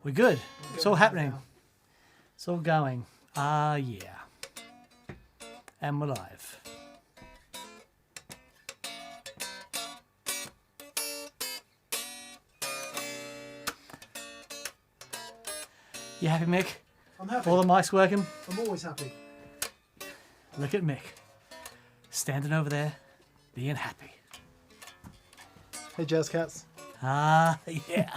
We're good. It's all happening. It's all going. Ah, yeah. And we're live. You happy, Mick? I'm happy. All the mics working? I'm always happy. Look at Mick. Standing over there, being happy. Hey, Jazz Cats. Ah, yeah.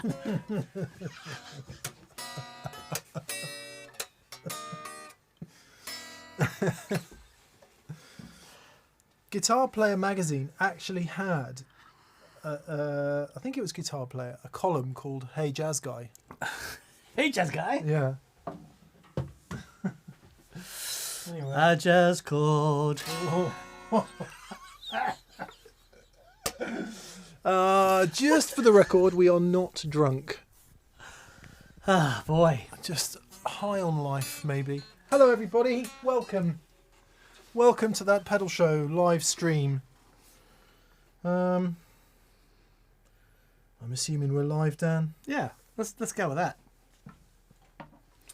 Guitar Player magazine actually had, I think it was Guitar Player, a column called Hey Jazz Guy. Hey, jazz guy. Yeah. Anyway. I just called. Just for the record, we are not drunk. Ah, boy. Just high on life, maybe. Hello, everybody. Welcome. Welcome to That Pedal Show live stream. I'm assuming we're live, Dan. Yeah, let's go with that.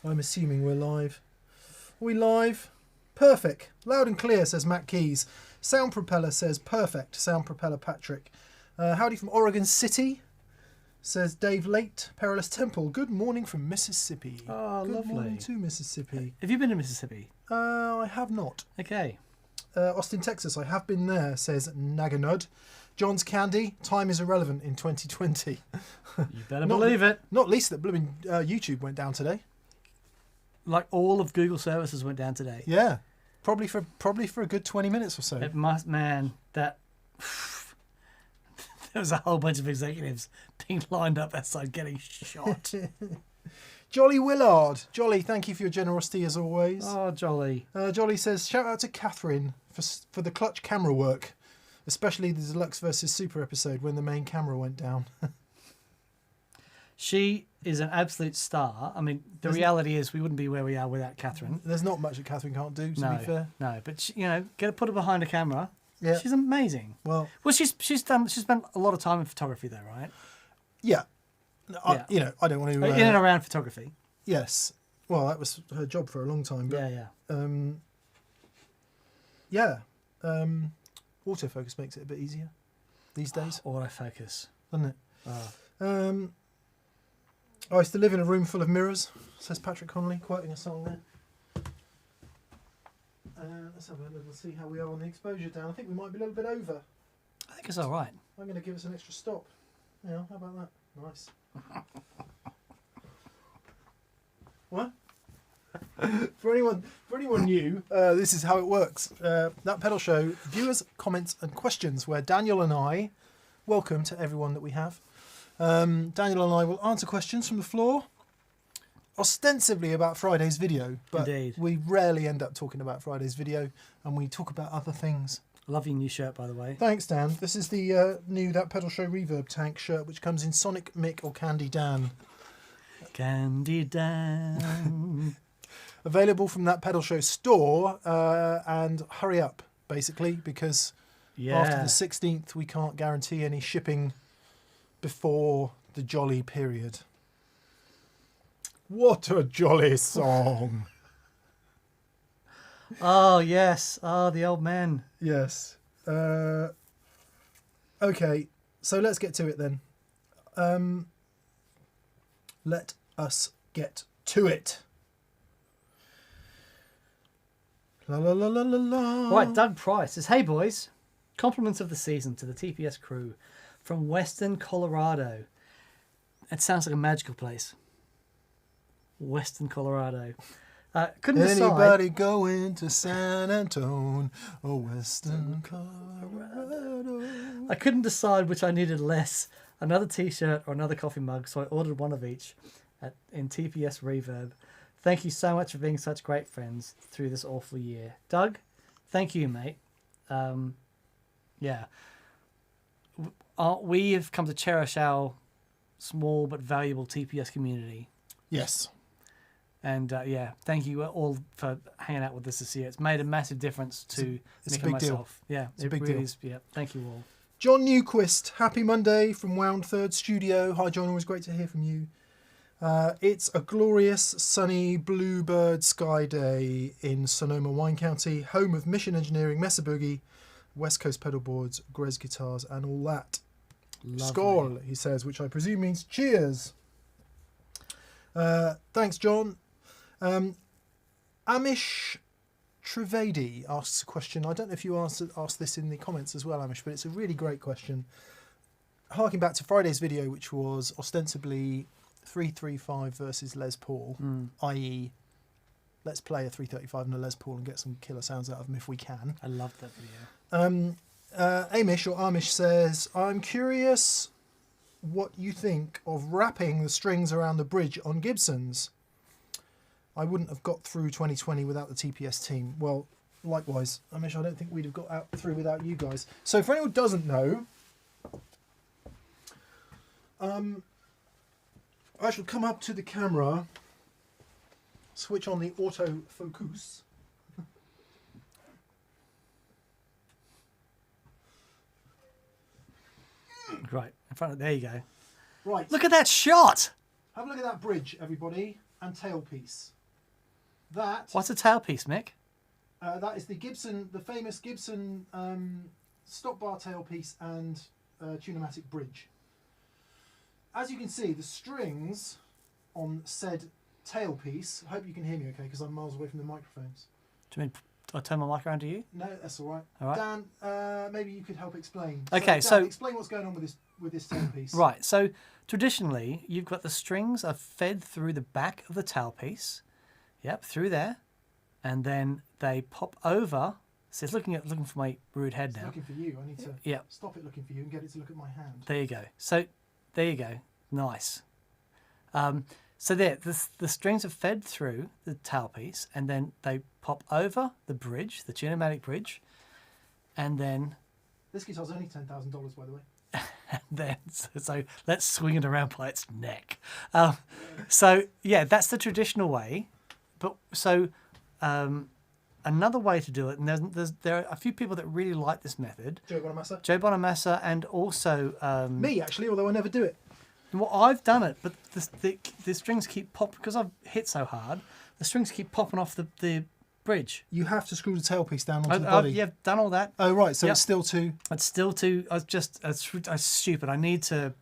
I'm assuming we're live. Are we live? Perfect. Loud and clear, says Matt Keys. Sound Propeller says perfect. Sound Propeller Patrick. Howdy from Oregon City, says Dave Late. Perilous Temple. Good morning from Mississippi. Oh, Good lovely. morning to Mississippi. Have you been to Mississippi? I have not. Okay. Austin, Texas. I have been there, says Naganud. John's Candy. Time is irrelevant in 2020. You better believe it. Not least that blooming YouTube went down today. Like all of Google services went down today. Yeah, probably for a good 20 minutes or so. It must, man. That there was a whole bunch of executives being lined up outside getting shot. Jolly Willard. Jolly, thank you for your generosity as always. Oh, jolly. Jolly says, shout out to Catherine for the clutch camera work, especially the Deluxe versus Super episode when the main camera went down. She is an absolute star. I mean, the reality is we wouldn't be where we are without Catherine. There's not much that Catherine can't do, to be fair. No, but she, put her behind a camera. Yeah. She's amazing. Well, she's spent a lot of time in photography though, right? yeah. Yeah. I don't want to... in and around photography. Yes. Well, that was her job for a long time. But, autofocus makes it a bit easier these days. Autofocus. Doesn't it? Oh. I used to live in a room full of mirrors, says Patrick Connolly, quoting a song there. Let's have a little see how we are on the exposure down. I think we might be a little bit over. I think it's all right. I'm going to give us an extra stop. Yeah, how about that? Nice. What? For anyone new, this is how it works. That Pedal Show, viewers, comments and questions, where Daniel and I, welcome to everyone that we have. Daniel and I will answer questions from the floor, ostensibly about Friday's video, but Indeed. We rarely end up talking about Friday's video, and we talk about other things. Love your new shirt, by the way. Thanks, Dan. This is the new That Pedal Show Reverb Tank shirt, which comes in Sonic, Mick or Candy Dan. Candy Dan. Available from That Pedal Show store, and hurry up, basically, because after the 16th we can't guarantee any shipping before the jolly period. What a jolly song. Oh, yes. Oh, the old man. Yes. Okay, so let's get to it then. Let us get to it. La la la la la la. Right, Doug Price says, hey boys, compliments of the season to the TPS crew from Western Colorado. It sounds like a magical place. Western Colorado. Couldn't Anybody going to San Antonio or Western Colorado? I couldn't decide which I needed less, another t-shirt or another coffee mug, so I ordered one of each in TPS Reverb. Thank you so much for being such great friends through this awful year. Doug, thank you, mate. We have come to cherish our small but valuable TPS community. Yes. And thank you all for hanging out with us this year. It's made a massive difference to Nick and myself. Yeah, it's a big deal. Yeah, thank you all. John Newquist, happy Monday from Wound Third Studio. Hi, John. Always great to hear from you. It's a glorious, sunny, bluebird sky day in Sonoma Wine County, home of Mission Engineering, Mesa Boogie, West Coast pedalboards, Grez guitars, and all that. Lovely. Skål, he says, which I presume means cheers. Thanks, John. Amish Trivedi asks a question. I don't know if you asked this in the comments as well, Amish, but it's a really great question. Harking back to Friday's video, which was ostensibly 335 versus Les Paul, i.e. let's play a 335 and a Les Paul and get some killer sounds out of them if we can. I love that video. Amish says, I'm curious what you think of wrapping the strings around the bridge on Gibsons. I wouldn't have got through 2020 without the TPS team. Well, likewise, Amish, I don't think we'd have got through without you guys. So for anyone who doesn't know, I shall come up to the camera, switch on the autofocus. Right, in front of, there you go. Right. Look at that shot! Have a look at that bridge, everybody, and tailpiece. That. What's a tailpiece, Mick? That is the Gibson, the famous Gibson stop bar tailpiece and tunematic bridge. As you can see, the strings on said tailpiece. I hope you can hear me okay because I'm miles away from the microphones. Do you mean I'll turn my mic around to you? No, that's all right. All right. Dan, maybe you could help explain. Okay, so Dan, so explain what's going on with this tailpiece. Right, so traditionally you've got the strings are fed through the back of the tailpiece. Yep, through there, and then they pop over. So it's looking for my rude head now. It's looking for you. I need to stop it looking for you and get it to look at my hand. There you go. So there you go. Nice. So there, the strings are fed through the tailpiece, and then they pop over the bridge, the tunematic bridge, and then this guitar's only $10,000, by the way. and then so let's swing it around by its neck. So yeah, that's the traditional way. But so another way to do it, and there are a few people that really like this method. Joe Bonamassa, and also me actually, although I never do it. Well, I've done it, but the strings keep popping because I've hit so hard. The strings keep popping off the bridge. You have to screw the tailpiece down onto the body. Yeah, done all that. Oh right, so it's still too. It's still too. I was stupid. I need to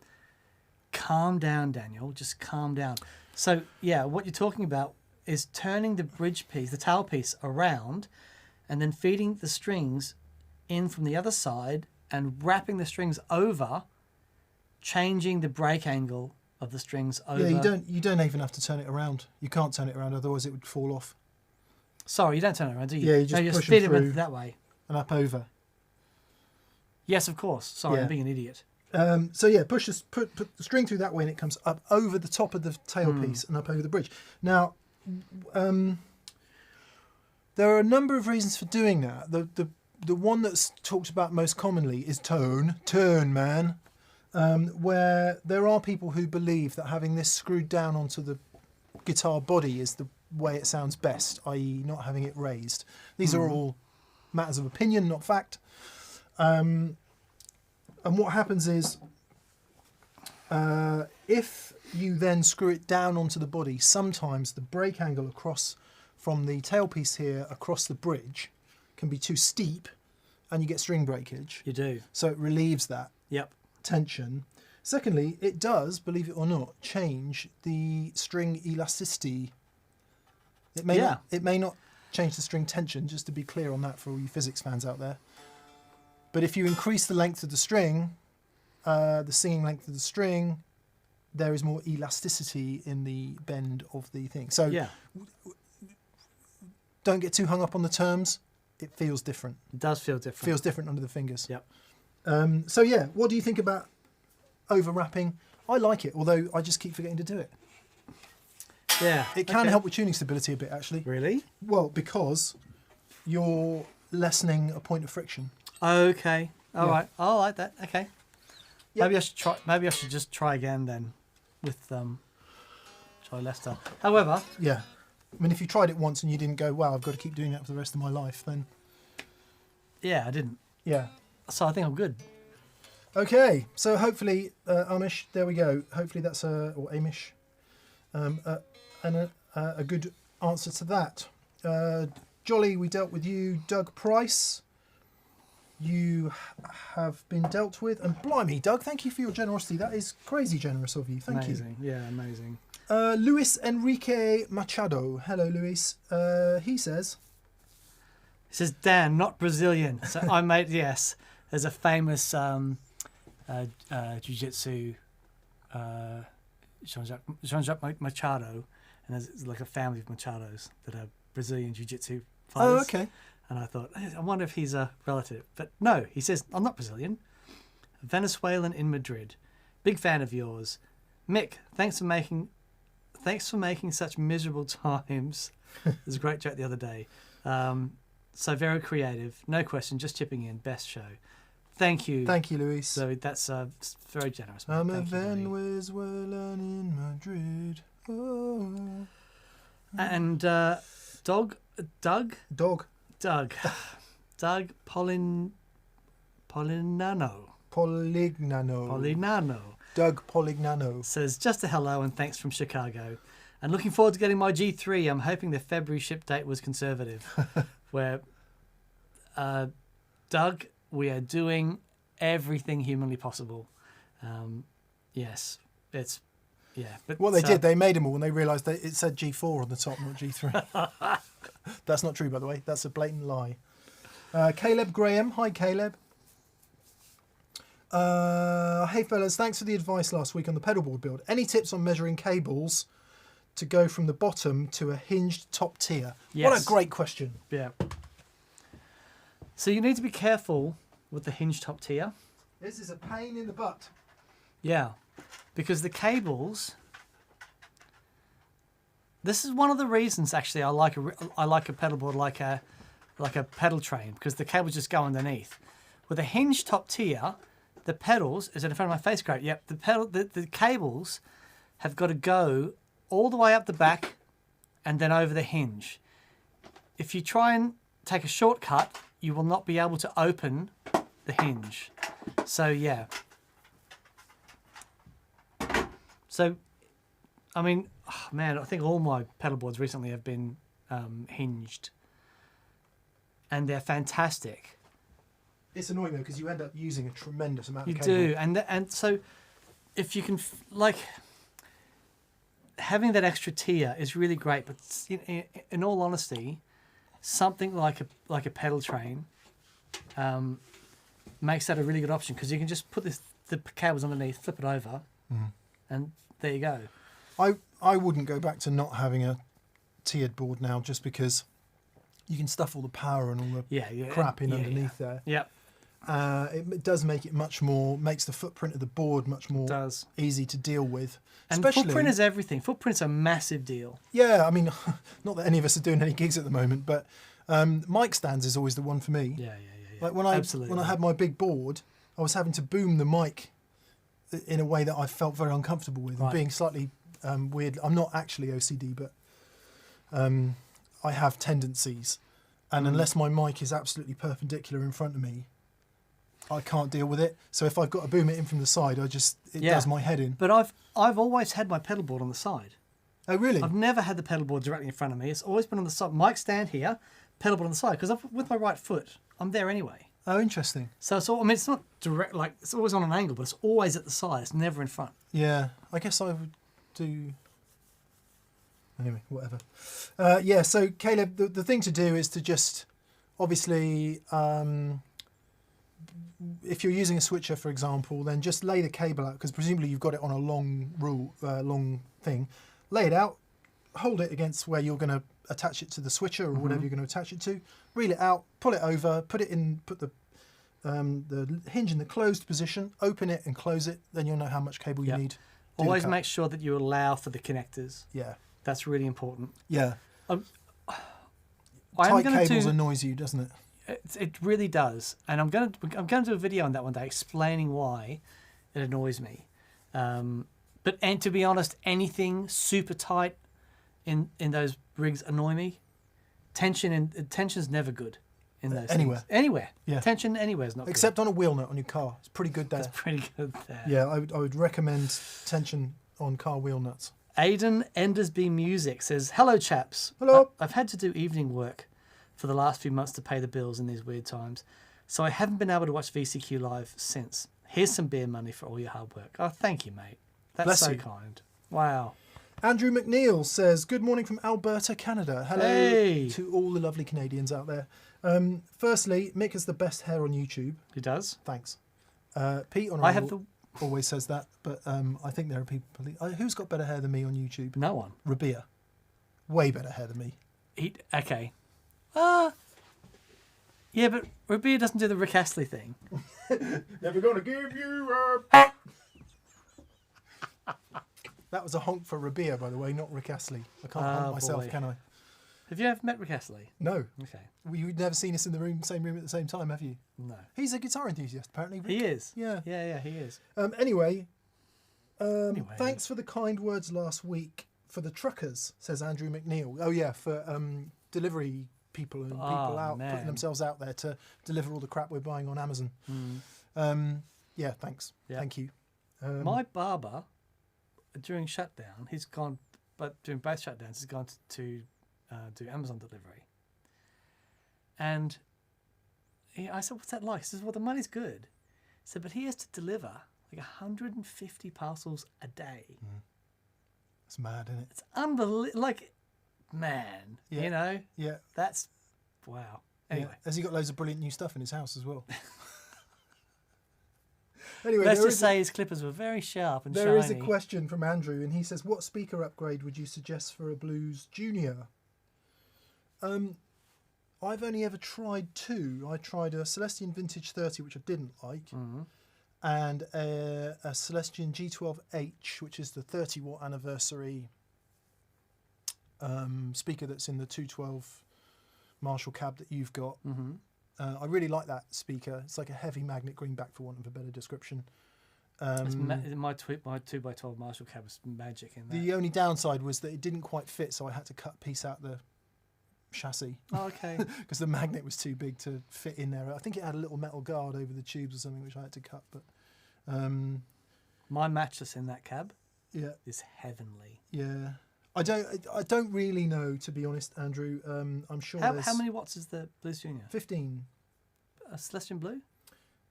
calm down, Daniel. Just calm down. So yeah, what you're talking about is turning the bridge piece, the tailpiece, around, and then feeding the strings in from the other side and wrapping the strings over, changing the break angle of the strings over. Yeah, you don't even have to turn it around. You can't turn it around, otherwise it would fall off. Sorry, you don't turn it around, do you? Yeah, you just push feed them it through that way. and up over. Yes, of course. Sorry, Yeah. I'm being an idiot. So yeah, put the string through that way, and it comes up over the top of the tailpiece and up over the bridge. Now, there are a number of reasons for doing that. The one that's talked about most commonly is turn man, where there are people who believe that having this screwed down onto the guitar body is the way it sounds best, i.e. not having it raised. These are all matters of opinion, not fact. And what happens is, if you then screw it down onto the body, sometimes the break angle across from the tailpiece here across the bridge can be too steep and you get string breakage. You do. So it relieves that Yep. tension. Secondly, it does, believe it or not, change the string elasticity. It may not change the string tension, just to be clear on that for all you physics fans out there. But if you increase the length of the string, the singing length of the string, there is more elasticity in the bend of the thing. So Yeah, don't get too hung up on the terms. It feels different. it does feel different. Feels different under the fingers. Yep. So yeah, what do you think about over wrapping? I like it, although I just keep forgetting to do it. Yeah. It can help with tuning stability a bit, actually. Really? Well, because you're lessening a point of friction. Okay. All right. I like that. Okay. Yep. Maybe I should try. Maybe I should just try again then, with try Lester. However, Yeah. I mean, if you tried it once and you didn't go, wow, I've got to keep doing that for the rest of my life, then yeah, I didn't. yeah. So I think I'm good. Okay, so hopefully, Amish, there we go. Hopefully that's or Amish. And a good answer to that. Jolly, we dealt with you. Doug Price, you have been dealt with. And blimey, Doug, thank you for your generosity. That is crazy generous of you. Thank Amazing. Yeah, amazing. Luis Enrique Machado. Hello, Luis. He says, Dan, not Brazilian. So I made, yes, there's a famous jiu-jitsu Jean-Jacques Machado, and there's like a family of Machados that are Brazilian jiu-jitsu fighters. oh, okay. And I thought, I wonder if he's a relative. But no, he says, I'm not Brazilian. Venezuelan in Madrid. Big fan of yours. Mick, thanks for making such miserable times. There's a great joke the other day. So very creative. No question, just chipping in. Best show. Thank you. Thank you, Luis. So that's very generous. I'm a Thank you, buddy. Venezuelan in Madrid. Oh. And Doug Polignano Doug Polignano says, just a hello and thanks from Chicago. And looking forward to getting my G3. I'm hoping the February ship date was conservative. Where, Doug, we are doing everything humanly possible. Yes, it's, yeah. But what they did, they made them all and they realised that it said G4 on the top, not G3. That's not true, by the way. That's a blatant lie. Caleb Graham. Hi, Caleb. Hey, fellas. Thanks for the advice last week on the pedalboard build. Any tips on measuring cables to go from the bottom to a hinged top tier? Yes. What a great question. Yeah. So you need to be careful with the hinge top tier. This is a pain in the butt. Yeah, because the cables. This is one of the reasons actually I like a pedal board like a pedal train, because the cables just go underneath. With a hinge top tier, the pedals is it in front of my face? Great. Yep. The cables have got to go all the way up the back and then over the hinge. If you try and take a shortcut, you will not be able to open the hinge. So yeah. So, I mean, oh man, I think all my pedal boards recently have been hinged, and they're fantastic. It's annoying though because you end up using a tremendous amount of You cable. do, and so if you can like having that extra tier is really great. But in all honesty, something like a pedal train makes that a really good option, because you can just put the cables underneath, flip it over, and there you go. I wouldn't go back to not having a tiered board now, just because you can stuff all the power and all the crap in underneath there. Yeah. It does make it makes the footprint of the board much more easy to deal with. And especially, footprint is everything. Footprint's a massive deal. Yeah, I mean, not that any of us are doing any gigs at the moment, but mic stands is always the one for me. Yeah. Like when I had my big board, I was having to boom the mic in a way that I felt very uncomfortable with, and being slightly weird. I'm not actually OCD, but I have tendencies, and unless my mic is absolutely perpendicular in front of me, I can't deal with it. So if I've got to boom it in from the side, it does my head in. But I've always had my pedal board on the side. Oh really? I've never had the pedal board directly in front of me. It's always been on the side. Mic stand here, pedal board on the side, because with my right foot, I'm there anyway. Oh, interesting. So it's not direct, like it's always on an angle, but it's always at the side. It's never in front. Yeah, I guess I would do. Anyway, whatever. So Caleb, the thing to do is to just, obviously, if you're using a switcher, for example, then just lay the cable out, because presumably you've got it on a long thing. Lay it out, hold it against where you're going to attach it to the switcher or whatever you're going to attach it to. Reel it out, pull it over, put the hinge in the closed position, open it and close it. Then you'll know how much cable you need. Always make sure that you allow for the connectors. Yeah. That's really important. Yeah. Tight cables annoys you, doesn't it? It really does, and I'm going to do a video on that one day explaining why it annoys me. But to be honest, anything super tight in those rigs annoy me. Tension's never good in those things. Anywhere. Yeah. Tension anywhere is not good. Except on a wheel nut on your car. It's pretty good there. That's pretty good there. Yeah, I would recommend tension on car wheel nuts. Aidan Endersby Music says, hello, chaps. Hello. I've had to do evening work for the last few months to pay the bills in these weird times, so I haven't been able to watch VCQ Live since. Here's some beer money for all your hard work. Oh, thank you, mate. That's Bless so you. kind. Wow. Andrew McNeil says, good morning from Alberta, Canada. Hello Hey. to all the lovely Canadians out there. Firstly, Mick has the best hair on YouTube. He does? Thanks. Pete on I have the... always says that, but I think there are people... who's got better hair than me on YouTube? No one. Rabia. Way better hair than me. Okay. Yeah, but Rabia doesn't do the Rick Astley thing. Never gonna give you up. That was a honk for Rabia, by the way, not Rick Astley. I can't honk myself, boy. can I? Have you ever met Rick Astley? No. Okay. You've never seen us in the same room at the same time, have you? No. He's a guitar enthusiast, apparently. Rick. He is. Yeah. Yeah, he is. Anyway, thanks for the kind words last week for the truckers, says Andrew McNeil. Oh, yeah, for delivery people and people out putting themselves out there to deliver all the crap we're buying on Amazon. Yeah, thanks. Yeah. Thank you. My barber, during shutdown, he's gone, but during both shutdowns, he's gone to do Amazon delivery. And I said, what's that like? He says, well, the money's good. He said, but he has to deliver like 150 parcels a day. It's mad, isn't it? It's unbelievable. Like, man, Yeah. you know? Yeah. That's, wow. Anyway. Yeah. Has he got loads of brilliant new stuff in his house as well? Anyway, Let's just say his clippers were very sharp and shiny. There is a question from Andrew, and he says, what speaker upgrade would you suggest for a Blues Junior? I've only ever tried two. I tried a Celestion Vintage 30, which I didn't like, and a Celestion G12H, which is the 30-watt anniversary speaker that's in the 212 Marshall cab that you've got. I really like that speaker. It's like a heavy magnet greenback, for want of a better description. My 2x12 Marshall cab was magic in that. The only downside was that it didn't quite fit, so I had to cut a piece out the chassis. Oh, okay. Because the magnet was too big to fit in there. I think it had a little metal guard over the tubes or something, which I had to cut. But my mattress in that cab yeah, is heavenly. yeah. I don't really know, to be honest, Andrew. I'm sure. How many watts is the Blues Junior? 15. A Celestion Blue?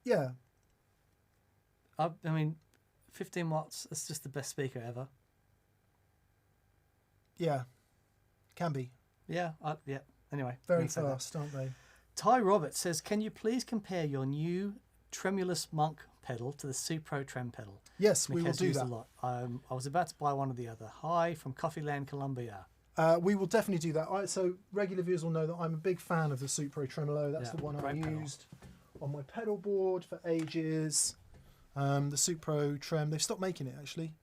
Yeah. I mean, 15 watts. It's just the best speaker ever. Yeah. Can be. Yeah. Yeah. Anyway. Very fast, aren't they? Ty Roberts says, can you please compare your new Tremulous Monk pedal to the Supro Trem pedal? Yes, we Mick will has do used that. a lot. I was about to buy one or the other. Hi from Coffeeland, Colombia. We will definitely do that. So regular viewers will know that I'm a big fan of the Supro Tremolo. That's the one I used on my pedal board for ages. The Supro Trem, they've stopped making it actually.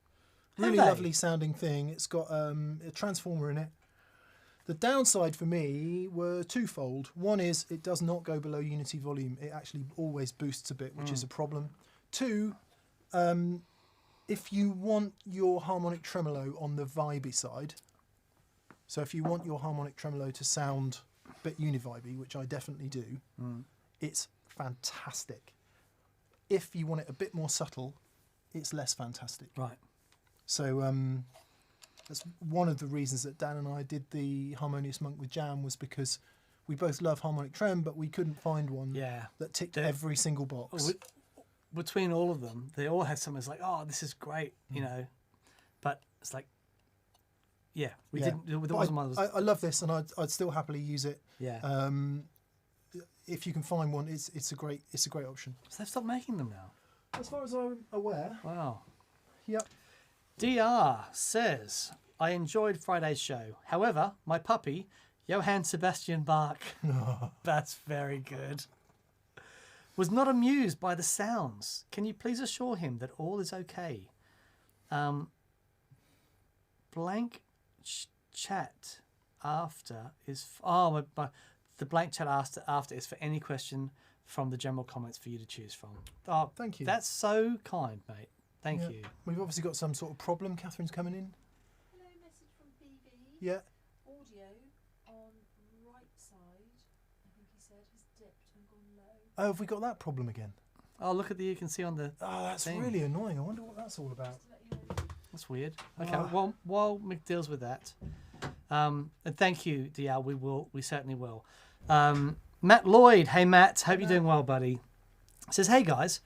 Really lovely sounding thing. It's got a transformer in it. The downside for me were twofold. One is it does not go below unity volume. It actually always boosts a bit, which is a problem. Two, if you want your harmonic tremolo on the vibey side, so if you want your harmonic tremolo to sound a bit univibey, which I definitely do, it's fantastic. If you want it a bit more subtle, it's less fantastic. Right. So that's one of the reasons that Dan and I did the Harmonious Monk with Jam, was because we both love harmonic trem, but we couldn't find one that ticked every single box. Between all of them, they all had something that's like, oh, this is great, you know. But it's like, we didn't. There wasn't one. I love this, and I'd still happily use it. Yeah. If you can find one, it's a great option. So they've stopped making them now. As far as I'm aware. Wow. Yep. DR says, I enjoyed Friday's show. However, my puppy, Johann Sebastian Bach, that's very good, was not amused by the sounds. Can you please assure him that all is okay? Blank chat after is... the blank chat after is for any question from the general comments for you to choose from. Oh, thank you. That's so kind, mate. Thank you. We've obviously got some sort of problem. Catherine's coming in. Hello, message from BB. Yeah. Audio on right side, I think he said, has dipped and gone low. Oh, have we got that problem again? Oh, look at you can see on the Oh, that's thing. really annoying. I wonder what that's all about. Just to let you know. That's weird. Okay, well, while Mick deals with that, and thank you, DL. We certainly will. Matt Lloyd, hey Matt, hope you're doing well, buddy. Says, hey guys,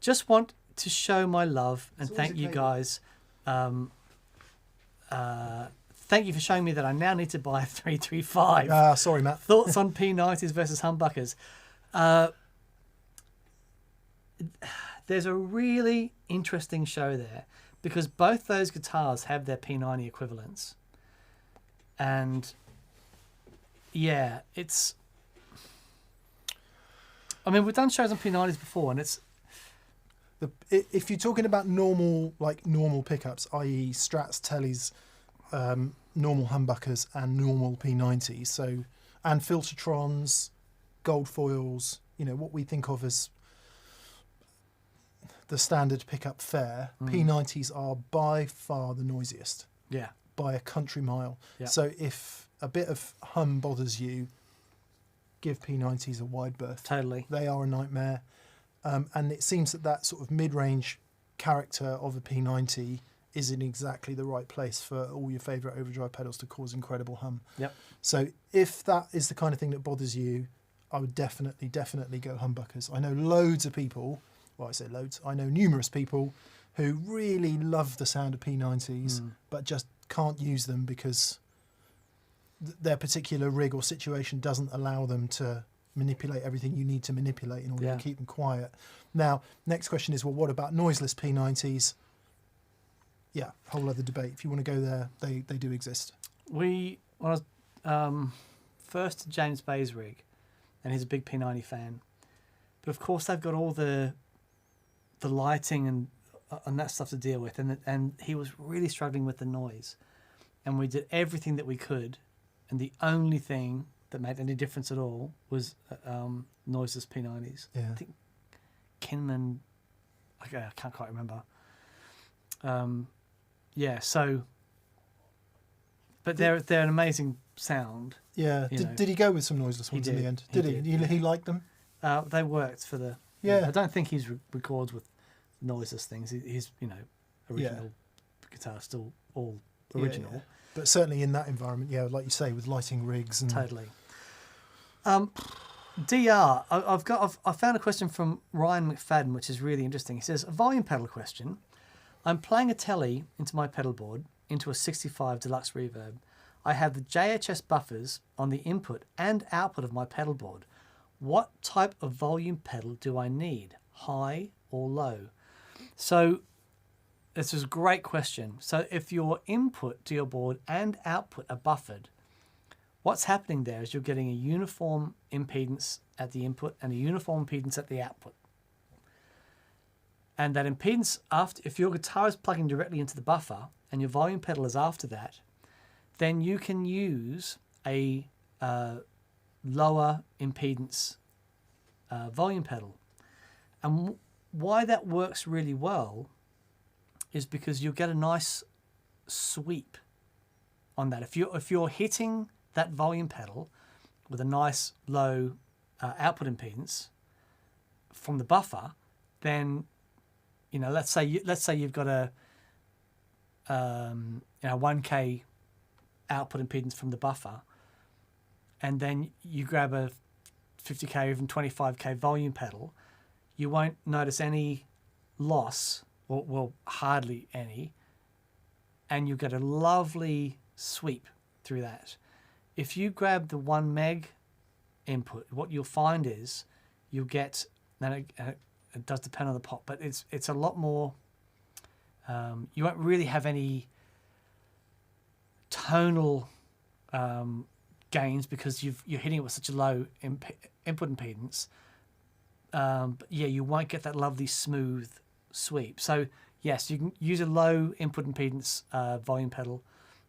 just want to show my love and thank you guys. Thank you for showing me that I now need to buy a 335. Sorry, Matt. Thoughts on P90s versus humbuckers? There's a really interesting show there because both those guitars have their P90 equivalents. And yeah, it's... I mean, we've done shows on P90s before and it's... If you're talking about normal pickups, i.e. Strats, Tellys, normal humbuckers and normal P90s, and Filtertrons, gold foils, what we think of as the standard pickup fare, P90s are by far the noisiest. Yeah. By a country mile. Yeah. So if a bit of hum bothers you, give P90s a wide berth. Totally. They are a nightmare. And it seems that sort of mid-range character of a P90 is in exactly the right place for all your favourite overdrive pedals to cause incredible hum. Yep. So if that is the kind of thing that bothers you, I would definitely go humbuckers. I know loads of people, well, I say loads, I know numerous people who really love the sound of P90s, but just can't use them because their particular rig or situation doesn't allow them to manipulate everything you need to manipulate in order to keep them quiet. Now, next question is, well, what about noiseless P90s? Yeah, whole other debate. If you want to go there, they do exist. When I was first to James Bay's rig, and he's a big P90 fan, but of course they've got all the lighting and that stuff to deal with, and he was really struggling with the noise, and we did everything that we could, and the only thing that made any difference at all was noiseless P90s. Yeah. I think Kcim, I can't quite remember. But they're an amazing sound. Yeah. Did he go with some noiseless ones in the end? Did he? He liked them? They worked for the... Yeah. I don't think he's records with noiseless things. He's original guitar, still all original. Yeah. But certainly in that environment, like you say, with lighting rigs and... Totally. DR, I found a question from Ryan McFadden, which is really interesting. He says, a volume pedal question. I'm playing a telly into my pedal board, into a 65 deluxe reverb. I have the JHS buffers on the input and output of my pedal board. What type of volume pedal do I need? High or low? So this is a great question. So if your input to your board and output are buffered, what's happening there is you're getting a uniform impedance at the input and a uniform impedance at the output. And that impedance, if your guitar is plugging directly into the buffer and your volume pedal is after that, then you can use a lower impedance volume pedal. And why that works really well is because you'll get a nice sweep on that. If you're hitting that volume pedal with a nice low output impedance from the buffer, then let's say you've got a 1K output impedance from the buffer, and then you grab a 50K or even 25K volume pedal, you won't notice any loss, well hardly any, and you get a lovely sweep through that. If you grab the 1 meg input, what you'll find is you'll get, and it does depend on the pot, but it's a lot more, you won't really have any tonal gains because you're hitting it with such a low input impedance. But yeah, you won't get that lovely smooth sweep. So yes, you can use a low input impedance volume pedal.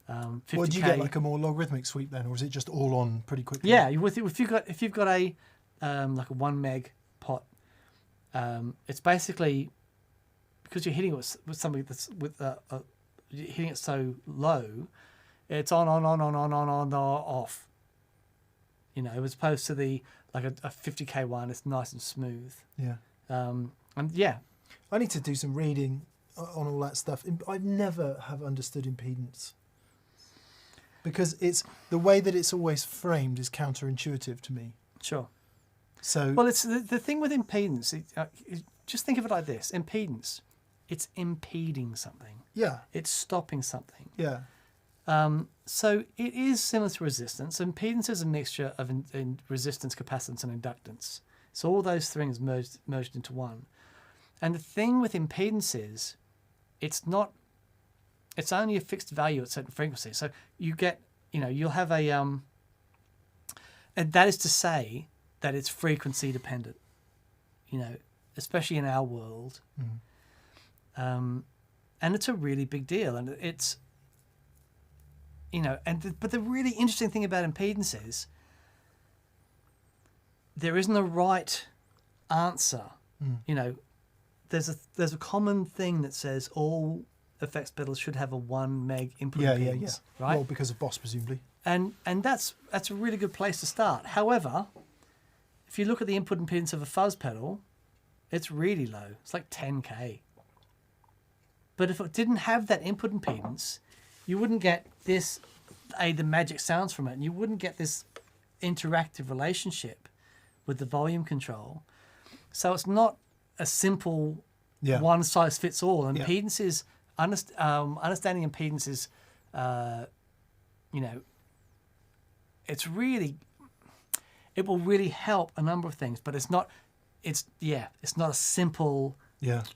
50K. Well, do you get like a more logarithmic sweep then, or is it just all on pretty quickly? Yeah, if you've got a like a 1 meg pot, it's basically because you're hitting it with something that's you're hitting it so low, it's on off. As opposed to the like a 50K one, it's nice and smooth. Yeah. And yeah, I need to do some reading on all that stuff. I never have understood impedance because it's the way that it's always framed is counterintuitive to me. Sure. So Well, it's the thing with impedance. Just think of it like this: impedance. It's impeding something. yeah, It's stopping something. yeah, So it is similar to resistance. Impedance is a mixture of in resistance, capacitance, and inductance. So all those things merged into one. And the thing with impedance is, it's only a fixed value at certain frequencies. So you get, you'll have a, and that is to say that it's frequency dependent, especially in our world. And it's a really big deal. And it's, but the really interesting thing about impedance is there isn't a right answer. There's a common thing that says all effects pedals should have a 1 meg input impedance, right? Well, because of Boss, presumably. And that's a really good place to start. However, if you look at the input impedance of a fuzz pedal, it's really low. It's like 10k. But if it didn't have that input impedance, you wouldn't get the magic sounds from it, and you wouldn't get this interactive relationship with the volume control. So it's not a simple one size fits all. Impedance is understanding impedance is, it's really, it will really help a number of things, but it's not a simple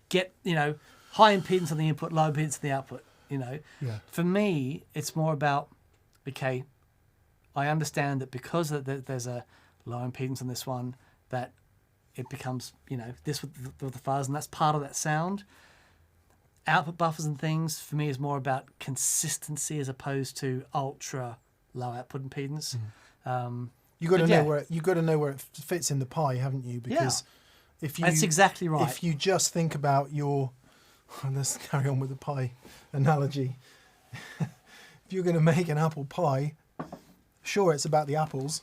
get high impedance on the input, low impedance on the output. For me, it's more about, okay, I understand that because there's a low impedance on this one, that it becomes, this with the fuzz, and that's part of that sound. Output buffers and things, for me, is more about consistency as opposed to ultra low output impedance. You got to know where it fits in the pie, haven't you? Because if you, that's exactly right. If you just think about let's carry on with the pie analogy. If you're going to make an apple pie, sure, it's about the apples,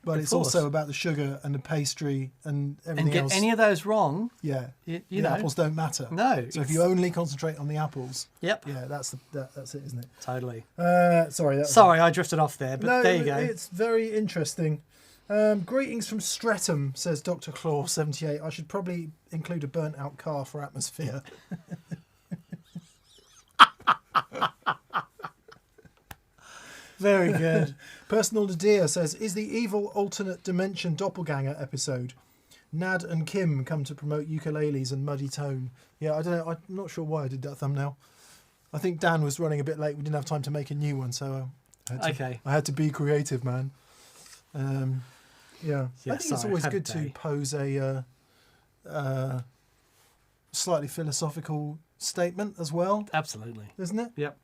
but it's also about the sugar and the pastry and everything else. And get any of those wrong, the apples don't matter. No. So if you only concentrate on the apples, that's it, isn't it? Totally. Sorry, I drifted off there, but there you go. It's very interesting. Greetings from Streatham, says Dr. Claw 78. I should probably include a burnt out car for atmosphere. Very good. Personal Nadir says, is the evil alternate dimension doppelganger episode? Nad and Kim come to promote ukuleles and muddy tone. Yeah, I don't know. I'm not sure why I did that thumbnail. I think Dan was running a bit late. We didn't have time to make a new one, so I had to be creative, man. I think it's always good to pose a slightly philosophical statement as well. Absolutely. Isn't it? Yep.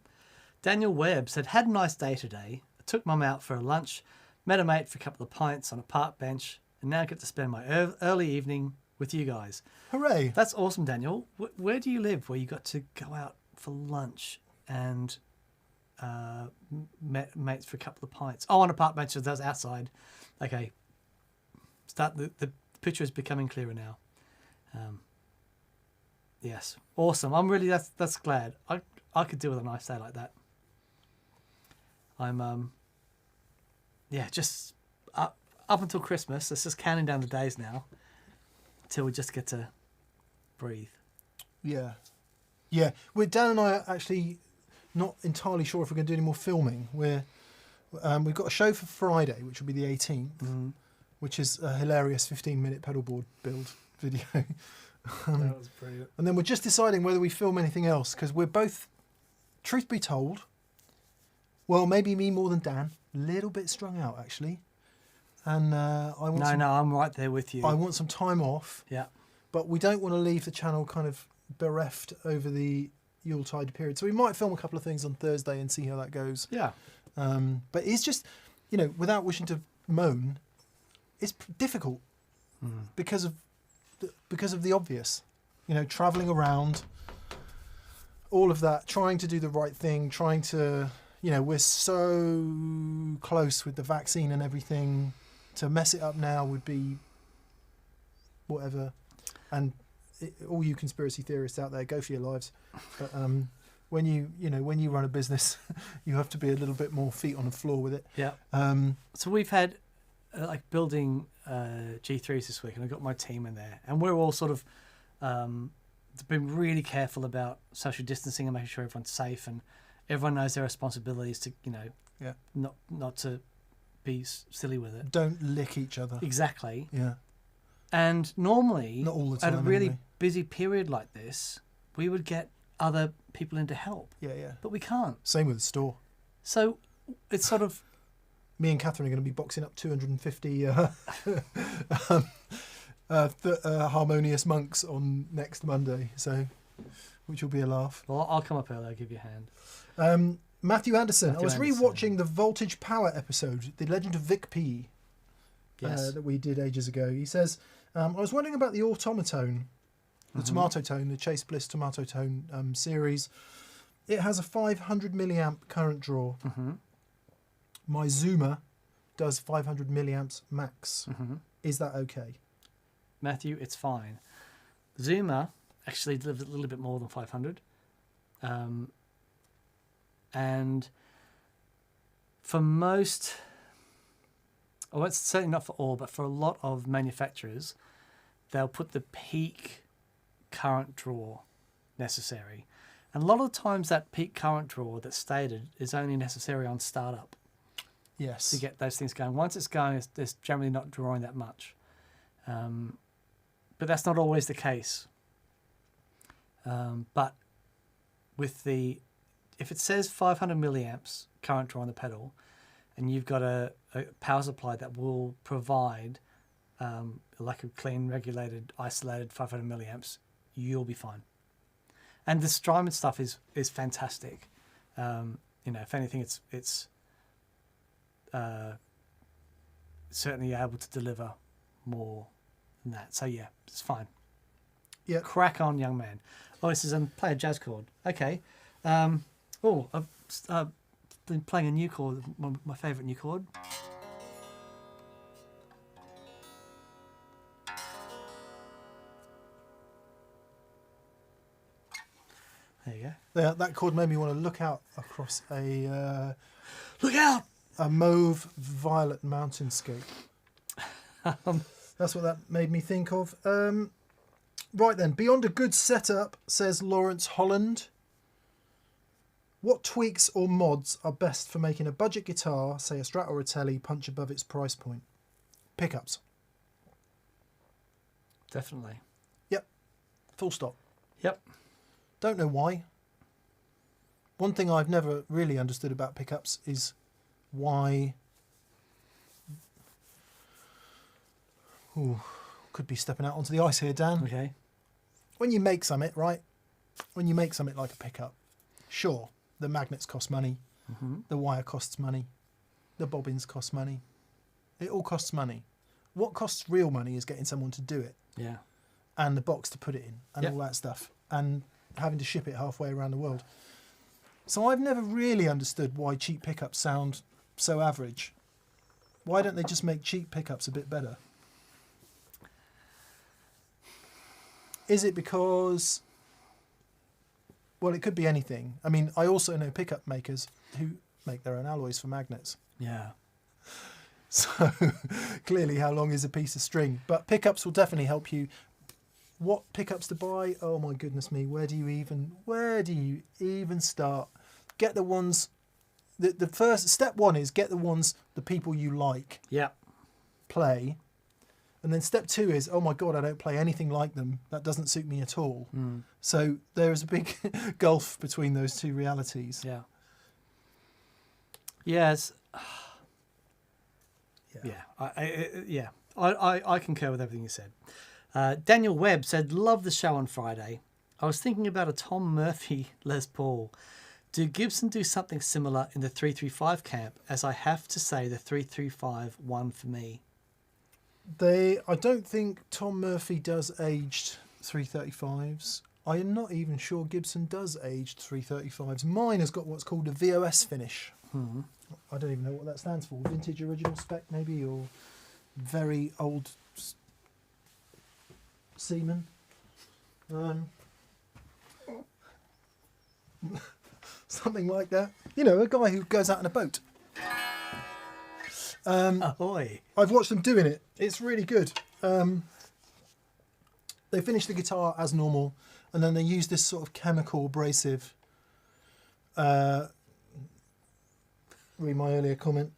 Daniel Webb said, had a nice day today. I took Mum out for a lunch, met a mate for a couple of pints on a park bench, and now get to spend my early evening with you guys. Hooray. That's awesome, Daniel. Where do you live where you got to go out for lunch and met mates for a couple of pints? Oh, on a park bench, that was outside. Okay. The picture is becoming clearer now. Yes. Awesome. I'm really, that's glad. I could do with a nice day like that. I'm just up until Christmas. It's just counting down the days now till we just get to breathe. Yeah. Well, Dan and I are actually not entirely sure if we're going to do any more filming. We've got a show for Friday, which will be the 18th, which is a hilarious 15-minute pedalboard build video. That was brilliant. And then we're just deciding whether we film anything else, because we're both, truth be told, well, maybe me more than Dan, a little bit strung out actually. And I'm right there with you. I want some time off. Yeah. But we don't want to leave the channel kind of bereft over the Yuletide period. So we might film a couple of things on Thursday and see how that goes. Yeah. But it's just, without wishing to moan, it's difficult because of the obvious. Traveling around, all of that, trying to do the right thing, trying to, we're so close with the vaccine and everything. To mess it up now would be whatever. And all you conspiracy theorists out there, go for your lives. But when you run a business, you have to be a little bit more feet on the floor with it. Yeah. So we've had like building G3s this week, and I've got my team in there, and we're all sort of been really careful about social distancing and making sure everyone's safe, and everyone knows their responsibilities to, not to be silly with it. Don't lick each other. Exactly. Yeah. And normally, not all the time, at a really anyway. busy period like this, we would get other people in to help. Yeah. But we can't. Same with the store. So it's sort of... Me and Catherine are going to be boxing up 250 harmonious monks on next Monday, so which will be a laugh. Well, I'll come up early. I'll give you a hand. Matthew Anderson. Matthew I was Anderson. rewatching the Voltage Power episode, The Legend of Vic P, Yes. that we did ages ago. He says, I was wondering about the automatone, the tomato tone, the Chase Bliss tomato tone series. It has a 500 milliamp current draw. My Zoomer does 500 milliamps max. Is that okay? Matthew, it's fine. Zoomer actually delivers a little bit more than 500. And for most, well, it's certainly not for all, but for a lot of manufacturers, they'll put the peak current draw necessary. And a lot of times that peak current draw that's stated is only necessary on startup. Yes. To get those things going. Once it's going, it's generally not drawing that much. But that's not always the case. But with if it says 500 milliamps current draw on the pedal, and you've got a power supply that will provide like a clean, regulated, isolated 500 milliamps, you'll be fine. And the Strymon stuff is fantastic. If anything, it's certainly able to deliver more than that. So yeah, it's fine. Yeah. Crack on, young man. Oh, this is play a jazz chord. Okay. I've been playing a new chord, my favourite new chord. There you go. That chord made me want to look out across a Look out! a mauve violet mountainscape. That's what that made me think of. Right then, beyond a good setup, says Lawrence Holland. What tweaks or mods are best for making a budget guitar, say a Strat or a Tele, punch above its price point? Pickups. Definitely. Yep. Full stop. Yep. Don't know why. One thing I've never really understood about pickups is why... Ooh, could be stepping out onto the ice here, Dan. Okay. When you make something, right? When you make something like a pickup, sure, the magnets cost money, the wire costs money, the bobbins cost money. It all costs money. What costs real money is getting someone to do it. Yeah. And the box to put it in and Yep. all that stuff. And having to ship it halfway around the world. So I've never really understood why cheap pickups sound so average. Why don't they just make cheap pickups a bit better? Is it because... Well, it could be anything. I mean, I also know pickup makers who make their own alloys for magnets. Yeah. So clearly, how long is a piece of string? But pickups will definitely help you. What pickups to buy? Oh my goodness me! Where do you even start? Get the ones. The first step one is get the ones the people you like Yeah. play, and then step two is, oh my god, I don't play anything like them. That doesn't suit me at all. So there is a big gulf between those two realities. Yeah. Yes. Yeah. I concur with everything you said. Daniel Webb said, love the show on Friday. I was thinking about a Tom Murphy Les Paul. Do Gibson do something similar in the 335 camp? As I have to say the 335 won for me. I don't think Tom Murphy does aged 335s. I am not even sure Gibson does aged 335s. Mine has got what's called a VOS finish. I don't even know what that stands for. Vintage original spec maybe, or very old seaman. Something like that. You know, a guy who goes out in a boat. Ahoy! I've watched them doing it. It's really good. They finish the guitar as normal, and then they use this sort of chemical abrasive. Read my earlier comment.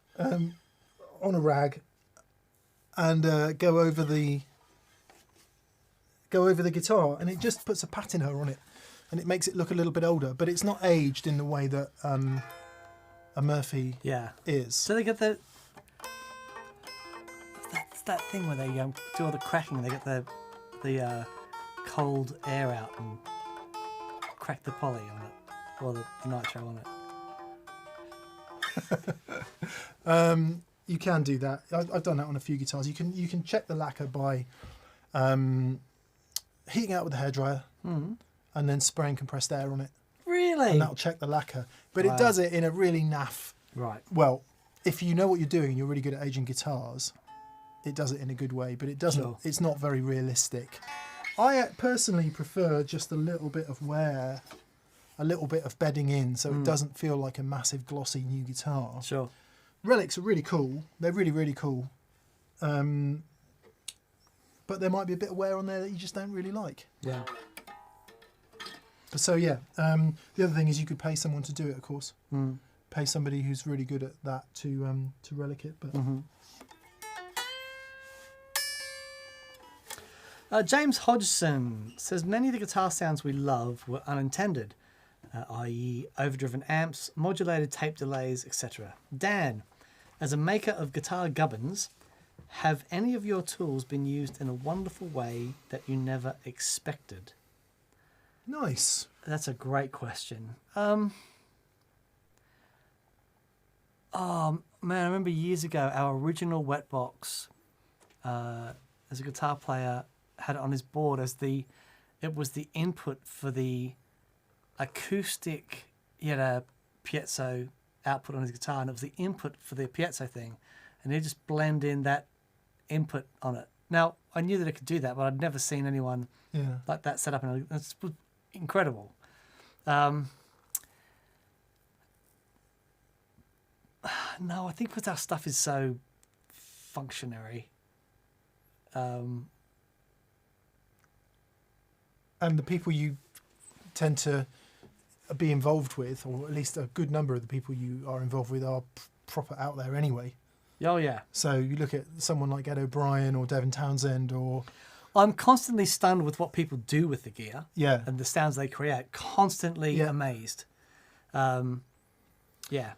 On a rag, and go over the guitar, and it just puts a patina on it, and it makes it look a little bit older. But it's not aged in the way that a Murphy is. So they get the. That's that thing where they do all the cracking. They get the cold air out and crack the poly on it, or the nitro on it. You can do that. I've done that on a few guitars. You can check the lacquer by heating it up with a hairdryer and then spraying compressed air on it. Really? And that'll check the lacquer. But Wow. it does it in a really naff. Right. Well, if you know what you're doing and you're really good at aging guitars, it does it in a good way. But it doesn't. Sure. It's not very realistic. I personally prefer just a little bit of wear, a little bit of bedding in, so it doesn't feel like a massive glossy new guitar. Sure. Relics are really cool. They're really, really cool. But there might be a bit of wear on there that you just don't really like. Yeah. So yeah, the other thing is you could pay someone to do it, of course. Mm. Pay somebody who's really good at that to relic it. But James Hodgson says many of the guitar sounds we love were unintended, i.e. overdriven amps, modulated tape delays, etc. Dan, as a maker of guitar gubbins, have any of your tools been used in a wonderful way that you never expected? nice. That's a great question. Oh man, I remember years ago our original Wetbox, as a guitar player, had it on his board as it was the input for the acoustic. He had a piezo output on his guitar, and it was the input for the piezo thing, and he'd just blend in that input on it. Now I knew that it could do that, but I'd never seen anyone like that set up, and it's incredible. No, I think because our stuff is so functionary. And the people you tend to be involved with, or at least a good number of the people you are involved with, are proper out there anyway. Oh yeah. So you look at someone like Ed O'Brien or Devin Townsend, or I'm constantly stunned with what people do with the gear yeah, and the sounds they create. Constantly amazed. Yeah.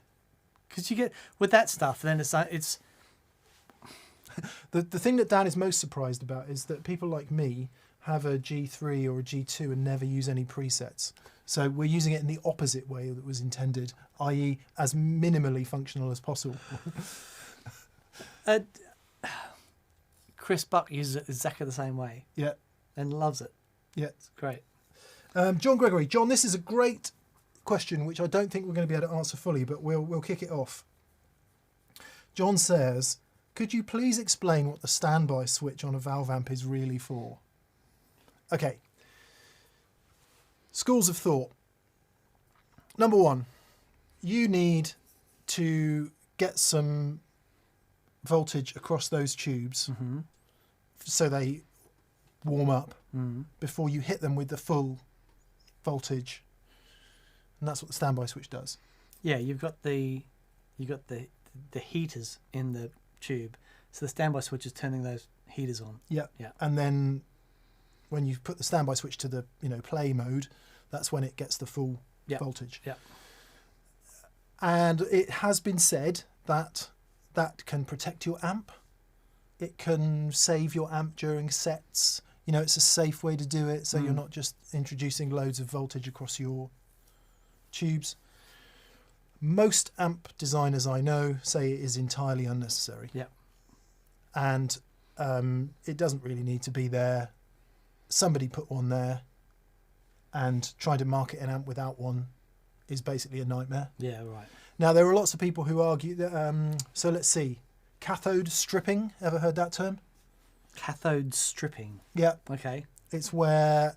Because you get with that stuff, then it's the thing that Dan is most surprised about is that people like me have a G3 or a G2 and never use any presets. So we're using it in the opposite way that was intended, i.e. as minimally functional as possible. Chris Buck uses it exactly the same way Yeah, and loves it. yeah. It's great. John Gregory. John, this is a great question, which I don't think we're going to be able to answer fully, but we'll kick it off. John says, could you please explain what the standby switch on a valve amp is really for? Okay. Schools of thought. Number one, you need to get some voltage across those tubes so they warm up before you hit them with the full voltage, and that's what the standby switch does. Yeah, you've got the heaters in the tube, so the standby switch is turning those heaters on. Yeah. Yeah. And then when you put the standby switch to the play mode, that's when it gets the full voltage. Yeah. And it has been said that can protect your amp. It can save your amp during sets. It's a safe way to do it, so you're not just introducing loads of voltage across your tubes. Most amp designers I know say it is entirely unnecessary. Yeah. And it doesn't really need to be there. Somebody put one there, and trying to market an amp without one is basically a nightmare. Yeah, right. Now, there are lots of people who argue that, so let's see, cathode stripping, ever heard that term? Cathode stripping. Yeah. Okay. It's where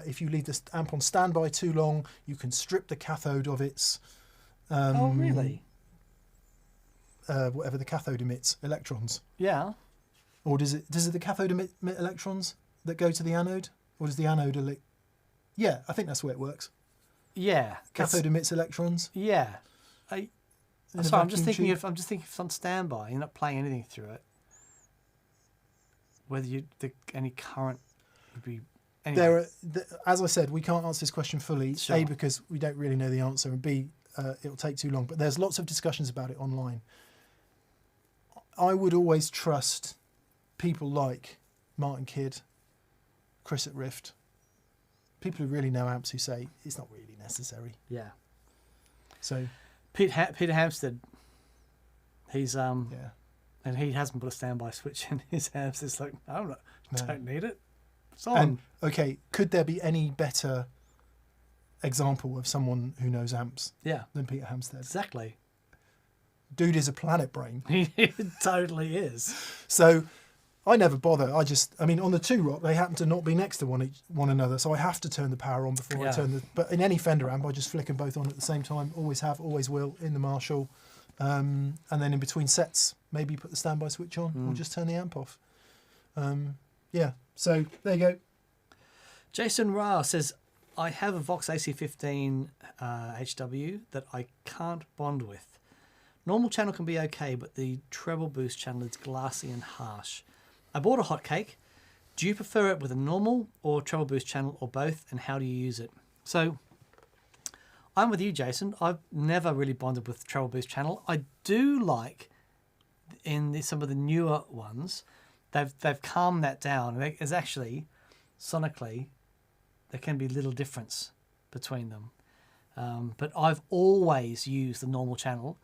if you leave this amp on standby too long, you can strip the cathode of its Oh, really? whatever the cathode emits, electrons. Yeah. Or does it the cathode emit electrons that go to the anode? Or does the anode Yeah, I think that's the way it works. Yeah. Cathode emits electrons. Yeah. in a Sorry, I'm just vacuum thinking tube. if it's on standby, you're not playing anything through it. Whether any current would be. Anyway. As I said, we can't answer this question fully. Sure. A, because we don't really know the answer, and B, it'll take too long. But there's lots of discussions about it online. I would always trust people like Martin Kidd, Chris at Rift, people who really know amps who say it's not really necessary. Yeah. So Peter Hampstead, he's yeah, and he hasn't put a standby switch in his amps. It's like, No. don't need it. It's on. And okay, could there be any better example of someone who knows amps Yeah, than Peter Hampstead? exactly. Dude is a planet brain. He totally is. So I never bother. I mean, on the 2-rock, they happen to not be next to one another, so I have to turn the power on before I Yeah. turn the. But in any Fender amp, I just flick them both on at the same time. Always have, always will. In the Marshall, and then in between sets, maybe put the standby switch on or just turn the amp off. Yeah. So there you go. Jason Rao says, I have a Vox AC15 HW that I can't bond with. Normal channel can be okay, but the treble boost channel is glassy and harsh. I bought a hotcake. Do you prefer it with a normal or treble boost channel or both, and how do you use it? So I'm with you, Jason. I've never really bonded with treble boost channel. I do like in some of the newer ones, they've calmed that down. There's actually sonically there can be little difference between them. But I've always used the normal channel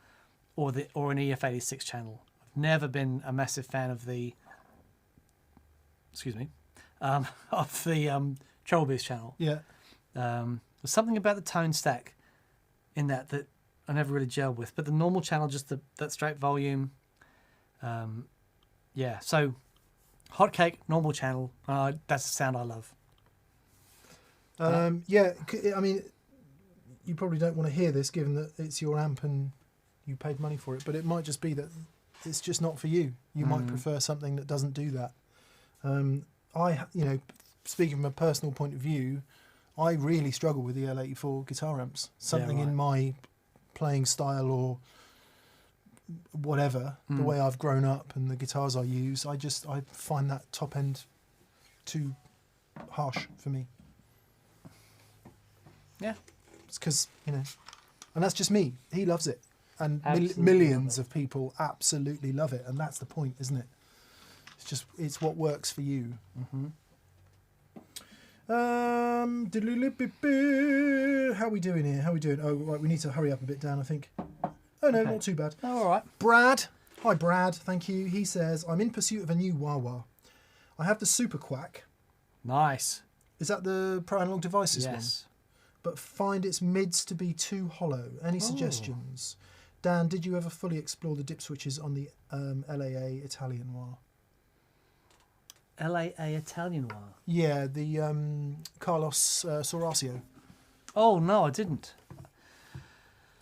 or an EF86 channel. I've never been a massive fan of the treble boost channel. Yeah. There's something about the tone stack in that I never really gelled with, but the normal channel, just that straight volume. Yeah, so hotcake, normal channel. That's the sound I love. Yeah. I mean, you probably don't want to hear this, given that it's your amp and you paid money for it. But it might just be that it's just not for you. You might prefer something that doesn't do that. Speaking from a personal point of view, I really struggle with the L84 guitar amps. Something in my playing style or whatever, the way I've grown up and the guitars I use, I find that top end too harsh for me. Yeah. It's because, and that's just me. He loves it. And Absolutely millions love of people absolutely love it. And that's the point, isn't it? It's what works for you. Mm-hmm. How are we doing here? How are we doing? Oh, right, we need to hurry up a bit, Dan, I think. Oh, no, Okay. not too bad. Oh, all right. Brad. Hi, Brad. Thank you. He says, I'm in pursuit of a new wah-wah. I have the Super Quack. Nice. Is that the Pro Analog Devices one? Yes. But find its mids to be too hollow. Any suggestions? Dan, did you ever fully explore the dip switches on the LAA Italian wah? LAA Italian wah. Yeah, the Carlos Sorasio. Oh, no, I didn't.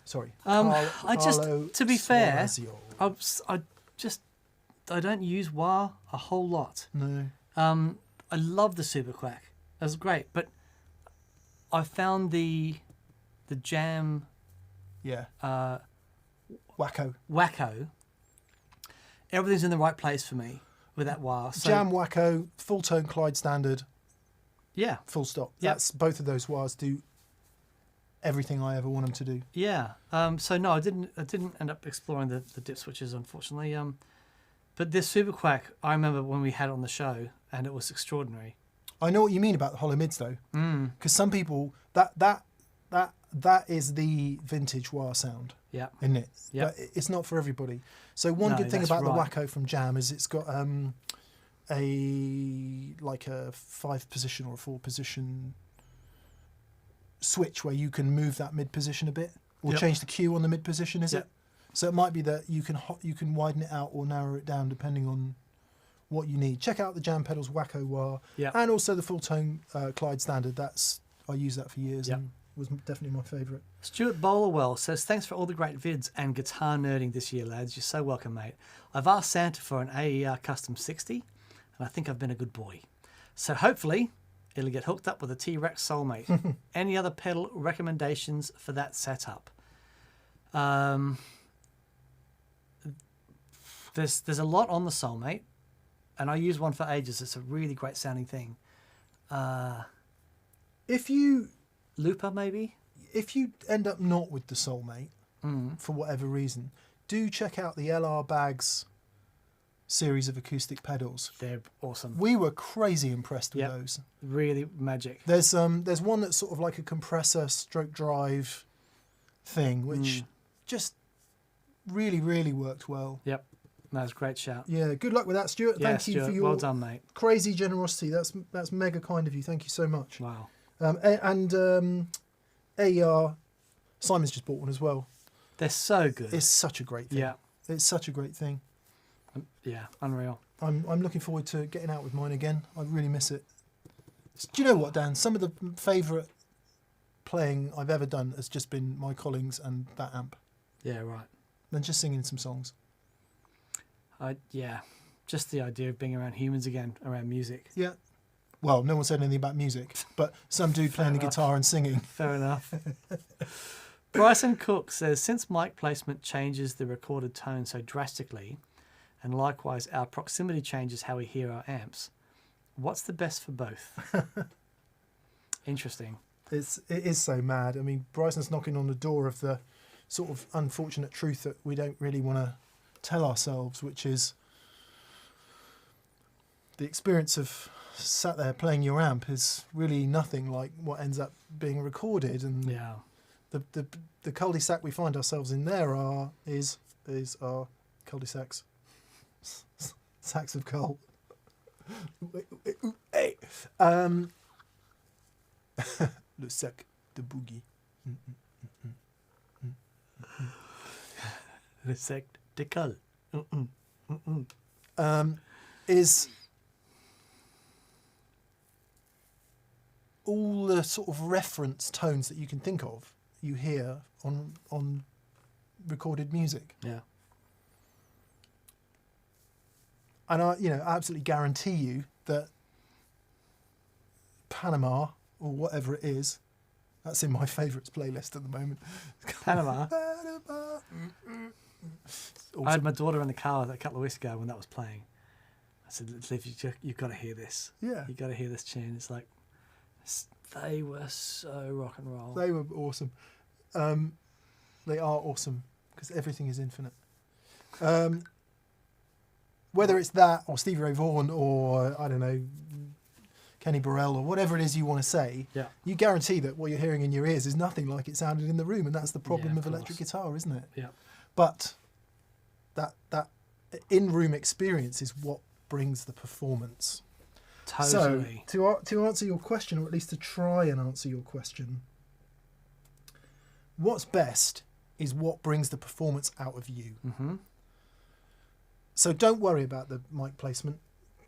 Sorry. To be fair, Sorasio. I don't use wah a whole lot. No. I love the Super Quack. That was great, but I found the Jam Yeah. Wacko. Wacko. Everything's in the right place for me with that wah. So, Jam Wacko, full tone Clyde standard, Yeah, full stop. Yep. That's both of those wahs do everything I ever want them to do. yeah. So no, I didn't end up exploring the dip switches, unfortunately. But this Super Quack, I remember when we had it on the show, and it was extraordinary. I know what you mean about the hollow mids though, because some people that is the vintage wah sound, Yeah. isn't it? Yep. But it's not for everybody. So one No, good thing that's about right. the Wacko from Jam is it's got a 5-position or a 4-position switch where you can move that mid position a bit or Yep. change the Q on the mid position. Is Yep. it? So it might be that you can widen it out or narrow it down depending on what you need. Check out the Jam Pedals Wacko Wah, Yeah. and also the Full Tone Clyde Standard. I used that for years Yep. and was definitely my favourite. Stuart Bowlerwell says, thanks for all the great vids and guitar nerding this year, lads. You're so welcome, mate. I've asked Santa for an AER Custom 60, and I think I've been a good boy. So hopefully it'll get hooked up with a T-Rex Soulmate. Any other pedal recommendations for that setup? There's a lot on the Soulmate, and I use one for ages. It's a really great sounding thing. If you Looper, maybe? end up not with the Soulmate for whatever reason, do check out the LR Bags series of acoustic pedals. They're awesome. We were crazy impressed with Yep. those. Really magic. There's one that's sort of like a compressor stroke drive thing, which just really worked well. Yep. That was a great shout. Yeah, good luck with that, Stuart. Yeah, Thank you Stuart, for your well done, mate. crazy generosity. That's mega kind of you. Thank you so much. Wow. AER, Simon's just bought one as well. They're so good. It's such a great thing. Yeah. It's such a great thing. Yeah, unreal. I'm looking forward to getting out with mine again. I really miss it. Do you know what, Dan? Some of the favourite playing I've ever done has just been my Collings and that amp. Yeah, right. And just singing some songs. Yeah, just the idea of being around humans again, around music. Yeah. Well, no one said anything about music, but some dude playing the enough. guitar and singing. Fair enough. Bryson Cook says, since mic placement changes the recorded tone so drastically, and likewise our proximity changes how we hear our amps, what's the best for both? Interesting. It is so mad. I mean, Bryson's knocking on the door of the sort of unfortunate truth that we don't really want to tell ourselves, which is the experience of sat there playing your amp is really nothing like what ends up being recorded, and Yeah. the cul-de-sac we find ourselves in there is our cul-de-sacs, sacks of coal. Hey, le sac de boogie. Le sec de colle. Is all the sort of reference tones that you can think of you hear on recorded music. Yeah. And I absolutely guarantee you that Panama or whatever it is, that's in my favourites playlist at the moment. Panama. Panama. I had my daughter in the car a couple of weeks ago when that was playing. I said, Liv, you've got to hear this. Yeah. You've got to hear this tune. It's like, they were so rock and roll. They were awesome. They are awesome because everything is infinite. Whether it's that or Stevie Ray Vaughan or, I don't know, Kenny Burrell or whatever it is you want to say, Yeah. you guarantee that what you're hearing in your ears is nothing like it sounded in the room, and that's the problem Yeah, of of electric course. guitar, isn't it? Yeah. But that in-room experience is what brings the performance. Totally. So to answer your question, or at least to try and answer your question, what's best is what brings the performance out of you. Mm-hmm. So don't worry about the mic placement.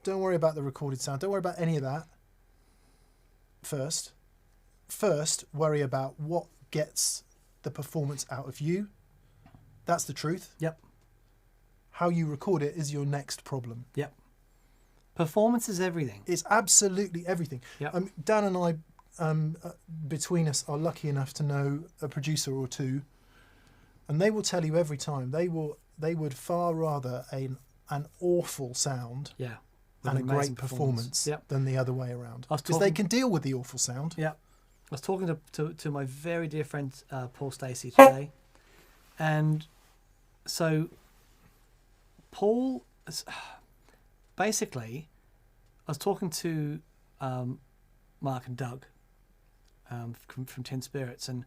Don't worry about the recorded sound. Don't worry about any of that. First, worry about what gets the performance out of you. That's the truth. Yep. How you record it is your next problem. Yep. Performance is everything. It's absolutely everything. Yep. Dan and I, between us, are lucky enough to know a producer or two, and they will tell you every time they would far rather an awful sound Yeah. and a An great amazing performance Yep. than the other way around, I was because they talking- can deal with the awful sound. Yeah. I was talking to my very dear friend Paul Stacey today, and so Paul, basically, I was talking to Mark and Doug from Tin Spirits, and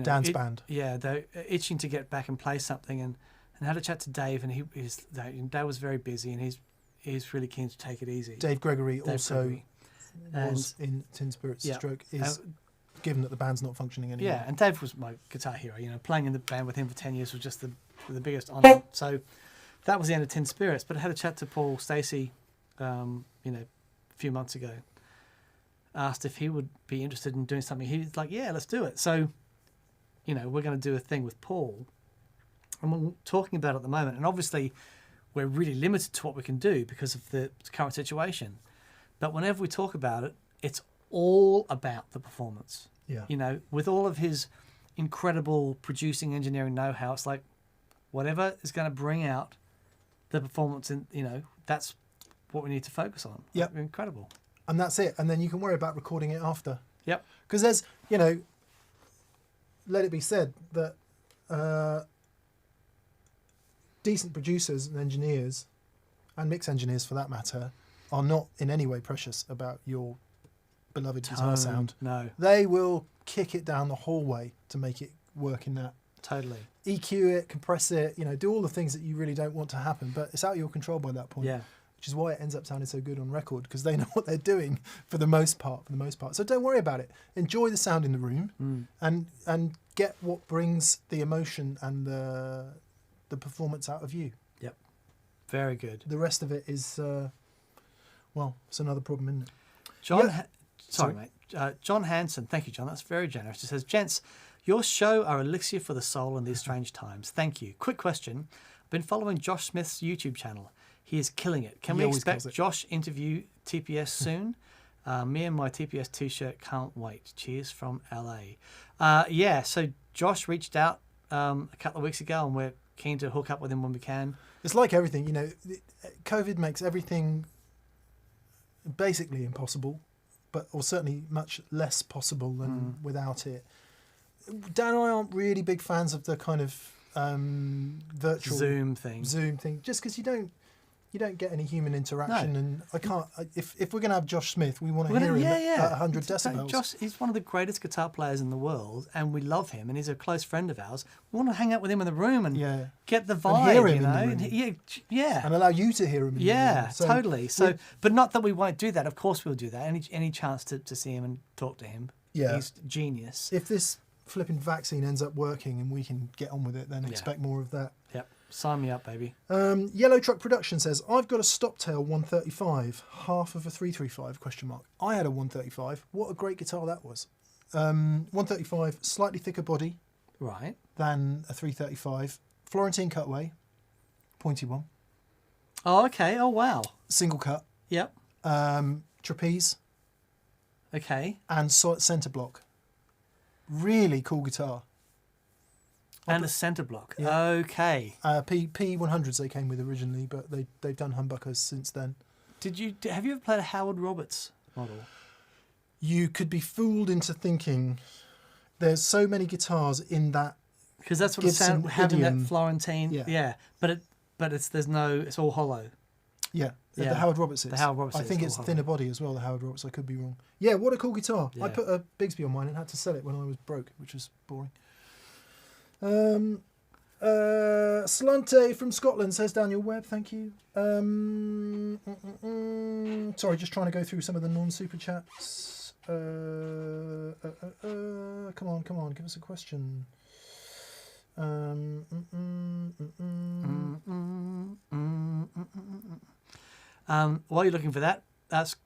Dan's band. Yeah, they're itching to get back and play something, and had a chat to Dave, and Dave was very busy, and he's really keen to take it easy. Dave Gregory also Gregory. was in Tin Spirits. Yeah. Stroke is given that the band's not functioning anymore. Yeah, and Dave was my guitar hero. Playing in the band with him for 10 years was just the biggest honour. So that was the end of Tin Spirits. But I had a chat to Paul Stacey, a few months ago. Asked if he would be interested in doing something. He's like, yeah, let's do it. So, we're going to do a thing with Paul. And we're talking about it at the moment. And obviously, we're really limited to what we can do because of the current situation. But whenever we talk about it, it's all about the performance. Yeah. With all of his incredible producing engineering know-how, it's like whatever is going to bring out the performance, that's what we need to focus on. Yep. Incredible. And that's it. And then you can worry about recording it after. Yep. Because there's, let it be said that decent producers and engineers, and mix engineers for that matter, are not in any way precious about your beloved guitar sound. No. They will kick it down the hallway to make it work in that. Totally. EQ it, compress it, do all the things that you really don't want to happen, but it's out of your control by that point. Yeah. Which is why it ends up sounding so good on record, because they know what they're doing for the most part. So don't worry about it. Enjoy the sound in the room and get what brings the emotion and the performance out of you. Yep. Very good. The rest of it is, it's another problem, isn't it? John, Yeah. sorry, mate. John Hanson, thank you, John. That's very generous. He says, gents, your show are elixir for the soul in these strange times. Thank you. Quick question. I've been following Josh Smith's YouTube channel. He is killing it. Can He we always expect kills it. Josh interview TPS soon? Me and my TPS t-shirt can't wait. Cheers from LA. So Josh reached out a couple of weeks ago and we're keen to hook up with him when we can. It's like everything, COVID makes everything basically impossible, or certainly much less possible than without it. Dan and I aren't really big fans of the kind of virtual Zoom thing, just because you don't get any human interaction. No. And I can't, if we're going to have Josh Smith, we want to hear him at 100 decibels. Josh, he's one of the greatest guitar players in the world and we love him and he's a close friend of ours. We want to hang out with him in the room and get the vibe, and hear him in the room. And allow you to hear him in the room. So, totally. So, but not that we won't do that. Of course we'll do that. Any chance to see him and talk to him. Yeah. He's genius. If this flipping vaccine ends up working and we can get on with it, then expect more of that. Yep. Sign me up, baby. Yellow Truck Production says, I've got a Stoptail 135, half of a 335, ? I had a 135. What a great guitar that was. 135, slightly thicker body right than a 335. Florentine cutaway, pointy one. Oh, okay. Oh, wow. Single cut. Yep. Trapeze. Okay. And centre block. Really cool guitar. And a centre block. Yeah. Okay. P100s they came with originally, but they've done humbuckers since then. Have you ever played a Howard Roberts model? You could be fooled into thinking there's so many guitars in that. Because that's what Gibson it sounds having idiom. that Florentine. Yeah. But it's all hollow. Yeah. Yeah. The Howard Roberts is. The Howard Roberts I think it's hollow. thinner body as well, the Howard Roberts. I could be wrong. Yeah, what a cool guitar. Yeah. I put a Bigsby on mine and had to sell it when I was broke, which was boring. Slante from Scotland says, Daniel Webb, thank you. Sorry, just trying to go through some of the non-super chats. Come on, give us a question. While you're looking for that, that's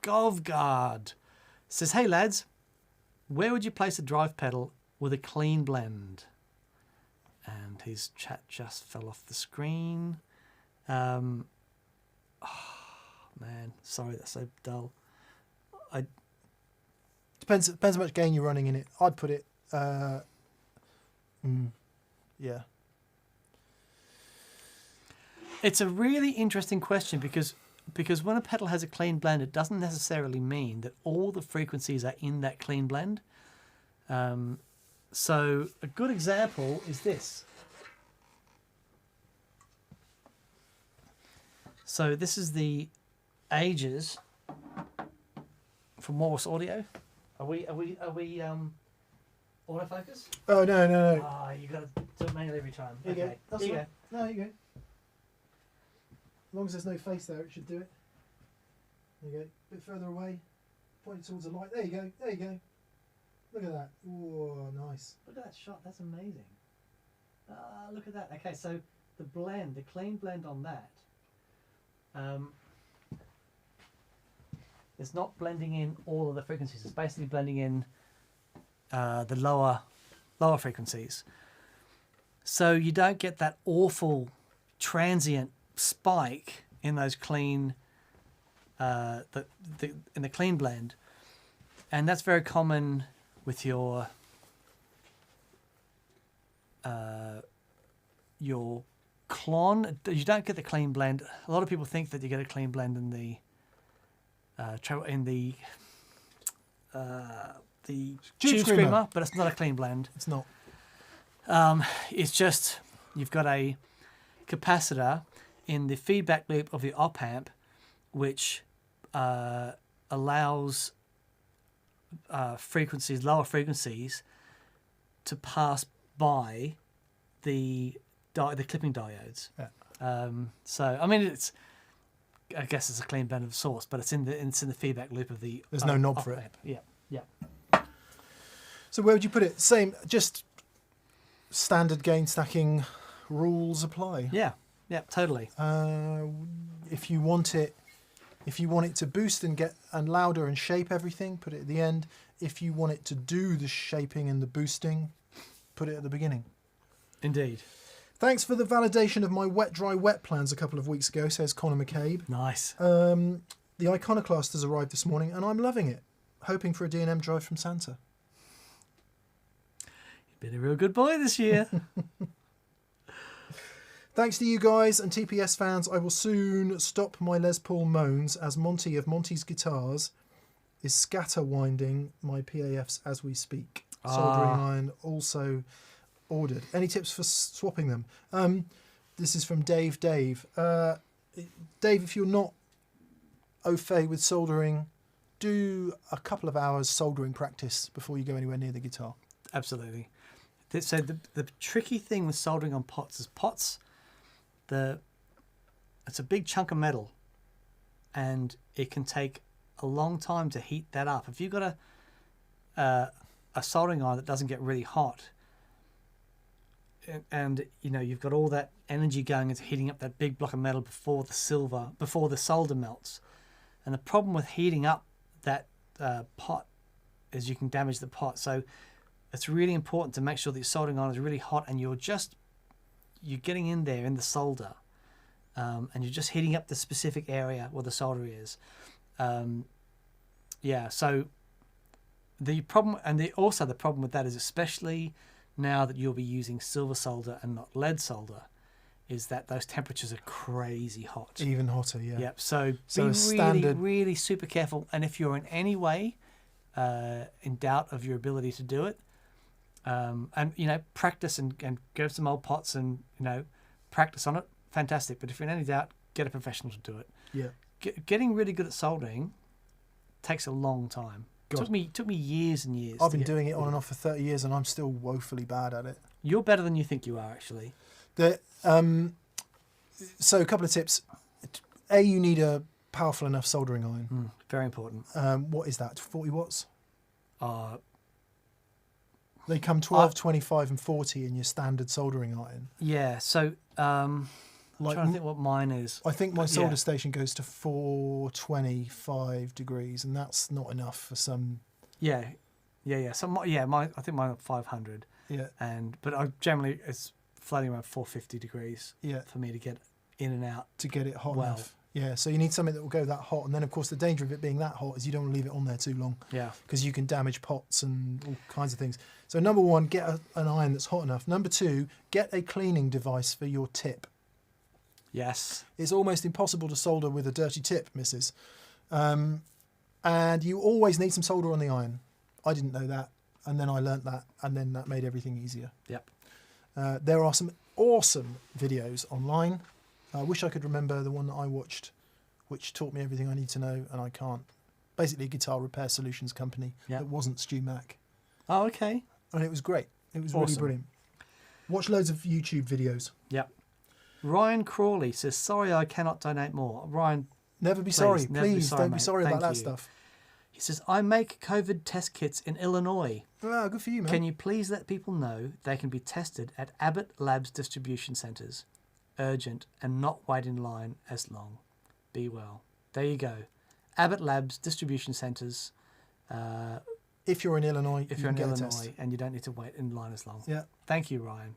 Skovgard says, hey lads, where would you place a drive pedal with a clean blend? And his chat just fell off the screen. Man, sorry, that's so dull. Depends how much gain you're running in it. I'd put it, yeah. It's a really interesting question because when a pedal has a clean blend, it doesn't necessarily mean that all the frequencies are in that clean blend. So a good example is this. So this is the Ages from Morse Audio. Are we autofocus? Oh, no. Ah, you got to do it manually every time. Here you Okay. go. That's Here you right. No, here you go. As long as there's no face there, it should do it. There you go. A bit further away. Point it towards the light. There you go. Look at that. Oh, nice. Look at that shot. That's amazing. Look at that. Okay, so the clean blend on that, it's not blending in all of the frequencies. It's basically blending in the lower frequencies. So you don't get that awful transient spike in those clean, in the clean blend, and that's very common with your clon. You don't get the clean blend. A lot of people think that you get a clean blend in the tube screamer, but it's not a clean blend. It's not. It's just you've got a capacitor in the feedback loop of the op amp, which allows lower frequencies, to pass by the clipping diodes. Yeah. So I mean, I guess it's a clean blend of sorts, but it's in the feedback loop of the. There's no knob op for it. amp. Yeah. So where would you put it? Same, just standard gain stacking rules apply. Yeah, totally. If you want it to boost and louder and shape everything, put it at the end. If you want it to do the shaping and the boosting, put it at the beginning. Indeed. Thanks for the validation of my wet dry wet plans a couple of weeks ago, says Connor McCabe. Nice. The Iconoclast has arrived this morning and I'm loving it. Hoping for a D&M drive from Santa. You've been a real good boy this year. Thanks to you guys and TPS fans, I will soon stop my Les Paul moans as Monty of Monty's Guitars is scatter winding my PAFs as we speak. Soldering iron also ordered. Any tips for swapping them? This is from Dave. Dave, if you're not au fait with soldering, do a couple of hours soldering practice before you go anywhere near the guitar. Absolutely. So the tricky thing with soldering on pots is it's a big chunk of metal, and it can take a long time to heat that up. If you've got a soldering iron that doesn't get really hot, and you've got all that energy going into heating up that big block of metal before the solder melts, and the problem with heating up that pot is you can damage the pot. So it's really important to make sure that your soldering iron is really hot and you're getting in there in the solder, and you're just heating up the specific area where the solder is. So the problem, and also the problem with that is, especially now that you'll be using silver solder and not lead solder, is that those temperatures are crazy hot. Even hotter, yeah. Yep. So be really, standard... really super careful. And if you're in any way in doubt of your ability to do it, and practice and go to some old pots and practice on it, fantastic. But if you're in any doubt, get a professional to do it. Yeah. Getting really good at soldering takes a long time. God. Took me years and years. I've been doing it on and off for 30 years and I'm still woefully bad at it. You're better than you think you are, actually. So a couple of tips. You need a powerful enough soldering iron. Very important. What is that? 40 watts? They come 12, 25 and 40 in your standard soldering iron. Yeah, so I'm trying to think what mine is. I think my solder station goes to 425 degrees, and that's not enough for some... Yeah. So mine, I think mine are 500. Yeah. But I generally, it's floating around 450 degrees for me to get in and out. To get it hot enough. Yeah, so you need something that will go that hot. And then, of course, the danger of it being that hot is you don't want to leave it on there too long. Yeah. Because you can damage pots and all kinds of things. So number one, get an iron that's hot enough. Number two, get a cleaning device for your tip. Yes. It's almost impossible to solder with a dirty tip, missus. And you always need some solder on the iron. I didn't know that. And then I learnt that. And then that made everything easier. Yep. There are some awesome videos online. I wish I could remember the one that I watched, which taught me everything I need to know, and I can't. Basically, a guitar repair solutions company that wasn't Stu Mac. Oh, okay. And it was great. It was awesome. Really brilliant. Watch loads of YouTube videos. Yep. Ryan Crawley says, "Sorry, I cannot donate more." Ryan, never be sorry. Never Please sorry, don't be sorry about that stuff. He says, "I make COVID test kits in Illinois. Ah, good for you, man. Can you please let people know they can be tested at Abbott Labs distribution centers? urgent, and not wait in line as long. Be well. There you go. Abbott Labs, distribution centres. If you're in Illinois, If you you're in can get a Illinois test. and you don't need to wait in line as long. Yeah. Thank you, Ryan.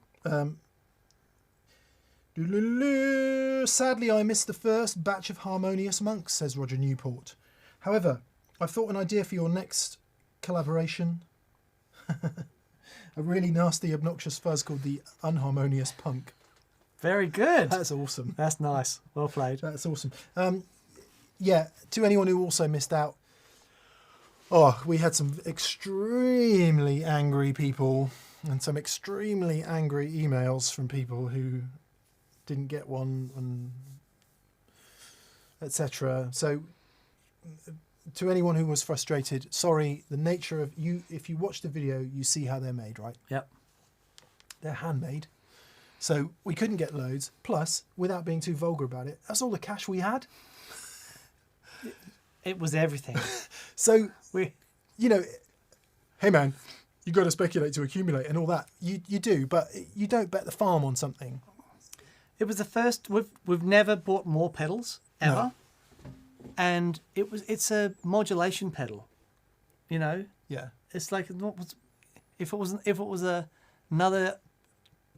Sadly, I missed the first batch of Harmonious Monks, says Roger Newport. However, I've thought an idea for your next collaboration. A really nasty, obnoxious fuzz called the Unharmonious Punk. Very good. That's awesome. That's nice. Well played. That's awesome. Yeah, to anyone who also missed out, we had some extremely angry people and some extremely angry emails from people who didn't get one, and etc. So to anyone who was frustrated, sorry, the nature of you, if you watch the video, you see how they're made, right? Yep. They're handmade. So we couldn't get loads. Plus, without being too vulgar about it, that's all the cash we had. It was everything. So, We hey man, you got to speculate to accumulate and all that. You do, but you don't bet the farm on something. It was the first. We've never bought more pedals ever, No. and it's a modulation pedal. You know, Yeah. it's like if it was another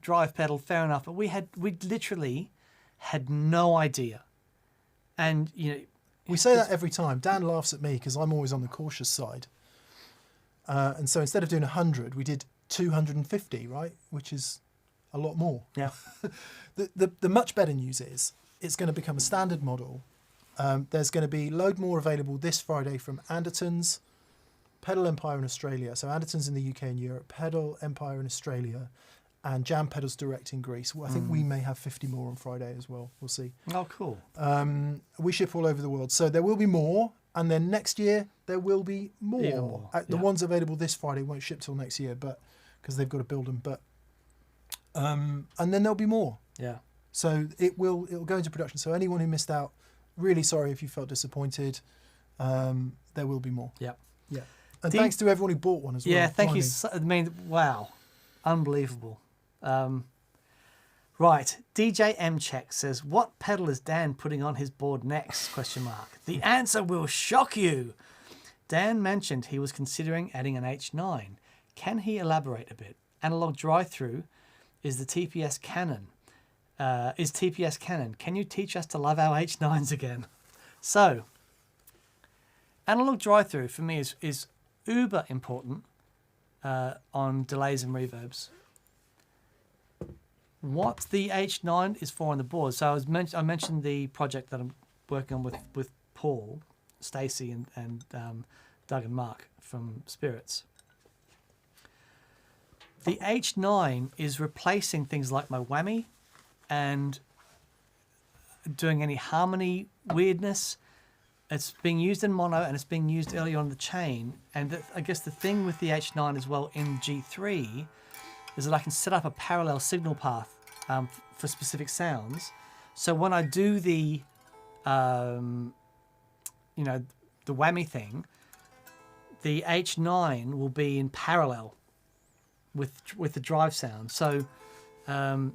drive pedal, fair enough. But we literally had no idea, and We say that every time. Dan laughs at me because I'm always on the cautious side. And so instead of doing 100, we did 250, right? Which is a lot more. yeah, The much better news is it's going to become a standard model. There's going to be load more available this Friday from Andertons, Pedal Empire in Australia. So Andertons in the UK and Europe, Pedal Empire in Australia, and Jam Pedals Direct in Greece. Well, I think we may have 50 more on Friday as well. We'll see. oh cool. We ship all over the world. So there will be more. And then next year, there will be more. Even more, The yeah. ones available this Friday won't ship till next year, but because they've got to build them. But and then there'll be more. Yeah, So it'll go into production. So anyone who missed out, really sorry if you felt disappointed. There will be more. yeah, Yeah. And Do thanks to everyone who bought one as well. yeah. Thank you. Blimey. I mean, wow, unbelievable. Right, DJ M Check says, "What pedal is Dan putting on his board next?" Question mark. The answer will shock you. Dan mentioned he was considering adding an H9. Can he elaborate a bit? Analog drive-through is the TPS Canon. Is TPS Canon? Can you teach us to love our H9s again? So, analog drive-through for me is uber important on delays and reverbs. What the H9 is for on the board. So I mentioned the project that I'm working on with Paul, Stacey, and Doug and Mark from Spirits. The H9 is replacing things like my whammy and doing any harmony weirdness. It's being used in mono and it's being used early on the chain. And I guess the thing with the H9 as well in G3 is that I can set up a parallel signal path for specific sounds. So when I do the, the whammy thing, the H9 will be in parallel with the drive sound. So, and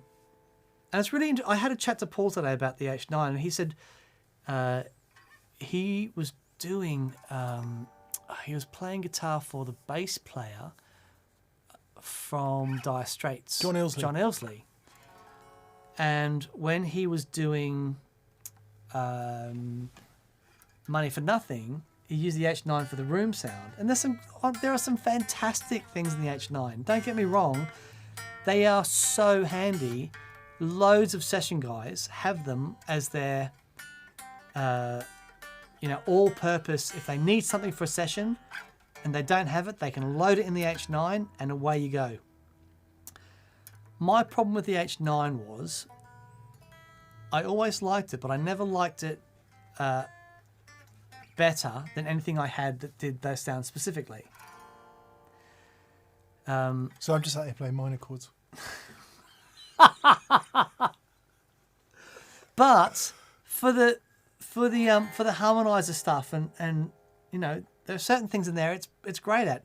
it's really. I had a chat to Paul today about the H9, and he said he was doing. He was playing guitar for the bass player from Dire Straits, John Illsley. And when he was doing Money for Nothing, he used the H9 for the room sound. And there are some fantastic things in the H9. Don't get me wrong, they are so handy. Loads of session guys have them as their, all-purpose. If they need something for a session and they don't have it, they can load it in the H9 and away you go. My problem with the H9 was I always liked it, but I never liked it better than anything I had that did those sounds specifically. So I'm just out here playing minor chords. But for the harmonizer stuff and there are certain things in there it's great at.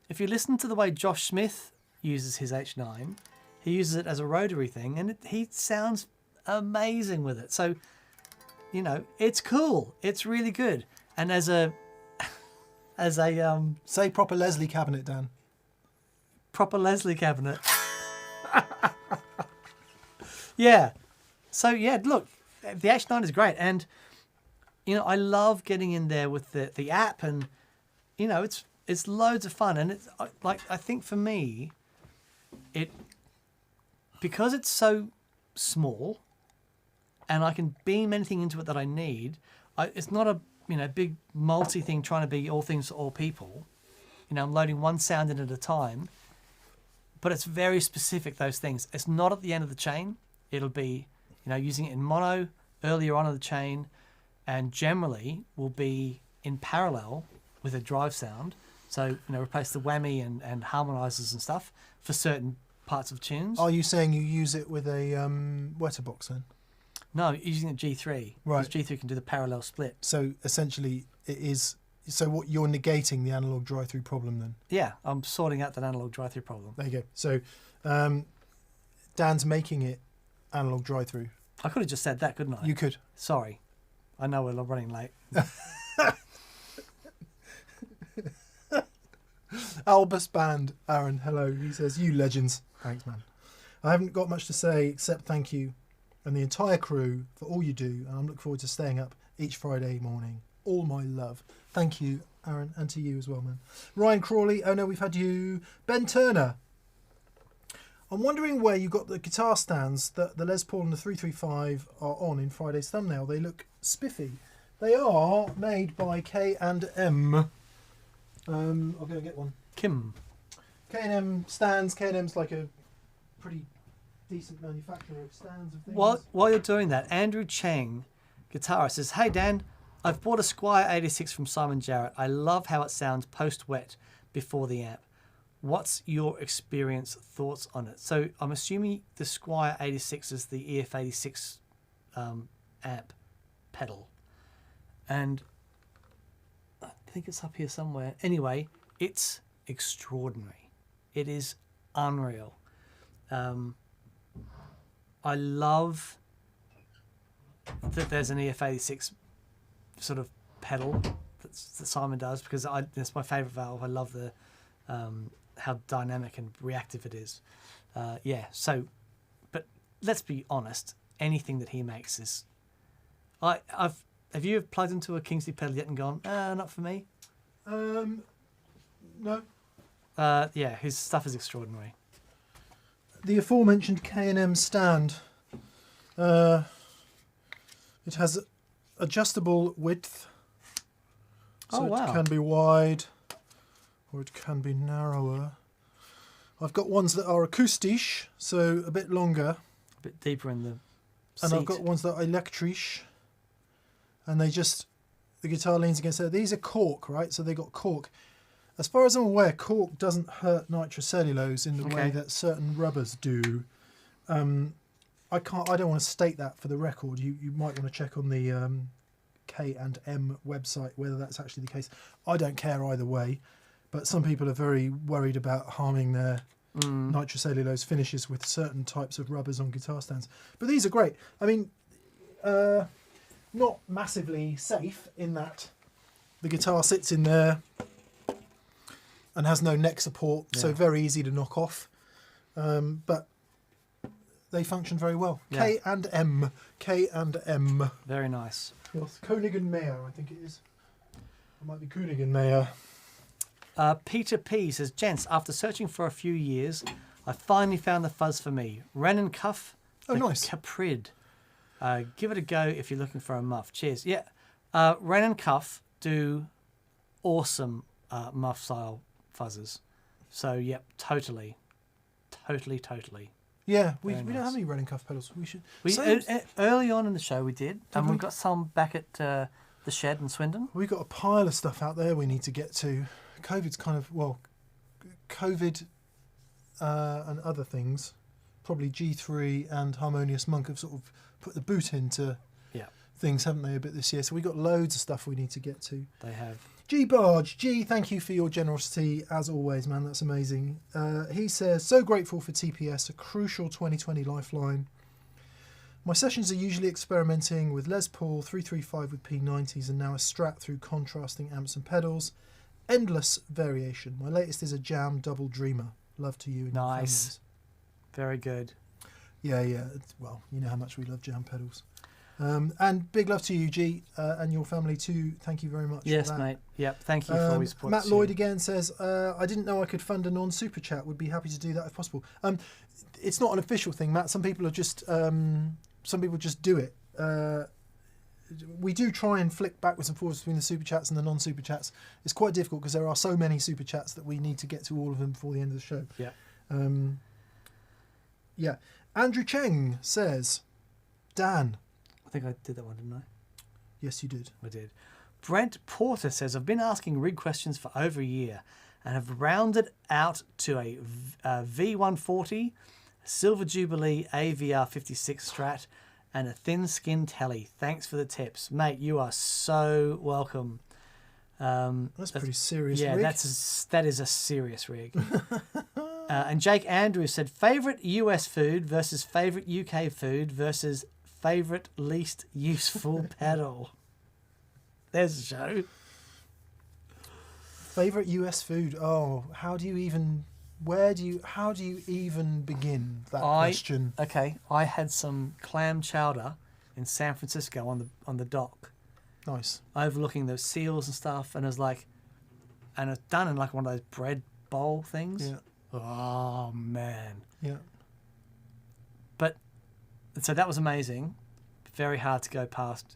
If you listen to the way Josh Smith uses his H9, he uses it as a rotary thing, and he sounds amazing with it. So, you know, it's cool. It's really good. And as a Say proper Leslie cabinet, Dan. proper Leslie cabinet. Yeah. So yeah, look, the Action 9 is great, and you know, I love getting in there with the app, and you know, it's loads of fun, and it's like, I think for me, because it's so small, and I can beam anything into it that I need. It's not a big multi thing trying to be all things to all people. You know, I'm loading one sound in at a time, but it's very specific, those things. It's not at the end of the chain. It'll be, you know, using it in mono earlier on in the chain, and generally will be in parallel with a drive sound. So, you know, replace the whammy and harmonizers and stuff for certain parts of tunes. Are you saying you use it with a Wetterbox then? No, using a G3. Right. Because G3 can do the parallel split. So essentially it is... So what you're negating the analog drive-through problem then? Yeah, I'm sorting out that analog drive-through problem. There you go. So Dan's making it analog drive-through. I could have just said that, couldn't I? You could. Sorry. I know we're running late. Albus Band, Aaron, hello. He says, you legends. Thanks, man. I haven't got much to say except thank you and the entire crew for all you do, and I'm looking forward to staying up each Friday morning. All my love. Thank you, Aaron, and to you as well, man. Ryan Crawley, oh no, we've had you. Ben Turner. I'm wondering where you got the guitar stands that the Les Paul and the 335 are on in Friday's thumbnail. They look spiffy. They are made by K&M. I'll go get one. Kim. K&M stands. K&M's like a pretty decent manufacturer of stands of things. While you're doing that, Andrew Chang, guitarist, says, "Hey Dan, I've bought a Squier 86 from Simon Jarrett. I love how it sounds post-wet before the amp. What's your experience, thoughts on it?" So I'm assuming the Squier 86 is the EF86 amp pedal. And I think it's up here somewhere. Anyway, it's extraordinary. It is unreal. I love that there's an EF86 sort of pedal that Simon does, because it's my favourite valve. I love the how dynamic and reactive it is. So, but let's be honest, anything that he makes is... Have you plugged into a Kingsley pedal yet and gone, not for me? No. His stuff is extraordinary. The aforementioned K&M stand. It has adjustable width. So wow. It can be wide or it can be narrower. I've got ones that are acoustisch, so a bit longer. A bit deeper in the seat. And I've got ones that are electrisch. And the guitar leans against it. These are cork, right? So they got cork. As far as I'm aware, cork doesn't hurt nitrocellulose in the way that certain rubbers do. I don't want to state that for the record. You might want to check on the K&M website whether that's actually the case. I don't care either way, but some people are very worried about harming their nitrocellulose finishes with certain types of rubbers on guitar stands. But these are great. I mean, not massively safe in that the guitar sits in there and has no neck support, so very easy to knock off. But they function very well. Yeah. K&M. Very nice. Yes, Koenig and Mayer, I think it is. It might be Koenig and Mayer. Peter P says, "Gents, after searching for a few years, I finally found the fuzz for me. Wren and Cuff. Oh, the nice. Caprid. Give it a go if you're looking for a muff. Cheers." Yeah. Wren and Cuff do awesome muff style fuzzes. So, yep, totally. Yeah, we Very don't nice. have any running cuff pedals. We should. Early on in the show we did, and we? we've got some back at the shed in Swindon. We've got a pile of stuff out there we need to get to. COVID's COVID and other things, probably G3 and Harmonious Monk have sort of put the boot into things, haven't they, a bit this year? So we've got loads of stuff we need to get to. They have. G Barge, G, thank you for your generosity as always, man. That's amazing. He says, so grateful for TPS, a crucial 2020 lifeline. My sessions are usually experimenting with Les Paul 335 with P90s and now a Strat through contrasting amps and pedals. Endless variation. My latest is a Jam Double Dreamer. Love to you and your Nice. families. Very good. Yeah. Well, you know how much we love Jam pedals. And big love to you, G, and your family too. Thank you very much Yes, for that. mate. Yep. Thank you for all your support. Matt too. Lloyd again says, I didn't know I could fund a non-super chat. Would be happy to do that if possible. It's not an official thing, Matt. Some people are just do it. We do try and flick backwards and forwards between the super chats and the non-super chats. It's quite difficult because there are so many super chats that we need to get to all of them before the end of the show. Yeah. Yeah. Andrew Cheng says, Dan. I think I did that one, didn't I? Yes, you did. I did. Brent Porter says, I've been asking rig questions for over a year and have rounded out to a V140, Silver Jubilee AVR 56 Strat, and a thin skin telly. Thanks for the tips. Mate, you are so welcome. That's pretty serious. Yeah, rig. that is a serious rig. And Jake Andrews said, favourite US food versus favourite UK food versus favourite least useful pedal. There's a show. Favourite US food? Oh, how do you even begin that question? Okay, I had some clam chowder in San Francisco on the dock, Nice. overlooking those seals and stuff, and it's done in like one of those bread bowl things. Yeah. Oh man. Yeah. But so that was amazing. Very hard to go past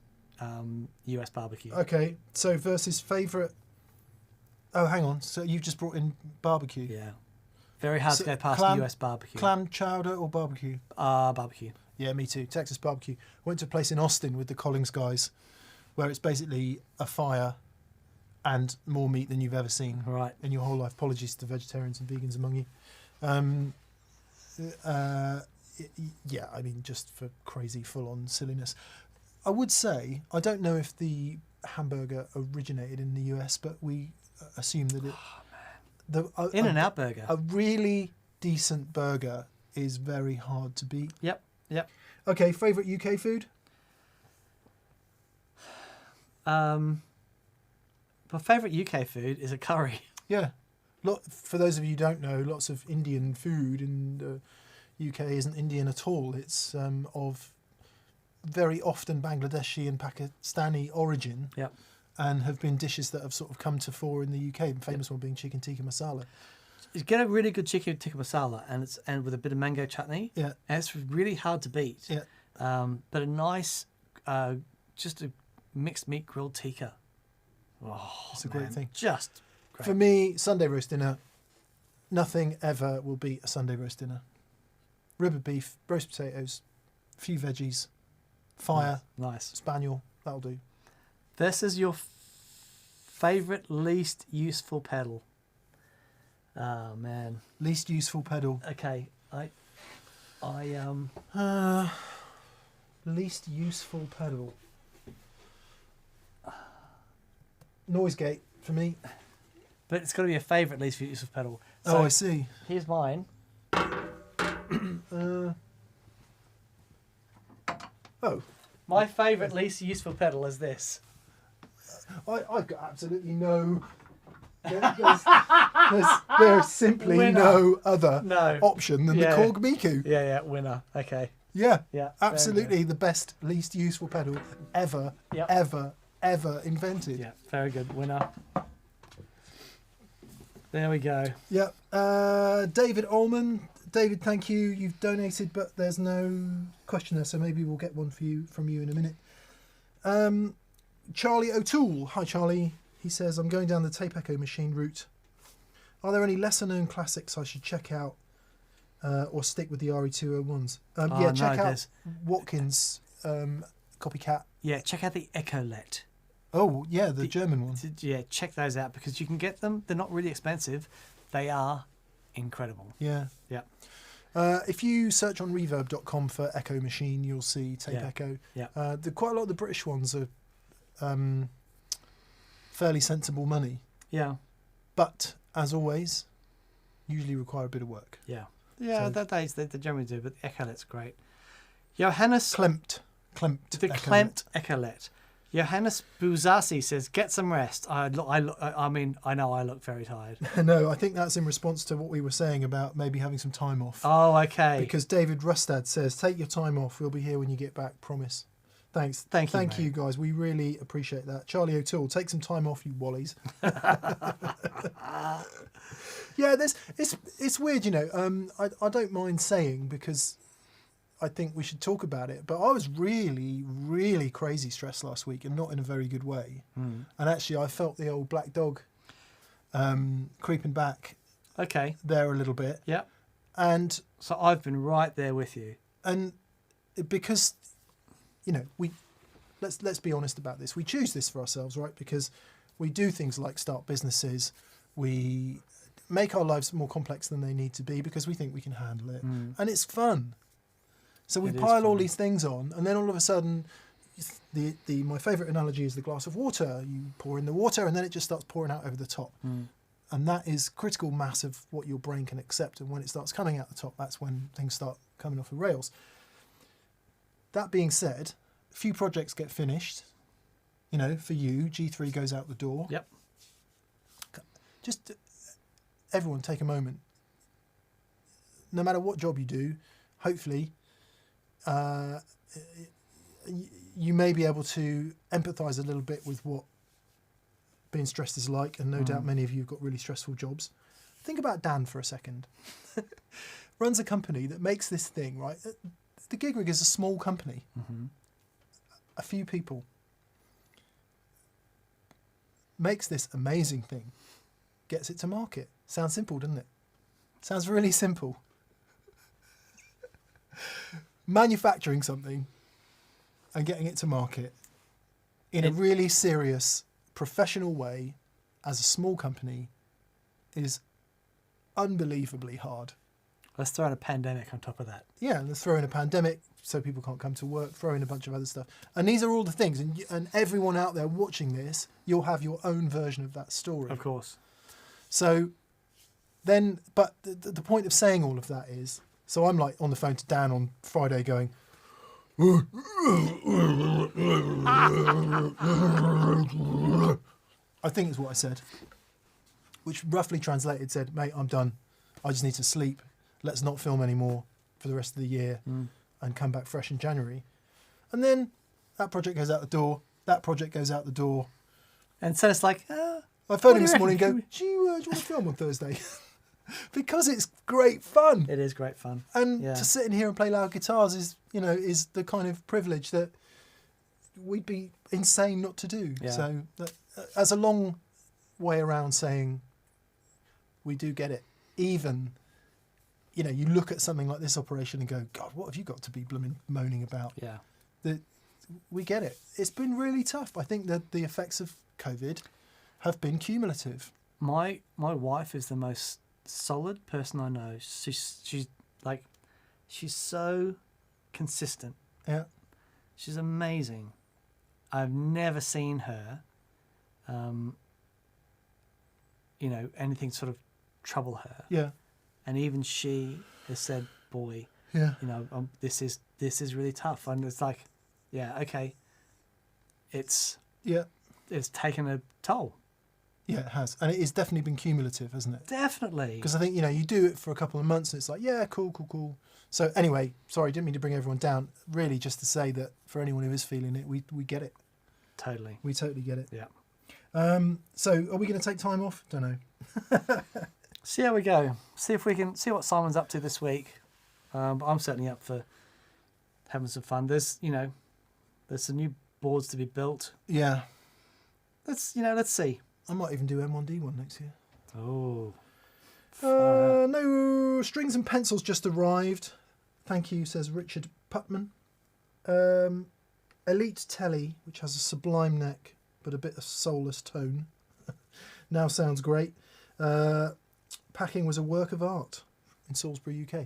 US barbecue. Okay, so versus favourite... Oh, hang on. So you've just brought in barbecue. Yeah. Very hard So to go past clam- US barbecue. Clam chowder or barbecue? Barbecue. Yeah, me too. Texas barbecue. Went to a place in Austin with the Collings guys where it's basically a fire and more meat than you've ever seen Right. in your whole life. Apologies to vegetarians and vegans among you. Yeah, I mean, just for crazy full-on silliness. I would say, I don't know if the hamburger originated in the US, but we assume that it... In-N-Out burger. A really decent burger is very hard to beat. Yep. Okay, favourite UK food? My favourite UK food is a curry. Yeah. For those of you who don't know, lots of Indian food in the UK isn't Indian at all. It's of very often Bangladeshi and Pakistani origin. Yep. And have been dishes that have sort of come to fore in the UK. The famous one being chicken tikka masala. You get a really good chicken tikka masala, and with a bit of mango chutney. Yeah. And it's really hard to beat. Yeah. But a nice, just a mixed meat grilled tikka. Oh, It's a great thing. Just great. For me, Sunday roast dinner, nothing ever will beat a Sunday roast dinner. Rib of beef, roast potatoes, a few veggies, fire, Nice. spaniel, that'll do. This is your favourite least useful pedal. Oh man. Least useful pedal. Okay. Least useful pedal. Noise gate for me. But it's got to be a favourite least useful pedal. Oh, So I see. here's mine. Oh, My favourite least useful pedal is this. I've got absolutely no. There's simply Winner. no other No. option than Yeah. the Korg Miku. Yeah, winner. Okay. Yeah, Yeah. absolutely the best, least useful pedal ever, Yep. ever invented. Yeah, very good. Winner. There we go. Yeah. David Ullman. David, thank you. You've donated, but there's no question there, so maybe we'll get one from you in a minute. Charlie O'Toole. Hi, Charlie. He says, I'm going down the tape echo machine route. Are there any lesser-known classics I should check out or stick with the RE201s? Check out there's- Watkins Copycat. Yeah, check out the Echolet. Oh, yeah, the German one. Yeah, check those out because you can get them. They're not really expensive. They are incredible. Yeah. Yeah. If you search on reverb.com for Echo Machine, you'll see Tape Yeah. Echo. Yeah. Quite a lot of the British ones are fairly sensible money, Yeah. but as always, usually require a bit of work. Yeah. Yeah, So- they generally do, but the Echolet's great. Johannes Klemt. the Klemt Ecolet. Johannes Buzasi says, "Get some rest." I mean, I know I look very tired. No, I think that's in response to what we were saying about maybe having some time off. Oh, okay. Because David Rustad says, "Take your time off. We'll be here when you get back. Promise." Thanks. Thank you, Thank mate. you, guys. We really appreciate that. Charlie O'Toole, take some time off, you wallies. Yeah, it's weird, you know. I don't mind saying, because I think we should talk about it, but I was really, really crazy stressed last week, and not in a very good way. Mm. And actually, I felt the old black dog creeping back Okay. there a little bit. Yep. And So I've been right there with you. because, you know, let's be honest about this. We choose this for ourselves, right? Because we do things like start businesses. We make our lives more complex than they need to be because we think we can handle it, and it's fun. So we It is pile all fun. these things on, and then all of a sudden, my favourite analogy is the glass of water. You pour in the water, and then it just starts pouring out over the top. And that is critical mass of what your brain can accept. And when it starts coming out the top, that's when things start coming off the rails. That being said, a few projects get finished. You know, for you, G3 goes out the door. Yep. Just everyone take a moment. No matter what job you do, hopefully you may be able to empathise a little bit with what being stressed is like, and no doubt many of you have got really stressful jobs. Think about Dan for a second. Runs a company that makes this thing, right? The Gig Rig is a small company. A few people. Makes this amazing thing. Gets it to market. Sounds simple, doesn't it? Sounds really simple. Manufacturing something and getting it to market in a really serious, professional way as a small company is unbelievably hard. Let's throw in a pandemic on top of that. Yeah, and let's throw in a pandemic so people can't come to work, throw in a bunch of other stuff. And these are all the things. And everyone out there watching this, you'll have your own version of that story. Of course. So then, but the point of saying all of that is, so I'm like on the phone to Dan on Friday going, I think is what I said, which roughly translated said, mate, I'm done. I just need to sleep. Let's not film anymore for the rest of the year and come back fresh in January. And then that project goes out the door. That project goes out the door. And so it's like, I phoned him this morning and go, do you want to film on Thursday? Because it's great fun. it is great fun. And Yeah. to sit in here and play loud guitars is the kind of privilege that we'd be insane not to do. Yeah. So as a long way around saying we do get it. Even, you look at something like this operation and go, God, what have you got to be blooming moaning about? Yeah. We get it. It's been really tough. I think that the effects of COVID have been cumulative. My wife is the most solid person I know. She's so consistent. Yeah. She's amazing. I've never seen her, anything sort of trouble her. Yeah. And even she has said, "Boy, Yeah. this is really tough." And it's like, yeah, okay, it's taken a toll. Yeah, it has. And it has definitely been cumulative, hasn't it? Definitely. Because I think, you do it for a couple of months and it's like, yeah, cool. So anyway, sorry, didn't mean to bring everyone down. Really just to say that for anyone who is feeling it, we get it. Totally. We totally get it. Yeah. So are we going to take time off? Don't know. See how we go. See if we can see what Simon's up to this week. But I'm certainly up for having some fun. There's some new boards to be built. Yeah. Let's see. I might even do M1D1 next year. Oh. No strings and pencils just arrived. Thank you, says Richard Putman. Elite Telly, which has a sublime neck but a bit of soulless tone. Now sounds great. Packing was a work of art in Salisbury, UK.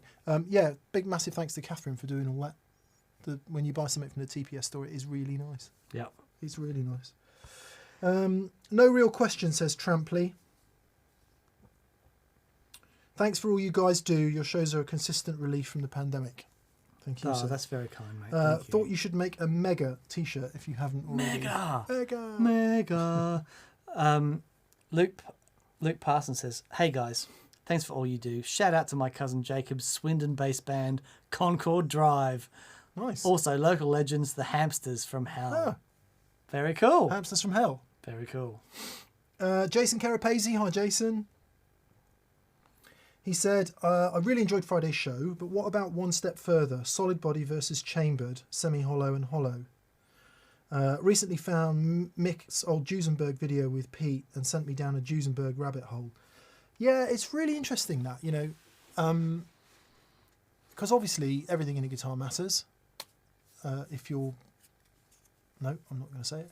Big massive thanks to Catherine for doing all that. When you buy something from the TPS store, it is really nice. Yeah. It's really nice. No real question, says Trampley. Thanks for all you guys do. Your shows are a consistent relief from the pandemic. Thank you, Oh, sir. that's very kind, mate. Thank Thought you should make a mega t-shirt if you haven't already. Mega! Mega. Mega. Luke Parsons says, "Hey guys, thanks for all you do. Shout out to my cousin Jacob's Swindon-based band Concord Drive. Nice. Also, local legends, the Hamsters from Hell. Ah, Very cool. Hamsters from Hell. Very cool. Jason Carapazzi. Hi, Jason. He said, I really enjoyed Friday's show, but what about one step further? Solid body versus chambered, semi-hollow and hollow. Recently found Mick's old Duesenberg video with Pete and sent me down a Duesenberg rabbit hole. Yeah, it's really interesting that, because obviously everything in a guitar matters. If you're... No, I'm not going to say it.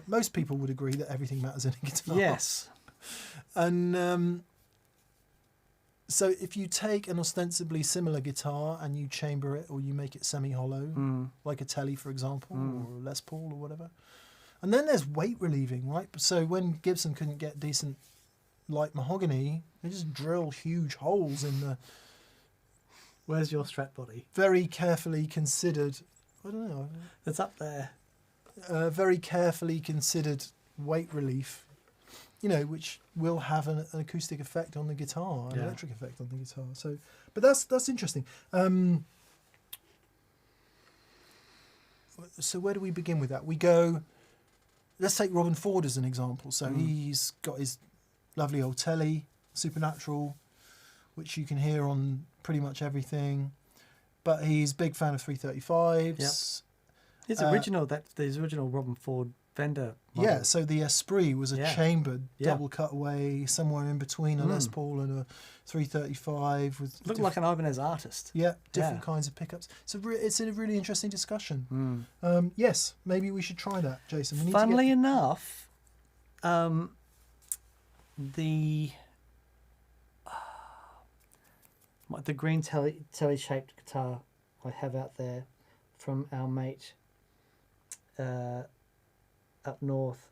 Most people would agree that everything matters in a guitar. Yes. And so if you take an ostensibly similar guitar and you chamber it or you make it semi-hollow, like a Telly, for example, or a Les Paul or whatever. And then there's weight relieving, right? So when Gibson couldn't get decent light mahogany, they just drill huge holes in the Where's your Strat body? very carefully considered, I don't know, It's up there. very carefully considered weight relief, which will have an acoustic effect on the guitar, an electric effect on the guitar. So, but that's interesting. So where do we begin with that? We go, let's take Robin Ford as an example. So he's got his lovely old Telly, Supernatural, which you can hear on pretty much everything. But he's a big fan of 335s. His original Robin Ford Fender model. Yeah, so the Esprit was a chambered double cutaway somewhere in between a Les Paul and a 335 with Looked like an Ibanez artist. Yeah, different kinds of pickups. So it's a really interesting discussion. Yes, maybe we should try that, Jason. We need Funnily enough, the green telly shaped guitar I have out there from our mate up north.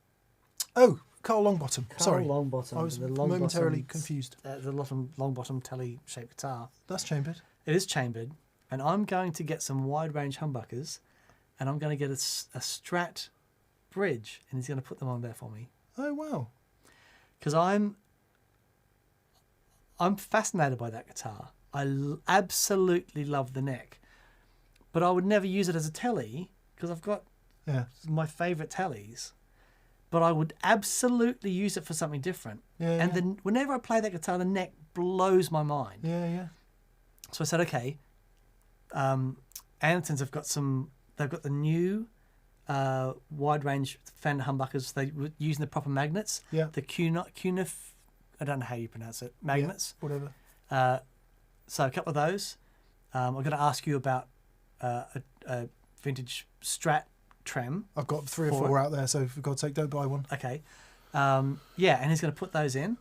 Oh, Carl Longbottom. Sorry, Longbottom. I was the momentarily confused. The Longbottom telly shaped guitar. That's chambered. It is chambered, and I'm going to get some wide range humbuckers, and I'm going to get a Strat bridge, and he's going to put them on there for me. Oh wow! Because I'm fascinated by that guitar. I absolutely love the neck, but I would never use it as a telly because I've got my favourite tellies. But I would absolutely use it for something different. And then whenever I play that guitar, the neck blows my mind. Yeah. So I said, okay, Andertons have got they've got the new wide range Fender humbuckers. They were using the proper magnets. Yeah. The Cunif, I don't know how you pronounce it, magnets. Yeah, whatever. So a couple of those. I'm going to ask you about a vintage Strat Tram. I've got 3 or 4 out there, so for God's sake, don't buy one. Okay. And he's going to put those in,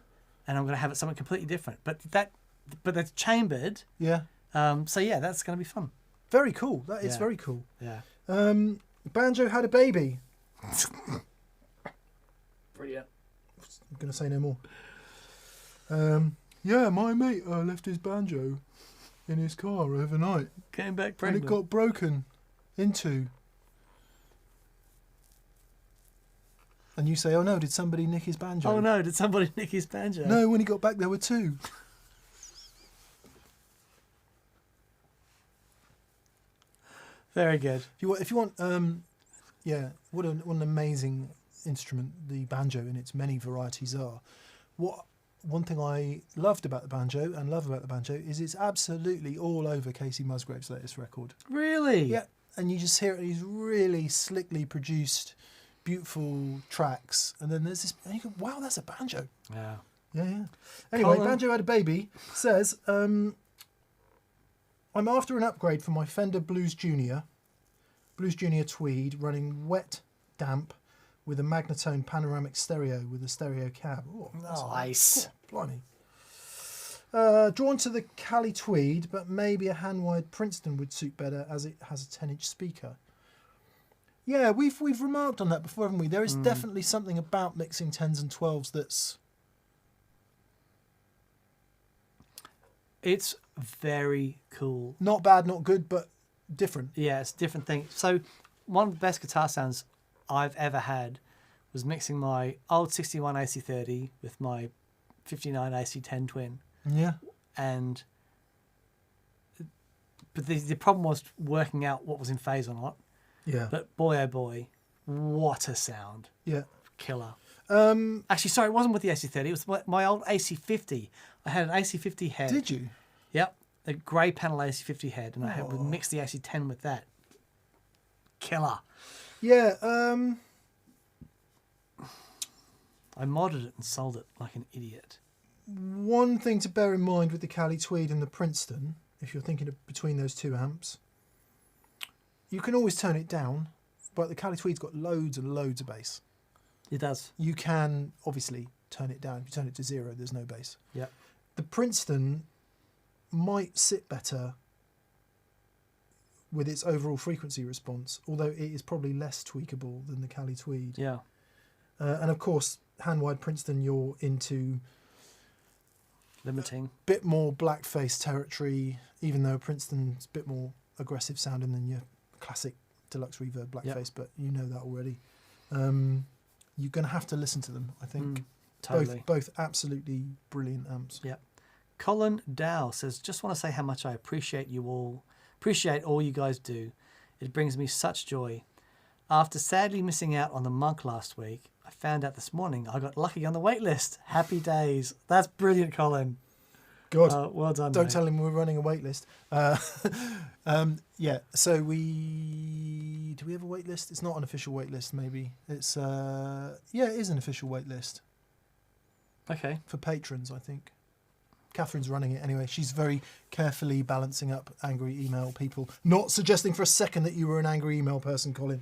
and I'm going to have it something completely different. But that's chambered. Yeah. So that's going to be fun. Very cool. That is very cool. Yeah. Banjo had a baby. Brilliant. I'm going to say no more. Yeah, my mate left his banjo in his car overnight. Came back pregnant. And it got broken into. And you say, oh no, did somebody nick his banjo? Oh no, did somebody nick his banjo? No, when he got back there were 2. Very good. If you want, what an amazing instrument the banjo in its many varieties are. One thing I loved about the banjo and love about the banjo is it's absolutely all over Kcim Musgrave's latest record. Really? Yeah, and you just hear it. These really slickly produced, beautiful tracks, and then there's this. And you go, "Wow, that's a banjo." Yeah. Yeah. Anyway, Colin? Banjo Had a Baby says, "I'm after an upgrade for my Fender Blues Junior Tweed, running wet, damp, with a Magnatone panoramic stereo with a stereo cab." Oh, that's nice. Cool. Blimey. Drawn to the Cali Tweed, but maybe a hand-wired Princeton would suit better as it has a 10-inch speaker. Yeah, we've remarked on that before, haven't we? There is definitely something about mixing 10s and 12s that's... It's very cool. Not bad, not good, but different. Yeah, it's a different thing. So one of the best guitar sounds I've ever had was mixing my old 61 AC30 with my 59 AC10 twin. Yeah. But the problem was working out what was in phase or not. Yeah. But boy, oh boy, what a sound. Yeah. Killer. Actually, sorry, it wasn't with the AC30. It was my old AC50. I had an AC50 head. Did you? Yep. A grey panel AC50 head. And I had mixed the AC10 with that. Killer. Yeah. I modded it and sold it like an idiot. One thing to bear in mind with the Cali Tweed and the Princeton, if you're thinking of between those two amps, you can always turn it down, but the Cali Tweed's got loads and loads of bass. It does. You can obviously turn it down. If you turn it to 0, there's no bass. Yep. The Princeton might sit better with its overall frequency response, although it is probably less tweakable than the Cali Tweed. Yeah. And of course, hand-wide Princeton, you're into Limiting. bit more blackface territory, even though Princeton's a bit more aggressive sounding than your classic deluxe reverb blackface, but you know that already. You're going to have to listen to them, I think. Totally. Both absolutely brilliant amps. Yep. Colin Dow says, just want to say how much I appreciate all you guys do. It brings me such joy. After sadly missing out on the Monk last week, I found out this morning I got lucky on the wait list. Happy days. That's brilliant, Colin. God, well done. don't mate. tell him we're running a wait list. Yeah, so do we have a wait list? It's not an official wait list, maybe. It's, yeah, it is an official wait list. Okay. For patrons, I think. Catherine's running it anyway. She's very carefully balancing up angry email people. Not suggesting for a second that you were an angry email person, Colin.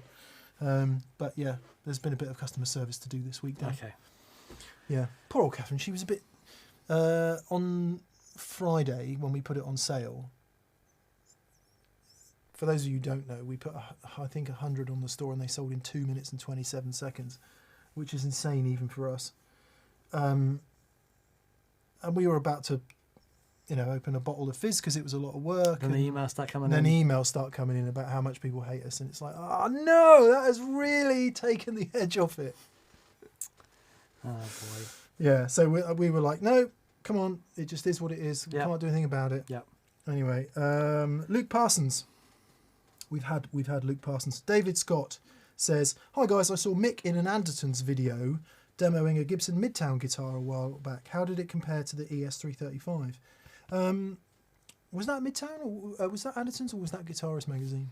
But yeah, there's been a bit of customer service to do this week, Dan. Okay. Yeah. Poor old Catherine. She was a bit... on Friday, when we put it on sale, for those of you who don't know, we put, I think, 100 on the store and they sold in 2 minutes and 27 seconds, which is insane even for us. And we were about to, open a bottle of fizz because it was a lot of work. And the emails start coming then in. emails start coming in about how much people hate us. And it's like, oh no, that has really taken the edge off it. Oh, boy. Yeah, so we were like, no, come on, it just is what it is. We Yep. can't do anything about it. Yep. Anyway, Luke Parsons. We've had Luke Parsons. David Scott says, "Hi guys, I saw Mick in an Andertons video demoing a Gibson Midtown guitar a while back. How did it compare to the ES335? Was that Midtown or was that Andertons or was that Guitarist magazine?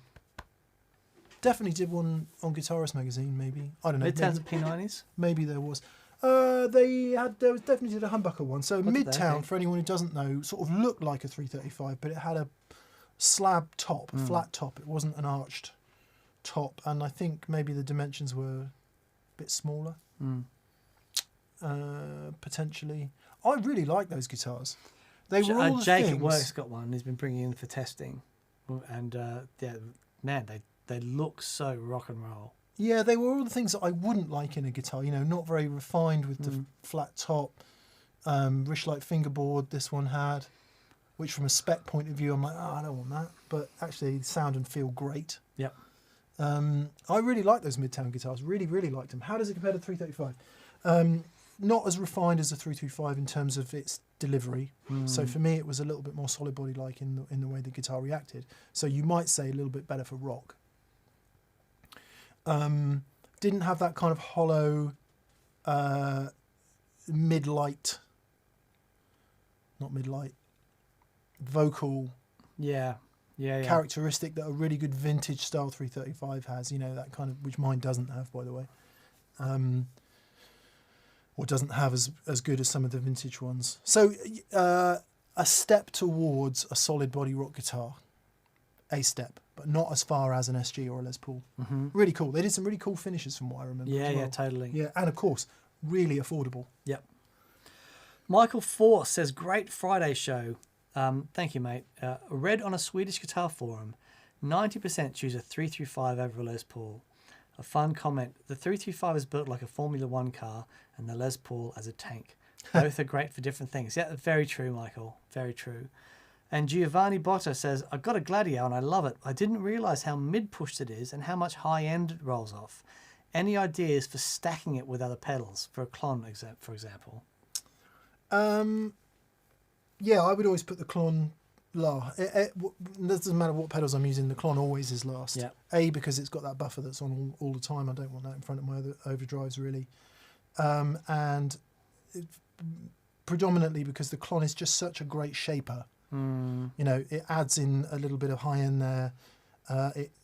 Definitely did one on Guitarist magazine, maybe. I don't know. Midtowns and P90s? Maybe there was. There was definitely did a humbucker one. So What did they Midtown, do? for anyone who doesn't know, sort of looked like a 335, but it had a slab top, flat top. It wasn't an arched top, and I think maybe the dimensions were a bit smaller, potentially. I really like those guitars. They were all the Jake things. at work's got one. He's been bringing in for testing, and yeah, man, they look so rock and roll. Yeah, they were all the things that I wouldn't like in a guitar. Not very refined with the flat top. Richlight fingerboard this one had, which from a spec point of view, I'm like, I don't want that. But actually, they sound and feel great. Yep. I really like those Midtown guitars. Really, really liked them. How does it compare to 335? Not as refined as a 335 in terms of its delivery. So for me, it was a little bit more solid body like in the way the guitar reacted. So you might say a little bit better for rock. Didn't have that kind of hollow mid-light, not mid-light, vocal Yeah. characteristic that a really good vintage style 335 has, that kind of, which mine doesn't have, by the way. Or doesn't have as good as some of the vintage ones. So a step towards a solid body rock guitar. A step, but not as far as an SG or a Les Paul. Really cool. They did some really cool finishes from what I remember. Yeah, as well. yeah, totally. Yeah, and of course, really affordable. Yep. Michael Force says, great Friday show. Thank you, mate. Read on a Swedish guitar forum, 90% choose a 335 over a Les Paul. A fun comment, the 335 is built like a Formula One car and the Les Paul as a tank. Both are great for different things. Yeah, very true, Michael. Very true. And Giovanni Botto says, I've got a Gladio and I love it. I didn't realise how mid-pushed it is and how much high end it rolls off. Any ideas for stacking it with other pedals, for a Klon, for example? Yeah, I would always put the Klon last. It doesn't matter what pedals I'm using, the Klon always is last. Yeah. Because it's got that buffer that's on all the time. I don't want that in front of my other overdrives, really. Predominantly because the Klon is just such a great shaper. You know, it adds in a little bit of high end there.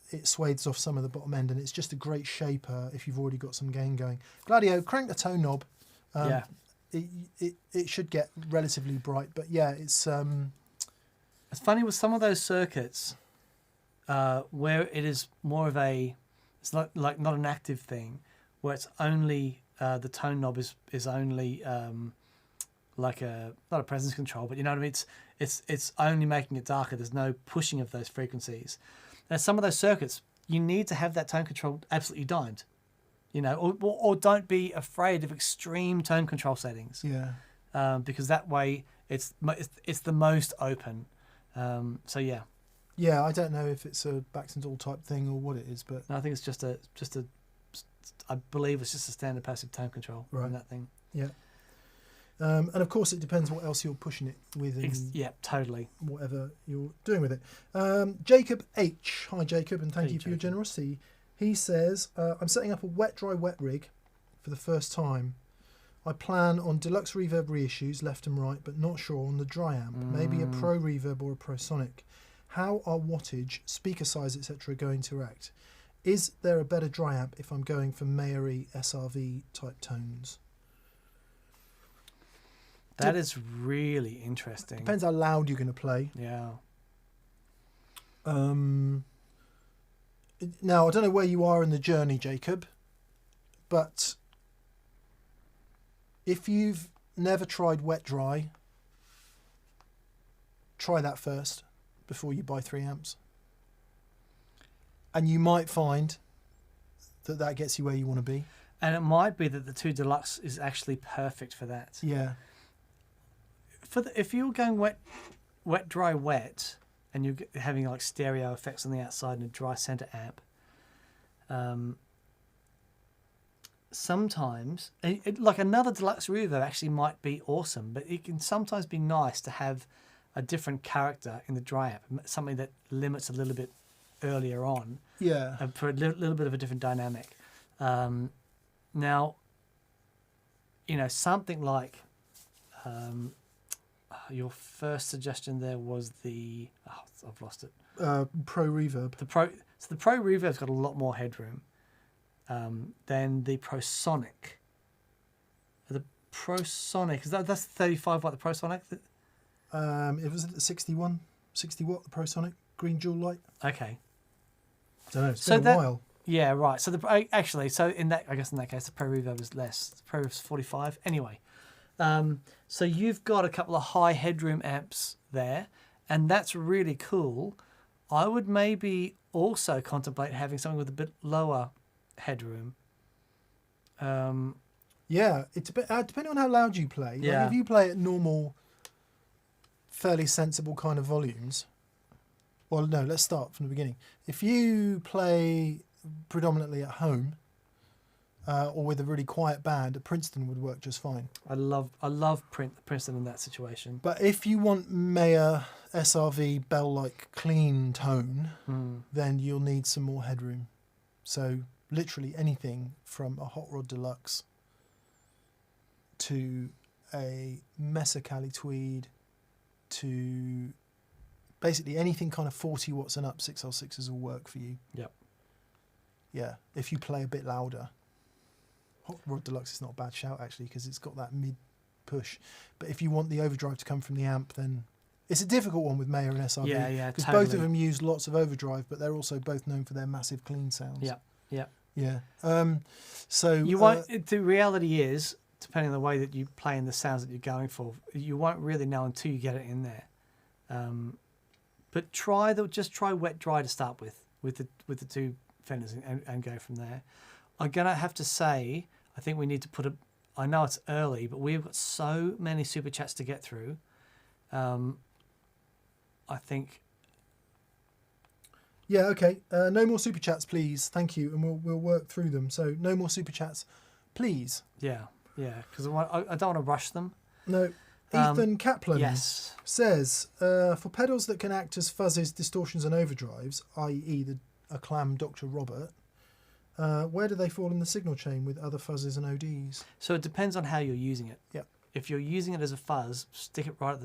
It swathes off some of the bottom end, and it's just a great shaper if you've already got some gain going. Gladio, crank the tone knob. It should get relatively bright, but yeah, it's funny with some of those circuits where it is more of it's like not an active thing, where it's only the tone knob is only like not a presence control, but you know what I mean. It's only making it darker. There's no pushing of those frequencies. Now some of those circuits you need to have that tone control absolutely dimed. You know, or don't be afraid of extreme tone control settings. Yeah. Because that way it's the most open. So yeah. Yeah, I don't know if it's a Baxendall type thing or what it is, but No, I think it's just a. I believe it's just a standard passive tone control in that thing. Yeah. And of course, it depends what else you're pushing it with. And yeah, totally. Whatever you're doing with it. Jacob H. Hi, Jacob, and thank you for your generosity. He says, I'm setting up a wet, dry, wet rig for the first time. I plan on deluxe reverb reissues left and right, but not sure on the dry amp. Maybe a pro reverb or a pro sonic. How are wattage, speaker size, etc. going to react? Is there a better dry amp if I'm going for Mayer-y SRV type tones? That is really interesting. Depends how loud you're going to play. Yeah. Now, I don't know where you are in the journey, Jacob, but if you've never tried wet dry, try that first before you buy 3 amps. And you might find that gets you where you want to be. And it might be that the 2 Deluxe is actually perfect for that. Yeah. If you're going wet, dry, wet, and you're having like stereo effects on the outside and a dry center amp, sometimes like another deluxe reverb actually might be awesome, but it can sometimes be nice to have a different character in the dry amp, something that limits a little bit earlier on, for a little bit of a different dynamic. Now, you know, something like your first suggestion there was I've lost it. Pro reverb. The pro reverb's got a lot more headroom than the Pro Sonic. The Pro Sonic that's 35 watt. The Pro Sonic. It was at 60 watt. The Pro Sonic green jewel light. Okay. I don't know. It's been a while. Yeah, right. So in that case, the Pro reverb is less. The Pro is 45. Anyway. So you've got a couple of high headroom amps there, and that's really cool. I would maybe also contemplate having something with a bit lower headroom. Yeah, depending on how loud you play. Yeah. Like if you play at normal, fairly sensible kind of volumes. Well, no, let's start from the beginning. If you play predominantly at home, or with a really quiet band, a Princeton would work just fine. I love Princeton in that situation. But if you want Mayer SRV bell-like clean tone, then you'll need some more headroom. So literally anything from a Hot Rod Deluxe to a Mesa Cali Tweed to basically anything kind of 40 watts and up, 6L6s will work for you. Yep. Yeah, if you play a bit louder. Hot Rod Deluxe is not a bad shout, actually, because it's got that mid-push. But if you want the overdrive to come from the amp, then it's a difficult one with Mayer and SRV. Yeah, because totally. both of them use lots of overdrive, but they're also both known for their massive clean sounds. Yeah. So you won't. The reality is, depending on the way that you play and the sounds that you're going for, you won't really know until you get it in there. But just try wet dry to start with the 2 Fenders and go from there. I'm gonna have to say, I think we need to I know it's early, but we've got so many super chats to get through. I think. Yeah, okay. No more super chats, please. Thank you, and we'll work through them. So no more super chats, please. Yeah, because I don't want to rush them. No. Ethan Kaplan Yes. says, for pedals that can act as fuzzies, distortions, and overdrives, i.e. a clam Dr. Robert, where do they fall in the signal chain with other fuzzes and ODs? So it depends on how you're using it. Yeah. If you're using it as a fuzz, stick it right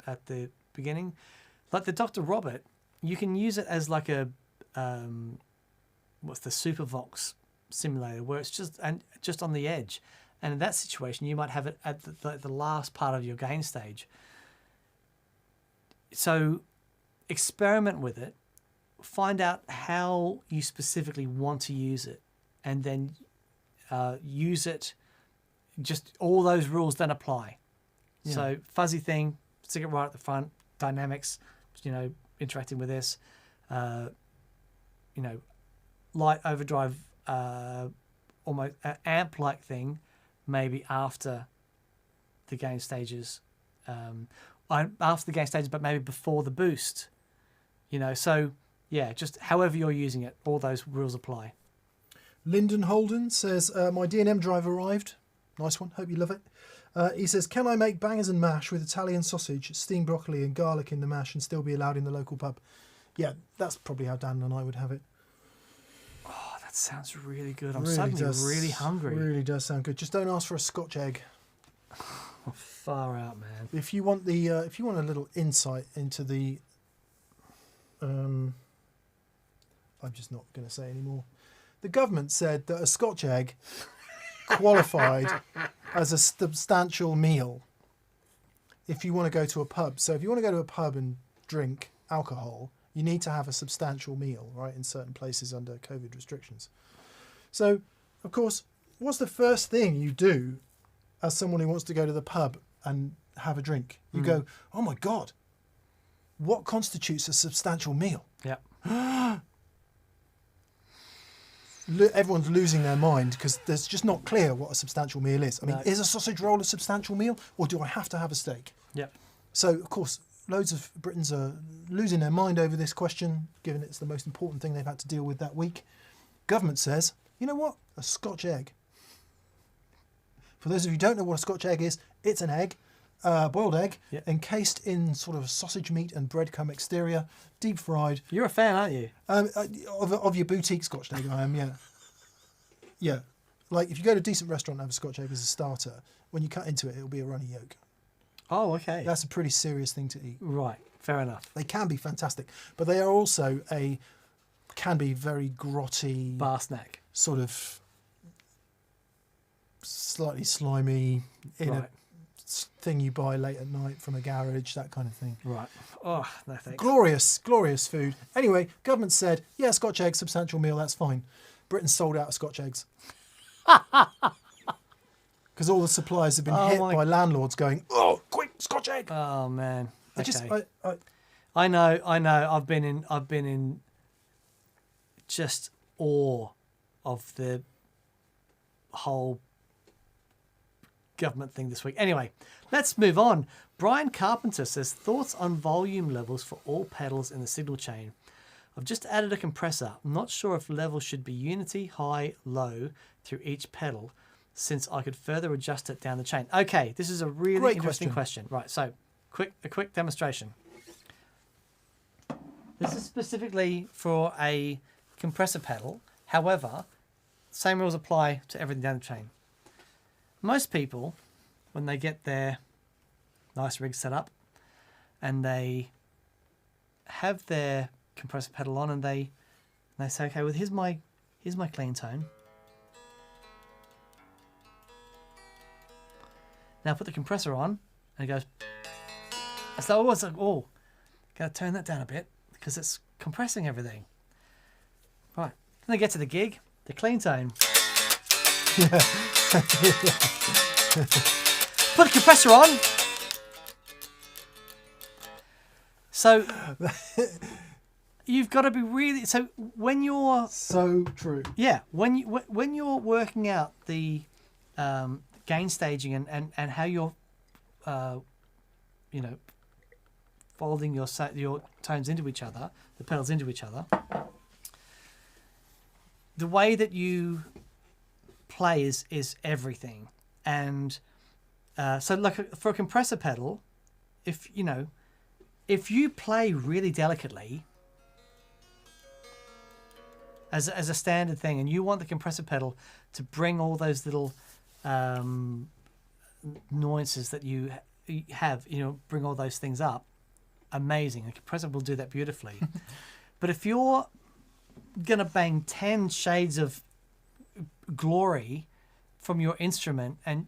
at the beginning. Like the Dr. Robert, you can use it as like a what's the Supervox simulator, where it's just on the edge. And in that situation, you might have it at the last part of your gain stage. So experiment with it. Find out how you specifically want to use it. And then use it. Just all those rules then apply. Yeah. So fuzzy thing, stick it right at the front. Dynamics, interacting with this. Light overdrive, almost amp-like thing. Maybe after the gain stages, but maybe before the boost, So yeah, just however you're using it, all those rules apply. Lyndon Holden says, my D&M drive arrived. Nice one. Hope you love it. He says, can I make bangers and mash with Italian sausage, steamed broccoli and garlic in the mash and still be allowed in the local pub? Yeah, that's probably how Dan and I would have it. Oh, that sounds really good. I'm suddenly really hungry. Really does sound good. Just don't ask for a Scotch egg. Oh, far out, man. If you want a little insight into the, I'm just not going to say anymore. The government said that a Scotch egg qualified as a substantial meal if you want to go to a pub. So if you want to go to a pub and drink alcohol, you need to have a substantial meal, right, in certain places under COVID restrictions. So, of course, what's the first thing you do as someone who wants to go to the pub and have a drink? You go, oh my God, what constitutes a substantial meal? Yeah. Everyone's losing their mind because there's just not clear what a substantial meal is. I mean, is a sausage roll a substantial meal, or do I have to have a steak? Yeah. So, of course, loads of Britons are losing their mind over this question, given it's the most important thing they've had to deal with that week. Government says, you know what? A Scotch egg. For those of you who don't know what a Scotch egg is, it's an egg, boiled egg, encased in sort of sausage meat and breadcrumb exterior, deep fried. You're a fan, aren't you? Of your boutique Scotch egg, I am, yeah. Yeah. Like, if you go to a decent restaurant and have a Scotch egg as a starter, when you cut into it, it'll be a runny yolk. Oh, okay. That's a pretty serious thing to eat. Right, fair enough. They can be fantastic, but they are also can be very grotty, Bar snack. sort of slightly slimy in a thing you buy late at night from a garage, that kind of thing. Right. Oh, no thanks. Glorious food. Anyway, government said, yeah, Scotch egg, substantial meal, that's fine. Britain sold out of Scotch eggs. Because all the suppliers have been hit by landlords going, oh, quick, Scotch egg. Oh man. Okay. I I know. I've been in just awe of the whole government thing this week. Anyway, let's move on. Brian Carpenter says, thoughts on volume levels for all pedals in the signal chain. I've just added a compressor. I'm not sure if levels should be unity, high, low through each pedal, since I could further adjust it down the chain. Okay, this is a really Great interesting question. Right, so a quick demonstration. This is specifically for a compressor pedal. However, same rules apply to everything down the chain. Most people, when they get their nice rig set up and they have their compressor pedal on and they say, okay, well, here's my clean tone. Now put the compressor on and it goes. It's like, gotta turn that down a bit because it's compressing everything. Right. Then they get to the gig, the clean tone. Put the compressor on. So you've got to be really. So when you're so true. Yeah, when you're working out the gain staging and how you're folding your tones into each other, the pedals into each other, the way that you play is everything. And so like for a compressor pedal, if you play really delicately as a standard thing, and you want the compressor pedal to bring all those little nuances that you have, bring all those things up, amazing. A compressor will do that beautifully. But if you're gonna bang 10 shades of glory from your instrument, and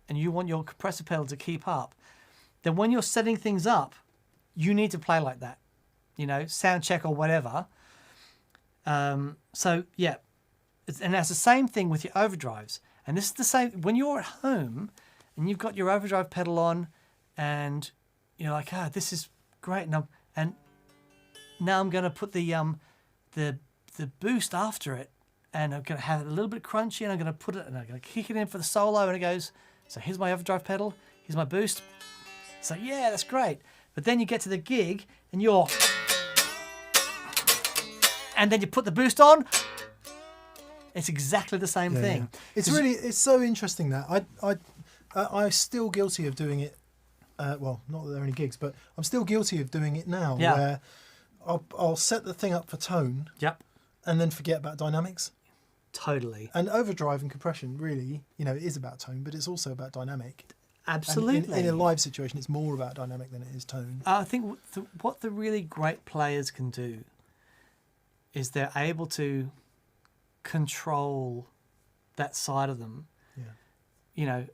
you want your compressor pedal to keep up, then when you're setting things up, you need to play like that, sound check or whatever. So yeah, and that's the same thing with your overdrives. And this is the same when you're at home and you've got your overdrive pedal on, and you're like, this is great, and now I'm going to put the boost after it, and I'm going to have it a little bit crunchy, and I'm going to put it, and I'm going to kick it in for the solo, and it goes, so here's my overdrive pedal, here's my boost. So yeah, that's great. But then you get to the gig, and and then you put the boost on. It's exactly the same thing. Yeah. It's so interesting that I'm still guilty of doing it. Well, not that there are any gigs, but I'm still guilty of doing it now. Yeah. Where I'll set the thing up for tone. Yep. And then forget about dynamics. Totally. And overdrive and compression really, it is about tone, but it's also about dynamic. Absolutely. And in a live situation, it's more about dynamic than it is tone. I think what the really great players can do is they're able to control that side of them. Yeah.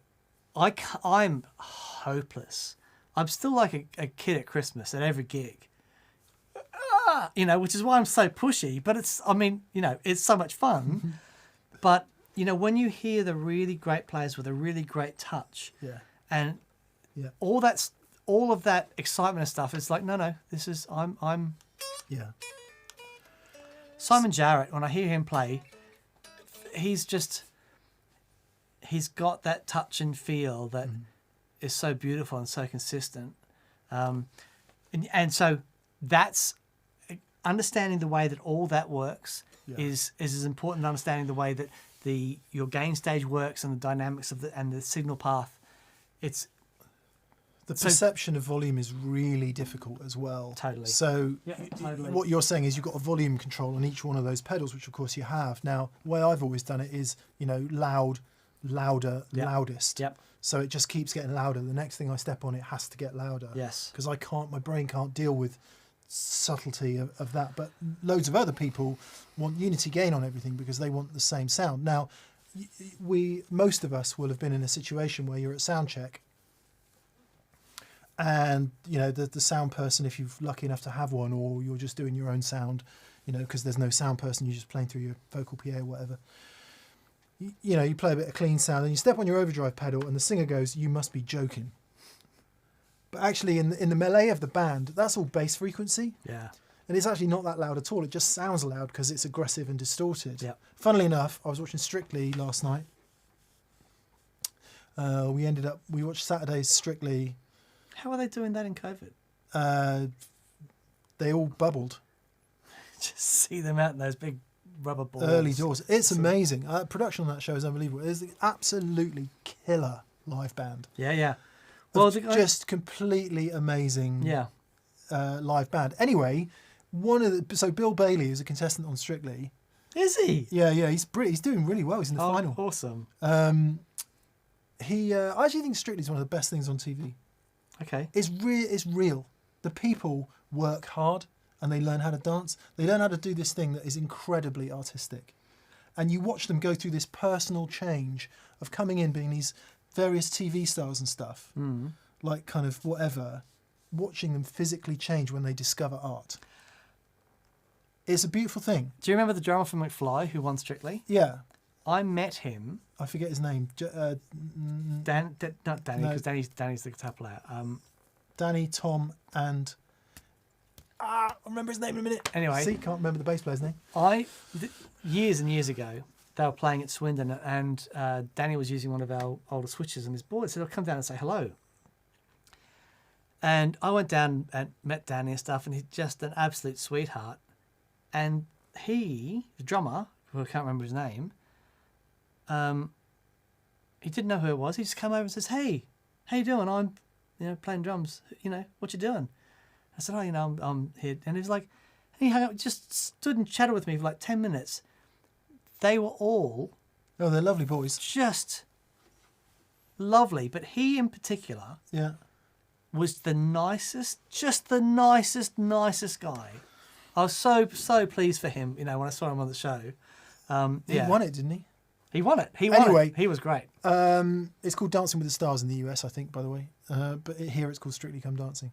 I'm hopeless. I'm still like a kid at Christmas at every gig. Which is why I'm so pushy, but it's so much fun. But, when you hear the really great players with a really great touch, and all of that excitement and stuff, it's like, no, this is, I'm. Yeah. Simon Jarrett, when I hear him play, he's got that touch and feel that is so beautiful and so consistent. And so that's understanding the way that all that works is as important as understanding the way that your gain stage works and the dynamics of the signal path. It's the perception of volume is really difficult as well. Totally. So totally. What you're saying is you've got a volume control on each one of those pedals, which of course you have. Now, the way I've always done it is, loud, louder, loudest. Yep. So it just keeps getting louder. The next thing I step on, it has to get louder. Yes. Because my brain can't deal with subtlety of that. But loads of other people want unity gain on everything because they want the same sound. Now, most of us will have been in a situation where you're at sound check, and the sound person, if you're lucky enough to have one, or you're just doing your own sound, because there's no sound person, you're just playing through your vocal PA or whatever. You play a bit of clean sound, and you step on your overdrive pedal, and the singer goes, "You must be joking." But actually, in the melee of the band, that's all bass frequency. Yeah. And it's actually not that loud at all. It just sounds loud because it's aggressive and distorted. Yeah. Funnily enough, I was watching Strictly last night. We watched Saturday's Strictly. How are they doing that in COVID? They all bubbled. Just see them out in those big rubber balls. Early doors. It's amazing. Production on that show is unbelievable. It's an absolutely killer live band. Yeah. Well, just completely amazing. Yeah. Live band. Anyway, so Bill Bailey is a contestant on Strictly. Is he? Yeah. He's doing really well. He's in the final. Awesome. I actually think Strictly is one of the best things on TV. Okay. It's real. The people work hard and they learn how to dance. They learn how to do this thing that is incredibly artistic. And you watch them go through this personal change of coming in, being these various TV stars and stuff, like kind of whatever, watching them physically change when they discover art. It's a beautiful thing. Do you remember the drummer from McFly who won Strictly? Yeah. I met him. I forget his name. Not Danny, because Danny's the guitar player. Danny, Tom, and I'll remember his name in a minute. Anyway, see, can't remember the bass player's name. Years and years ago, they were playing at Swindon, and Danny was using one of our older switches, and his boy said, "I'll come down and say hello." And I went down and met Danny and stuff, and he's just an absolute sweetheart. And he, the drummer, who I can't remember his name, he didn't know who it was. He just come over and says, "Hey, how you doing? I'm, playing drums. What you doing?" I said, "Oh, I'm here." And he was like, he hung up, just stood and chatted with me for like 10 minutes. They were all Oh, they're lovely boys. just lovely, but he in particular Yeah. was the nicest, just the nicest guy. I was so pleased for him, when I saw him on the show. He won it, didn't he? He won it. He won Anyway. it. He was great. It's called Dancing with the Stars in the US, I think, by the way. But here it's called Strictly Come Dancing.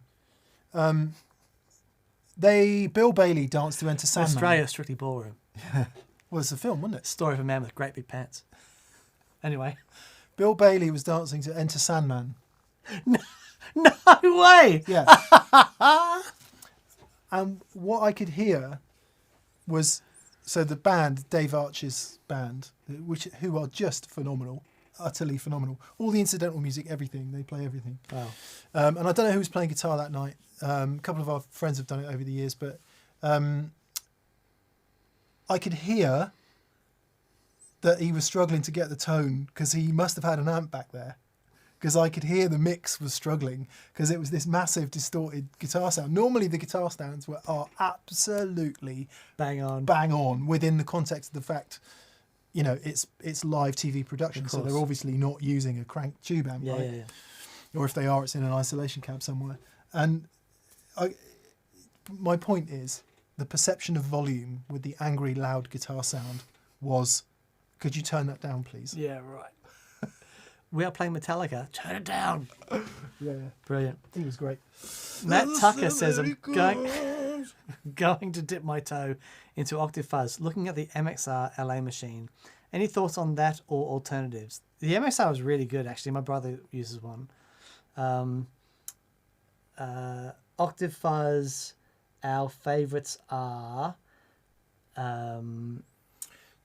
Bill Bailey danced to Enter Sandman. Australia, Strictly Ballroom. Well, it's a film, wasn't it? Story of a man with great big pants. Anyway. Bill Bailey was dancing to Enter Sandman. No way! Yeah. And what I could hear was, so the band, Dave Arch's band, who are just phenomenal, utterly phenomenal. All the incidental music, everything, they play everything. Wow. And I don't know who was playing guitar that night. A couple of our friends have done it over the years, but I could hear that he was struggling to get the tone because he must have had an amp back there. Because I could hear the mix was struggling because it was this massive distorted guitar sound. Normally the guitar sounds are absolutely Bang on within the context of the fact, it's live TV production, so they're obviously not using a crank tube amp, right? Yeah. Or if they are, it's in an isolation cab somewhere. And my point is, the perception of volume with the angry, loud guitar sound was, could you turn that down, please? Yeah, right. We are playing Metallica. Turn it down. Yeah. Brilliant. He was great. Matt Tucker says, I'm going to dip my toe into Octave Fuzz, looking at the MXR LA machine. Any thoughts on that or alternatives? The MXR is really good, actually. My brother uses one. Octave Fuzz, our favourites are...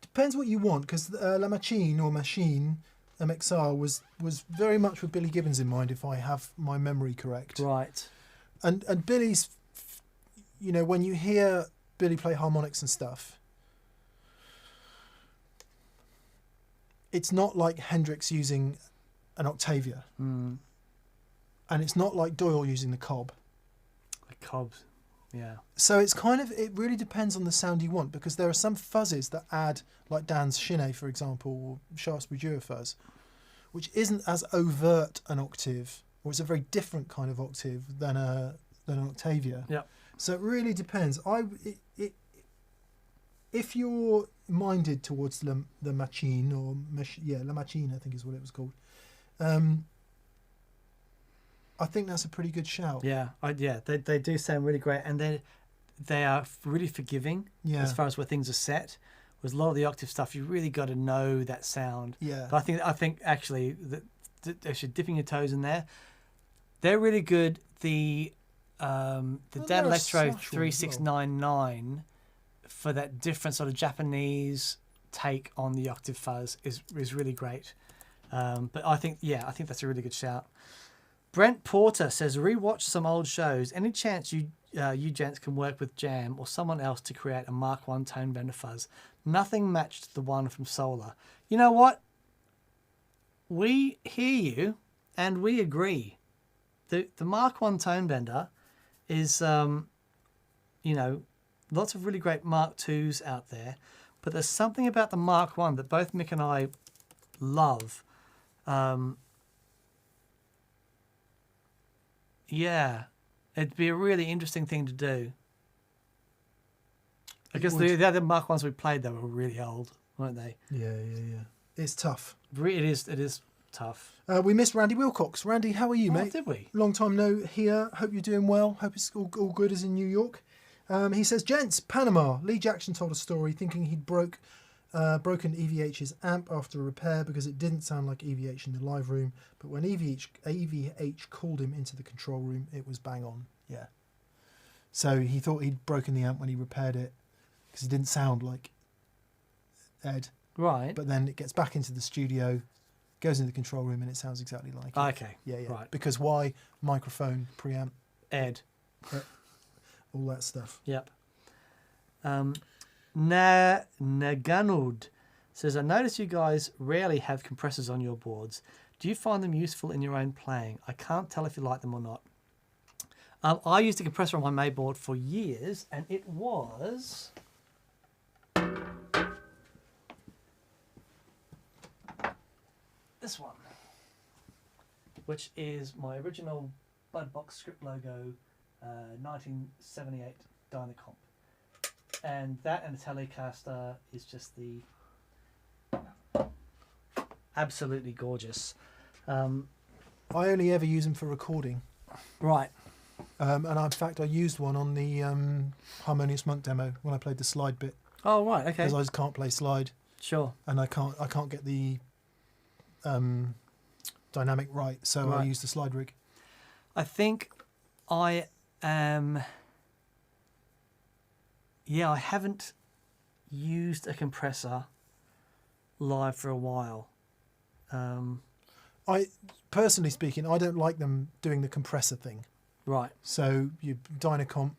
Depends what you want, because La Machine or Machine MXR was very much with Billy Gibbons in mind, if I have my memory correct. Right. And Billy's, when you hear Billy play harmonics and stuff, it's not like Hendrix using an Octavia. Mm. And it's not like Doyle using the Cobb. The Cobbs, yeah. So it really depends on the sound you want, because there are some fuzzes that add, like Dan's Shinne, for example, or Shaftesbury Duo fuzz, which isn't as overt an octave, or it's a very different kind of octave than an Octavia. Yeah. So it really depends. If you're minded towards the Machine, or La Machine, I think is what it was called. I think that's a pretty good shout. Yeah, they do sound really great, and they are really forgiving as far as where things are set. With a lot of the octave stuff, you really got to know that sound. Yeah. But I think actually that actually dipping your toes in there, they're really good. The Dan Electro 3699 for that different sort of Japanese take on the octave fuzz is really great. But I think that's a really good shout. Brent Porter says, rewatch some old shows. Any chance you gents can work with Jam or someone else to create a Mark I tone bender fuzz? Nothing matched the one from Solar. You know what? We hear you and we agree. The Mark I tone bender is, lots of really great Mark IIs out there, but there's something about the Mark I that both Mick and I love. Yeah, it'd be a really interesting thing to do. I guess the other Mark I's we played, they were really old, weren't they? Yeah. It's tough. It is tough. We missed Randy Wilcox. Randy, how are you, mate? Did we? Long time no here. Hope you're doing well. Hope it's all good as in New York. He says, gents, Panama. Lee Jackson told a story thinking he'd broken EVH's amp after a repair because it didn't sound like EVH in the live room, but when EVH called him into the control room, it was bang on. Yeah. So he thought he'd broken the amp when he repaired it because it didn't sound like Ed. Right. But then it gets back into the studio Goes in the control room and it sounds exactly like it. Okay. Yeah, yeah. Right. Because why? Microphone, preamp, Ed. all that stuff. Yep. Naganud says, I notice you guys rarely have compressors on your boards. Do you find them useful in your own playing? I can't tell if you like them or not. I used a compressor on my May board for years, and it was... this one, which is my original Budbox script logo 1978 Dynacomp. And that and the Telecaster is just the absolutely gorgeous. I only ever use them for recording. Right. And in fact, I used one on the Harmonious Monk demo when I played the slide bit. Oh, right, okay. Because I just can't play slide. Sure. And I can't get the dynamic right, so Right. I use the slide rig. I think I am... Yeah, I haven't used a compressor live for a while. I personally speaking, I don't like them doing the compressor thing. Right. So you Dynacomp,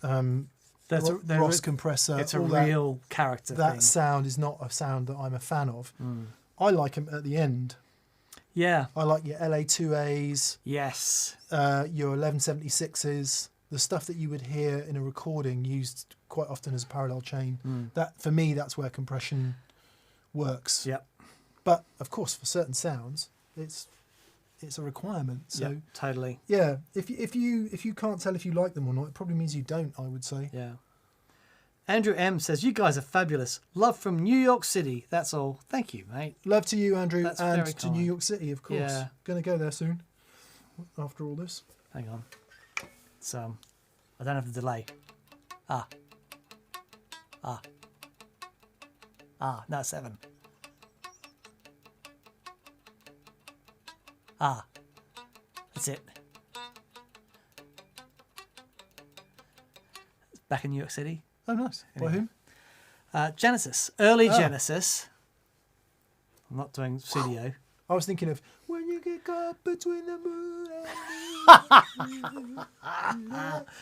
That's Ross compressor. It's a all real character that thing. sound is not a sound that I'm a fan of. Mm. I like them at the end. Yeah. I like your LA2As, Yes. your 1176s, the stuff that you would hear in a recording used quite often as a parallel chain. Mm. That for me, that's where compression works. Yep. But of course, for certain sounds, it's a requirement. So Yep, totally. yeah, if you can't tell if you like them or not, it probably means you don't. I would say. Yeah. Andrew M says, you guys are fabulous. Love from New York City. That's all. Thank you, mate. Love to you, Andrew, That's and very to kind. New York City, of course. Yeah. Going to go there soon. After all this. Hang on. It's, I don't have the delay. No, 7. That's it. Back in New York City. Oh, nice. By Anyway. whom? Genesis. Early Ah. Genesis. I'm not doing studio. I was thinking of when you get caught between the moon and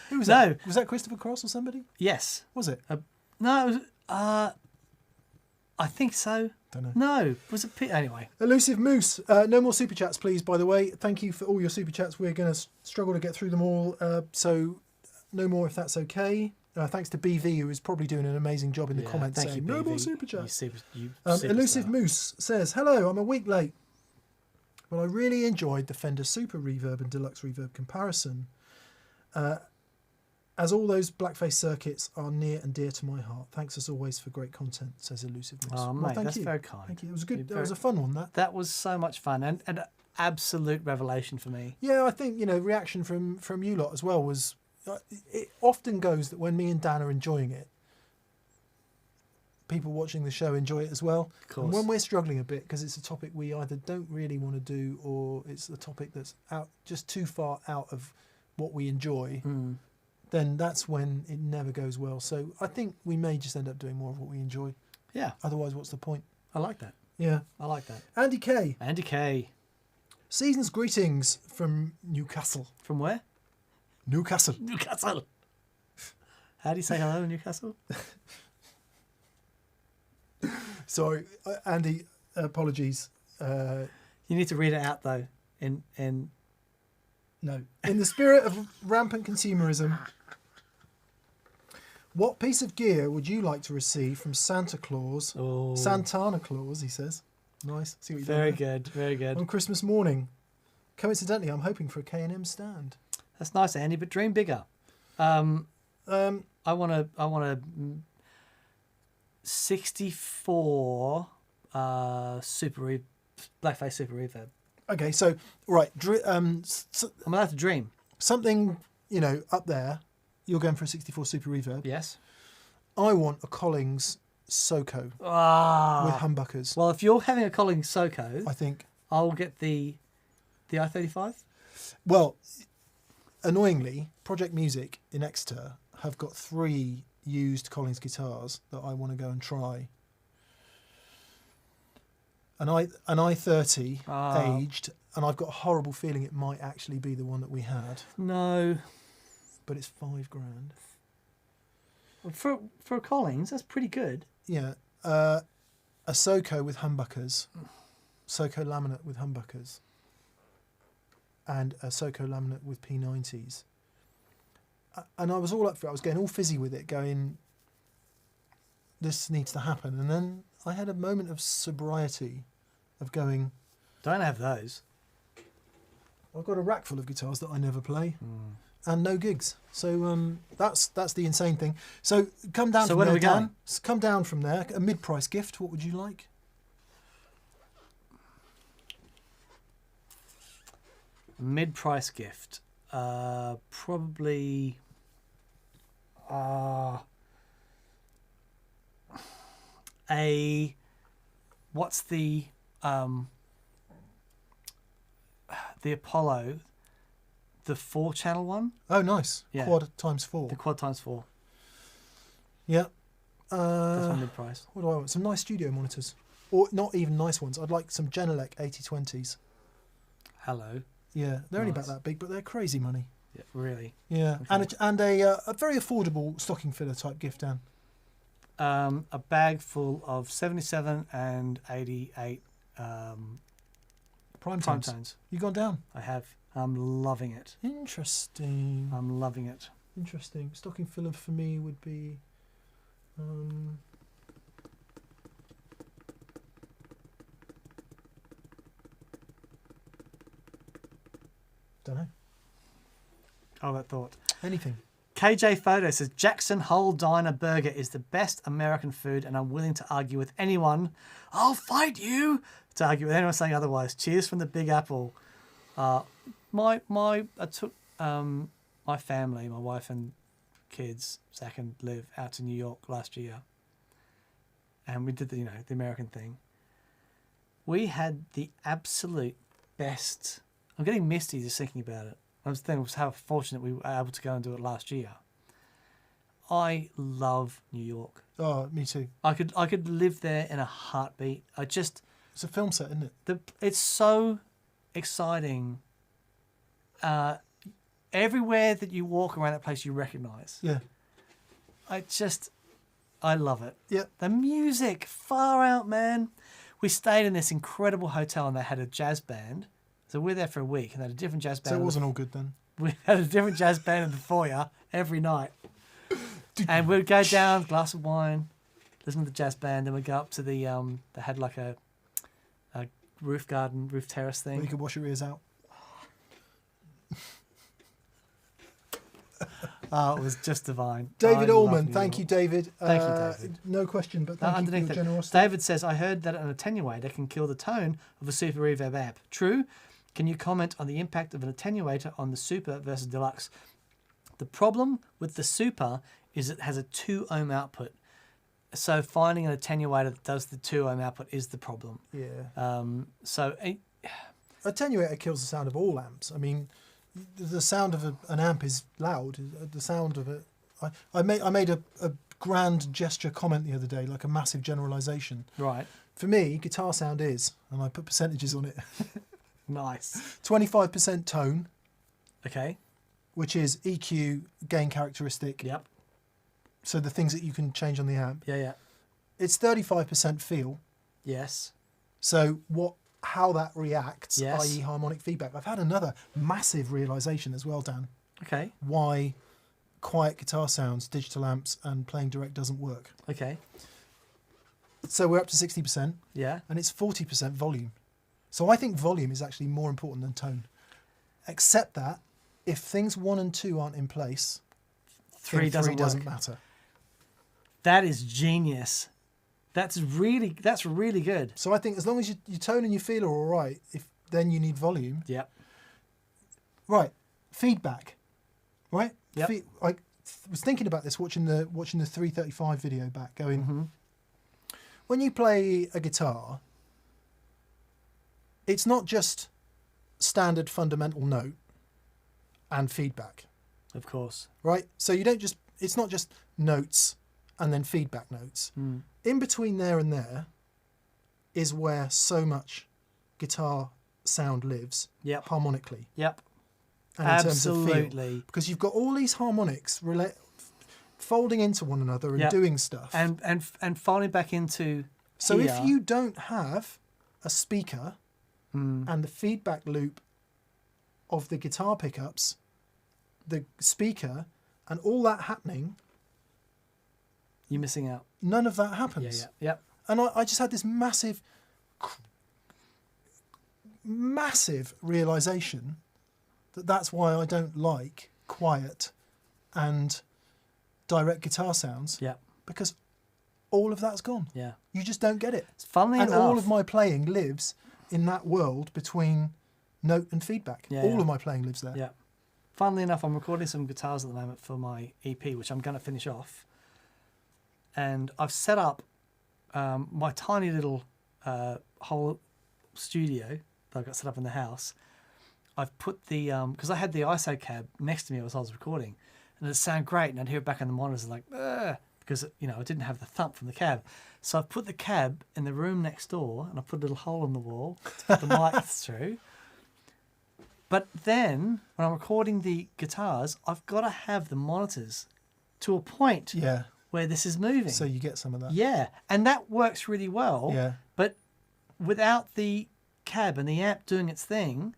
Who was No. that? Was that Christopher Cross or somebody? Yes. Was it? No, it was, I think so. Don't know. No. Was it... Anyway. Elusive Moose. No more super chats, please, by the way. Thank you for all your super chats. We're going to struggle to get through them all. So no more if that's okay. Thanks to BV, who is probably doing an amazing job in the comments Thank saying, you, no BV. more super chats. You Elusive superstar. Moose says, hello, I'm a week late, but I really enjoyed the Fender Super Reverb and Deluxe Reverb comparison, as all those blackface circuits are near and dear to my heart. Thanks as always for great content, says Elusive Moose. Oh, Well, mate, thank that's you. very kind. Thank you. It was a good. You're That was a very- fun one. That was so much fun and an absolute revelation for me. Yeah, I think reaction from you lot as well was. It often goes that when me and Dan are enjoying it, people watching the show enjoy it as well. Of course. And when we're struggling a bit because it's a topic we either don't really want to do or it's a topic that's just too far out of what we enjoy, then that's when it never goes well. So I think we may just end up doing more of what we enjoy. Yeah, Otherwise, what's the point? I like that. Yeah. I like that. Andy K. Andy K. Season's greetings from Newcastle. From where? Newcastle. Newcastle. How do you say hello in Newcastle? Sorry, Andy. Apologies. You need to read it out though. In No. In the spirit of rampant consumerism, what piece of gear would you like to receive from Santa Claus? oh, Santana Claus, he says. Nice. See what you very did there? good, very good. On Christmas morning. Coincidentally, I'm hoping for a K&M stand. That's nice, Andy, but dream bigger. I want a 64 blackface super reverb. Okay, so right, I'm allowed to dream. something up there. You're going for a 64 Super Reverb. Yes. I want a Collings Soco with humbuckers. Well, if you're having a Collings Soco, I think. I'll get the I-35. Well, annoyingly, Project Music in Exeter have got 3 used Collings guitars that I want to go and try. an i30 Ah. aged, and I've got a horrible feeling it might actually be the one that we had, No. but it's £5,000. For a Collins, that's pretty good. Yeah, a Soco with humbuckers, Soco laminate with humbuckers, and a Soco laminate with P90s. And I was all up for it. I was getting all fizzy with it, going, this needs to happen. And then I had a moment of sobriety, of going, Don't have those. I've got a rack full of guitars that I never play, and no gigs. So that's the insane thing. So come down. So from where there, are we Dan. going? Come down from there. A mid-price gift. What would you like? Mid-price gift. Probably. What's the Apollo, the 4-channel one? Oh, nice. Yeah. Quad ×4. The Quad ×4. Yeah. That's my mid-price. What do I want? Some nice studio monitors. Or not even nice ones. I'd like some Genelec 8020s. Hello. Yeah, they're only Nice. about that big, but they're crazy money. Yeah, really. Yeah, Okay. and a very affordable stocking filler type gift, Dan. A bag full of 77 and 88 Prime prime tones. tones. You gone down? I have. I'm loving it. Interesting. I'm loving it. Interesting. Stocking filler for me would be. Don't know. Oh, that thought. Anything. KJ Photo says Jackson Hole Diner Burger is the best American food, and I'm willing to argue with anyone. I'll fight you to argue with anyone saying otherwise. Cheers from the Big Apple. I took my family, my wife and kids, Zach and Liv, out to New York last year, and we did the American thing. We had the absolute best. I'm getting misty just thinking about it. I was thinking how fortunate we were able to go and do it last year. I love New York. Oh, me too. I could live there in a heartbeat. It's a film set, isn't it? It's so exciting. Everywhere that you walk around that place, you recognise. Yeah. I love it. Yeah. The music, far out, man. We stayed in this incredible hotel and they had a jazz band. So we're there for a week and they had a different jazz band. So it wasn't all good then. We had a different jazz band in the foyer every night. And we'd go down, glass of wine, listen to the jazz band, then we'd go up to the they had like a roof terrace thing. Where you could wash your ears out. Oh, it was just divine. David I love Allman, New thank you, York. David. Thank you, David. No question, but Now, thank you for your underneath it, generosity. David says, I heard that an attenuator can kill the tone of a Super Reverb amp. True? Can you comment on the impact of an attenuator on the Super versus Deluxe? The problem with the Super is it has a 2 ohm output. So finding an attenuator that does the 2 ohm output is the problem. Yeah. Attenuator kills the sound of all amps. I mean, the sound of an amp is loud. The sound of it. I made a grand gesture comment the other day, like a massive generalisation. Right. For me, guitar sound is, and I put percentages on it. Nice. 25% tone, Okay. which is EQ, gain characteristic. Yep. So the things that you can change on the amp. Yeah. It's 35% feel. Yes. So how that reacts, Yes. i.e. harmonic feedback. I've had another massive realisation as well, Dan. Okay. Why quiet guitar sounds, digital amps, and playing direct doesn't work. Okay. So we're up to 60%, Yeah. and it's 40% volume. So I think volume is actually more important than tone. Except that if things 1 and 2 aren't in place, 3 then doesn't work. matter. That is genius. That's really good. So I think as long as your tone and your feel are all right, then you need volume. Yep. Right, feedback. Right. Yep. I was thinking about this watching the 335 video back. Going, when you play a guitar, it's not just standard fundamental note and feedback. Of course. Right. So it's not just notes and then feedback notes. In between there and there, is where so much guitar sound lives Yep. harmonically. Yep. And in terms of feel. Absolutely. Because you've got all these harmonics folding into one another and Yep. doing stuff. And folding back into So here, if you don't have a speaker Mm. and the feedback loop of the guitar pickups, the speaker, and all that happening, you're missing out. none of that Yeah, happens. yeah, yep. And I just had this massive realization that that's why I don't like quiet and direct guitar sounds, Yep. because all of that's gone. Yeah. You just don't get it. Funnily And enough, all of my playing lives in that world between note and feedback. Yeah, all yeah. of my playing lives there. Yeah. Funnily enough, I'm recording some guitars at the moment for my EP, which I'm going to finish off. And I've set up my tiny little whole studio that I've got set up in the house. I've put the, because I had the ISO cab next to me as I was recording, and it sounded great, and I'd hear it back on the monitors like, ugh, because, you know, I didn't have the thump from the cab. So I've put the cab in the room next door, and I put a little hole in the wall to put the mic through. But then, when I'm recording the guitars, I've got to have the monitors to a point Yeah. where this is moving. So you get some of that. Yeah, and that works really well. Yeah. But without the cab and the amp doing its thing,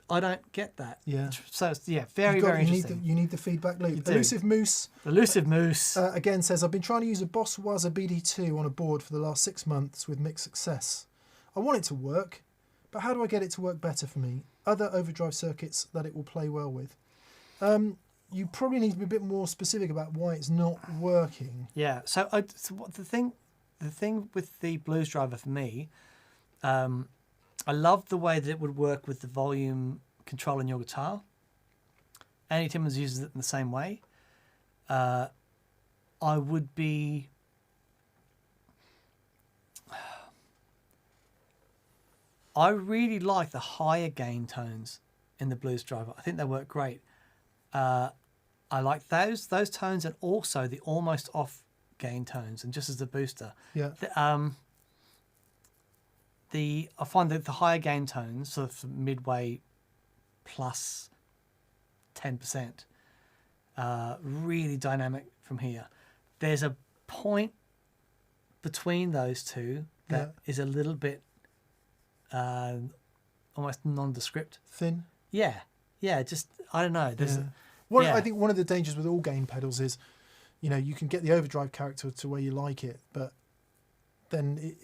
I don't get that. Yeah. So it's, yeah, very, very interesting. You need the feedback loop. You do. Elusive Moose Elusive Moose. again says, I've been trying to use a Boss Waza BD2 on a board for the last 6 months with mixed success. I want it to work, but how do I get it to work better for me? Other overdrive circuits that it will play well with. You probably need to be a bit more specific about why it's not working. Yeah. So, the thing with the Blues Driver for me, I love the way that it would work with the volume control in your guitar. Andy Timmons uses it in the same way. I would be... I really like the higher gain tones in the Blues Driver. I think they work great. I like those tones, and also the almost off gain tones, and just as a booster. Yeah. I find that the higher gain tones, sort of midway plus 10%, really dynamic from here. There's a point between those two that is a little bit almost nondescript. Thin. Yeah, just I don't know. There's I think one of the dangers with all gain pedals is, you know, you can get the overdrive character to where you like it, but then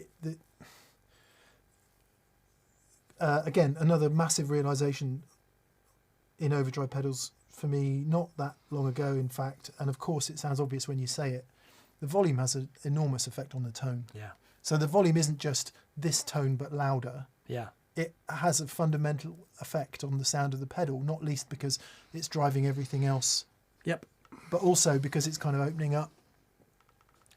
again, another massive realization in overdrive pedals for me not that long ago, in fact, and of course it sounds obvious when you say it, the volume has an enormous effect on the tone. Yeah. So the volume isn't just this tone but louder. Yeah. It has a fundamental effect on the sound of the pedal, not least because it's driving everything else. Yep. But also because it's kind of opening up,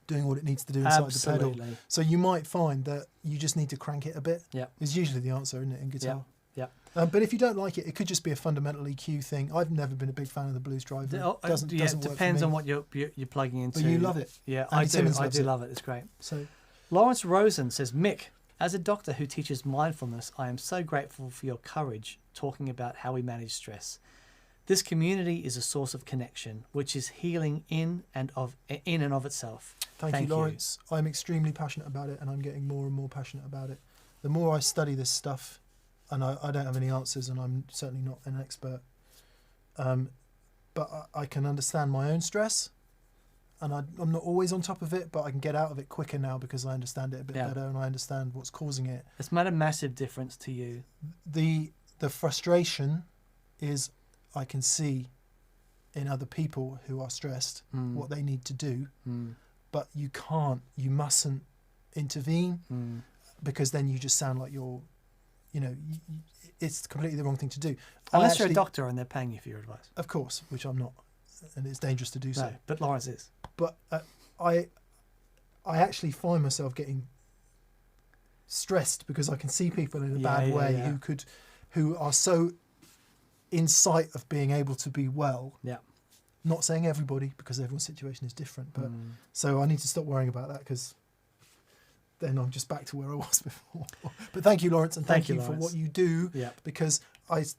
doing what it needs to do inside the pedal. Absolutely. So you might find that you just need to crank it a bit. Yep. Is usually the answer, isn't it, in guitar? Yep. But if you don't like it, it could just be a fundamental EQ thing. I've never been a big fan of the Blues Driver. It doesn't it work for depends me. on what you're plugging into. But you love it. Yeah, Andy Timmons I loves do it. love it. It's great. So Lawrence Rosen says, Mick, as a doctor who teaches mindfulness, I am so grateful for your courage talking about how we manage stress. This community is a source of connection, which is healing in and of itself. Thank you, Lawrence. I'm extremely passionate about it, and I'm getting more and more passionate about it. The more I study this stuff, and I don't have any answers, and I'm certainly not an expert, but I can understand my own stress, and I'm not always on top of it, but I can get out of it quicker now because I understand it a bit better, and I understand what's causing it. It's made a massive difference to you. The frustration is I can see in other people who are stressed what they need to do, but you mustn't intervene because then you just sound like you're, it's completely the wrong thing to do. Unless you're a doctor and they're paying you for your advice. Of course, which I'm not, and it's dangerous to do so. No, but Lawrence is. But I actually find myself getting stressed because I can see people in a bad way who are so in sight of being able to be well. Yeah. Not saying everybody, because everyone's situation is different, but so I need to stop worrying about that because then I'm just back to where I was before. But thank you, Lawrence, and thank you for what you do. Yeah. Because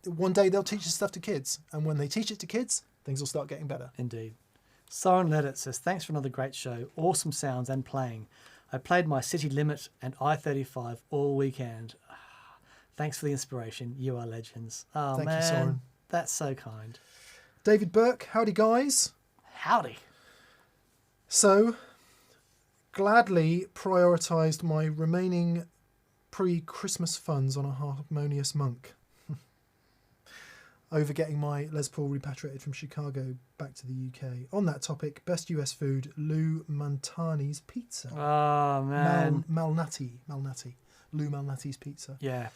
one day they'll teach this stuff to kids, and when they teach it to kids, things will start getting better. Indeed. Soren Leddit says, thanks for another great show. Awesome sounds and playing. I played my City Limit and I-35 all weekend. Thanks for the inspiration. You are legends. Oh, Thank man. you, Soren. That's so kind. David Burke, howdy guys. Howdy. So, gladly prioritised my remaining pre-Christmas funds on a harmonious monk over getting my Les Paul repatriated from Chicago back to the UK. On that topic, best US food, Lou Malnati's pizza. Oh, man. Malnati. Lou Malnati's pizza. Yeah.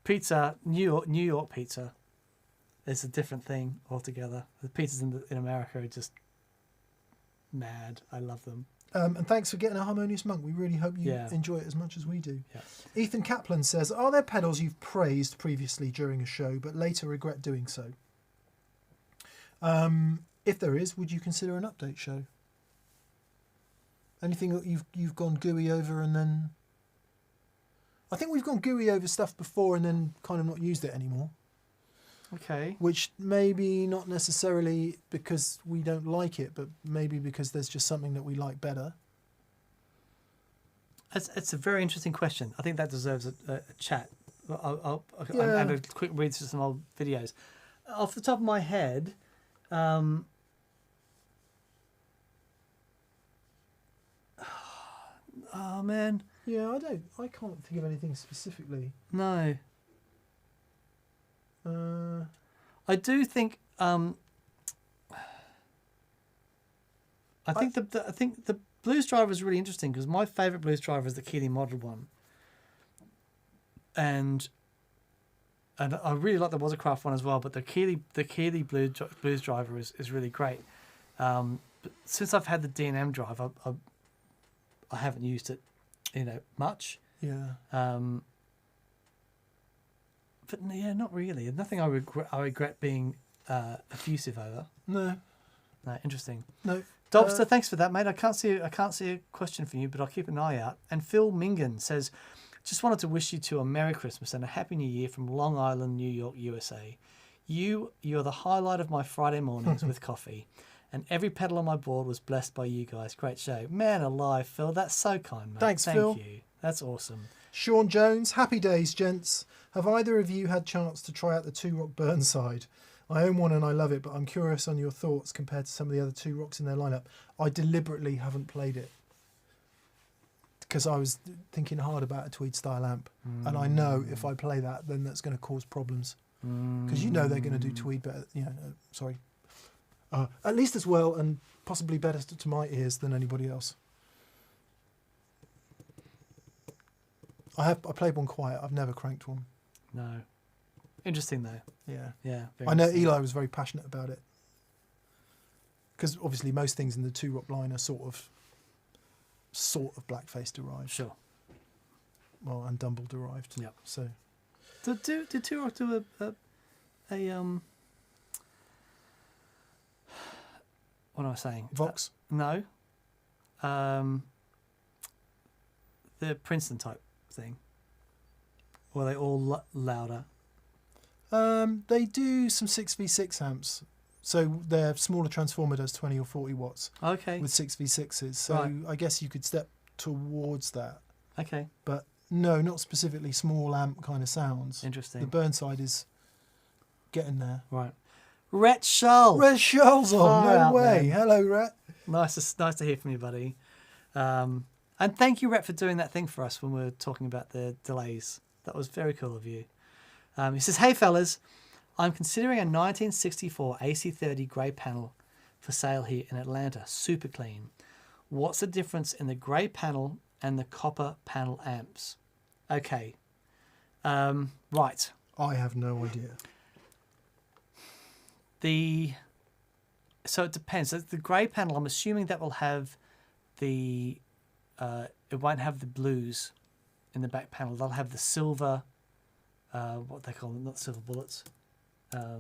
Pizza, New York pizza is a different thing altogether. The pizzas in America are just mad. I love them. And thanks for getting a harmonious monk. We really hope you enjoy it as much as we do. Yeah. Ethan Kaplan says, are there pedals you've praised previously during a show but later regret doing so? If there is, would you consider an update show? Anything that you've gone gooey over and then... I think we've gone gooey over stuff before and then kind of not used it anymore. Okay. Which maybe not necessarily because we don't like it, but maybe because there's just something that we like better. It's a very interesting question. I think that deserves a chat. And a quick read through some old videos. Off the top of my head, oh man. Yeah, I can't think of anything specifically. No. I do think I think the blues driver is really interesting because my favourite blues driver is the Kcim modded one, and I really like the Watercraft one as well. But the Kcim blues driver is really great. But since I've had the D&M drive, I haven't used it, much. Yeah. But yeah, not really. Nothing I regret being effusive over. No, interesting. No. Dobster, thanks for that, mate. I can't see a question for you, but I'll keep an eye out. And Phil Mingan says, just wanted to wish you two a Merry Christmas and a Happy New Year from Long Island, New York, USA. You're the highlight of my Friday mornings with coffee, and every pedal on my board was blessed by you guys. Great show, man alive, Phil. That's so kind, mate. Thanks, Phil. Thank you. That's awesome. Sean Jones, happy days, gents. Have either of you had chance to try out the Two Rock Burnside? I own one and I love it, but I'm curious on your thoughts compared to some of the other Two Rocks in their lineup. I deliberately haven't played it because I was thinking hard about a Tweed style amp, and I know if I play that, then that's going to cause problems because they're going to do Tweed better. At least as well and possibly better to my ears than anybody else. I played one quiet. I've never cranked one. No. Interesting though. Yeah. Yeah. I know Eli was very passionate about it. Because obviously most things in the Two Rock line are sort of blackface derived. Sure. Well, and Dumble derived. Yeah. So. Did Two Rock do a what am I saying? Vox? No. The Princeton type thing. Were they all louder? They do some 6v6 amps. So their smaller transformer does 20 or 40 watts. Okay. With 6v6s. So right. I guess you could step towards that. Okay. But no, not specifically small amp kind of sounds. Interesting. The Burnside is getting there. Right. Rhett Shull. Rhett Shull's on. No way. Man. Hello, Rhett. Nice to hear from you, buddy. And thank you, Rhett, for doing that thing for us when we were talking about the delays. That was very cool of you. He says, hey, fellas, I'm considering a 1964 AC30 grey panel for sale here in Atlanta. Super clean. What's the difference in the grey panel and the copper panel amps? Okay. Right. I have no idea. So it depends. The grey panel, I'm assuming that will have it won't have the blues in the back panel. They'll have the silver, what they call them, not silver bullets.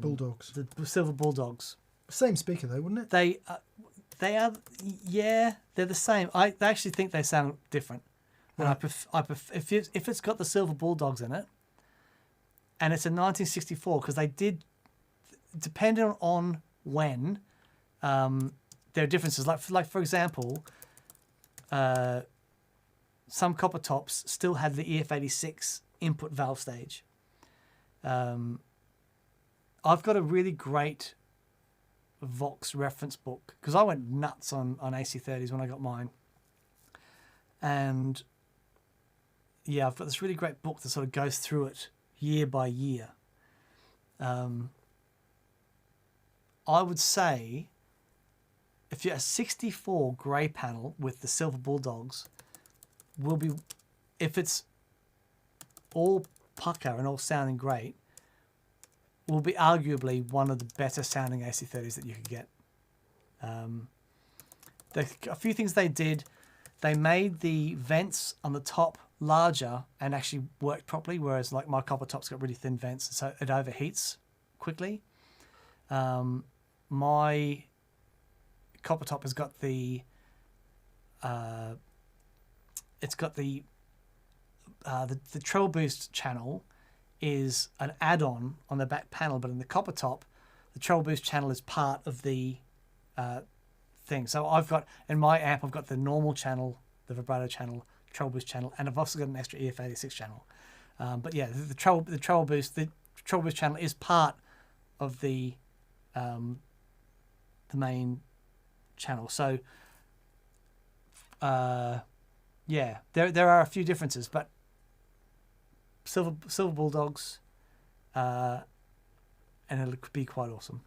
Bulldogs. The silver bulldogs. Same speaker though, wouldn't it? They are, yeah, they're the same. I actually think they sound different. And if it's got the Silver Bulldogs in it, and it's a 1964, because they did, depending on when, there are differences. Like for example, some copper tops still had the EF86 input valve stage. I've got a really great Vox reference book, because I went nuts on AC30s when I got mine. And yeah, I've got this really great book that sort of goes through it year by year. I would say if you're a 64 grey panel with the Silver Bulldogs, will be, if it's all pucker and all sounding great, will be arguably one of the better sounding AC30s that you could get. A few things they did, they made the vents on the top larger and actually worked properly, whereas like my copper top's got really thin vents, so it overheats quickly. My copper top has got the the treble boost channel is an add-on on the back panel, but in the copper top, the treble boost channel is part of the thing. So I've got, in my amp, I've got the normal channel, the vibrato channel, treble boost channel, and I've also got an extra EF86 channel. But yeah, the treble boost channel is part of the main channel. So yeah, there are a few differences, but Silver Bulldogs, and it could be quite awesome.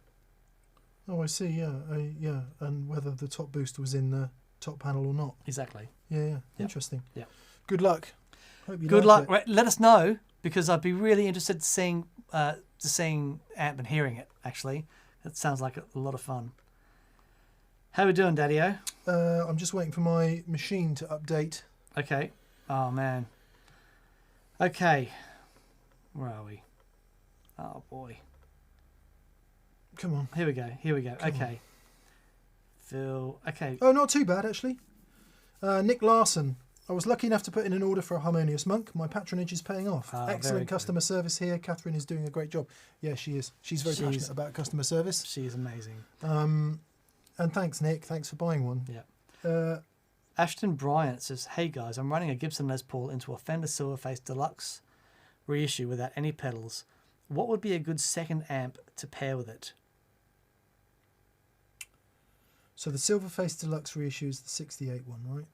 Oh, I see. Yeah, yeah, and whether the top booster was in the top panel or not. Exactly. Yeah. Yep. Interesting. Yeah. Good luck. Hope you Good like luck. it. Right, let us know, because I'd be really interested in seeing amp and hearing it. Actually, it sounds like a lot of fun. How we doing, Daddy-O? I'm just waiting for my machine to update. Okay. Oh man. Okay. Where are we? Oh boy. Come on. Here we go. Come Okay. Phil. Okay. Oh, not too bad actually. Nick Larson. I was lucky enough to put in an order for a Harmonious Monk. My patronage is paying off. Very Excellent good. customer service here. Catherine is doing a great job. Yeah, she is. She's very passionate about customer service. She is amazing. And thanks, Nick. Thanks for buying one. Yeah. Ashton Bryant says, "Hey guys, I'm running a Gibson Les Paul into a Fender Silverface Deluxe reissue without any pedals. What would be a good second amp to pair with it?" So the Silverface Deluxe reissue is the 68 one, right?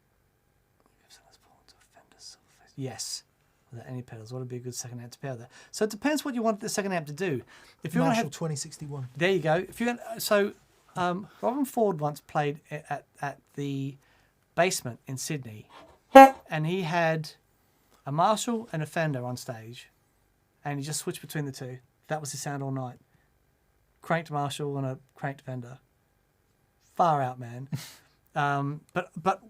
Gibson Les Paul into a Fender Silverface. Yes. Without any pedals, what would be a good second amp to pair with it? So it depends what you want the second amp to do. If you want to Marshall have 2061. There you go. If you Robin Ford once played at the Basement in Sydney, and he had a Marshall and a Fender on stage, and he just switched between the two. That was his sound all night. Cranked Marshall and a cranked Fender. Far out, man. But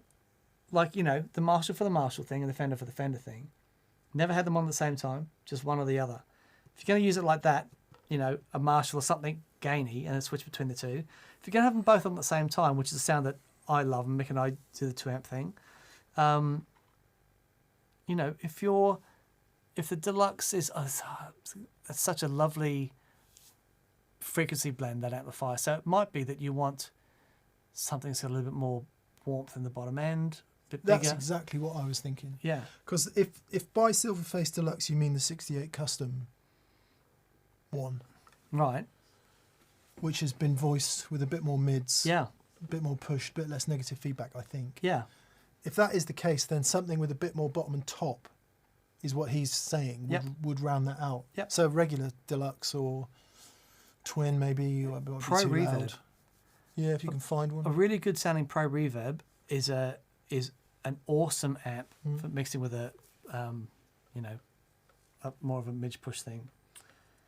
like, you know, the Marshall for the Marshall thing and the Fender for the Fender thing. Never had them on at the same time, just one or the other. If you're going to use it like that, you know, a Marshall or something gainy, and then switch between the two. If you're going to have them both on at the same time, which is the sound that I love, and Mick and I do the 2-amp thing, you know, if the Deluxe is it's such a lovely frequency blend, that amplifier, so it might be that you want something that's got a little bit more warmth in the bottom end, a bit bigger. That's exactly what I was thinking. Yeah. Because if by Silverface Deluxe you mean the 68 Custom one, Right. which has been voiced with a bit more mids, Yeah. a bit more push, a bit less negative feedback, I think. Yeah. If that is the case, then something with a bit more bottom and top is what he's saying Yep. would round that out. Yep. So regular Deluxe or Twin maybe. Or Pro too Reverb. loud. Yeah, if you can find one. A really good sounding Pro Reverb is an awesome amp for mixing with a you know, more of a mid push thing.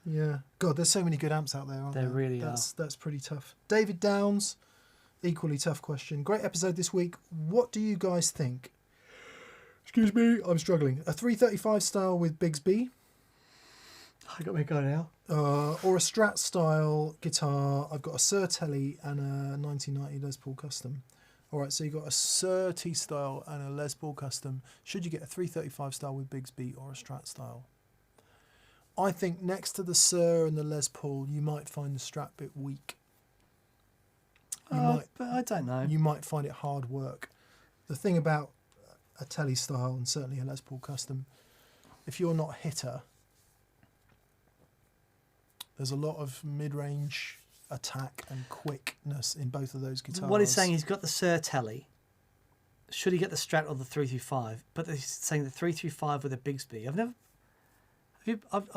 Yeah. God, there's so many good amps out there, aren't there? There really are. That's pretty tough. David Downs, equally tough question. Great episode this week. What do you guys think? Excuse me, I'm struggling. A 335 style with Bigsby, I got me going now. or a Strat style guitar. I've got a Sir Telly and a 1990 Les Paul Custom. All right, so you got a Sir T style and a Les Paul custom. Should you get a 335 style with Bigsby or a Strat style? I think next to the Sir and the Les Paul, you might find the Strat bit weak. But I don't know. You might find it hard work. The thing about a Telly style and certainly a Les Paul custom, if you're not a hitter, there's a lot of mid-range attack and quickness in both of those guitars. What he's saying, he's got the Sir Telly. Should he get the Strat or the 335? But he's saying the 335 with a Bigsby. I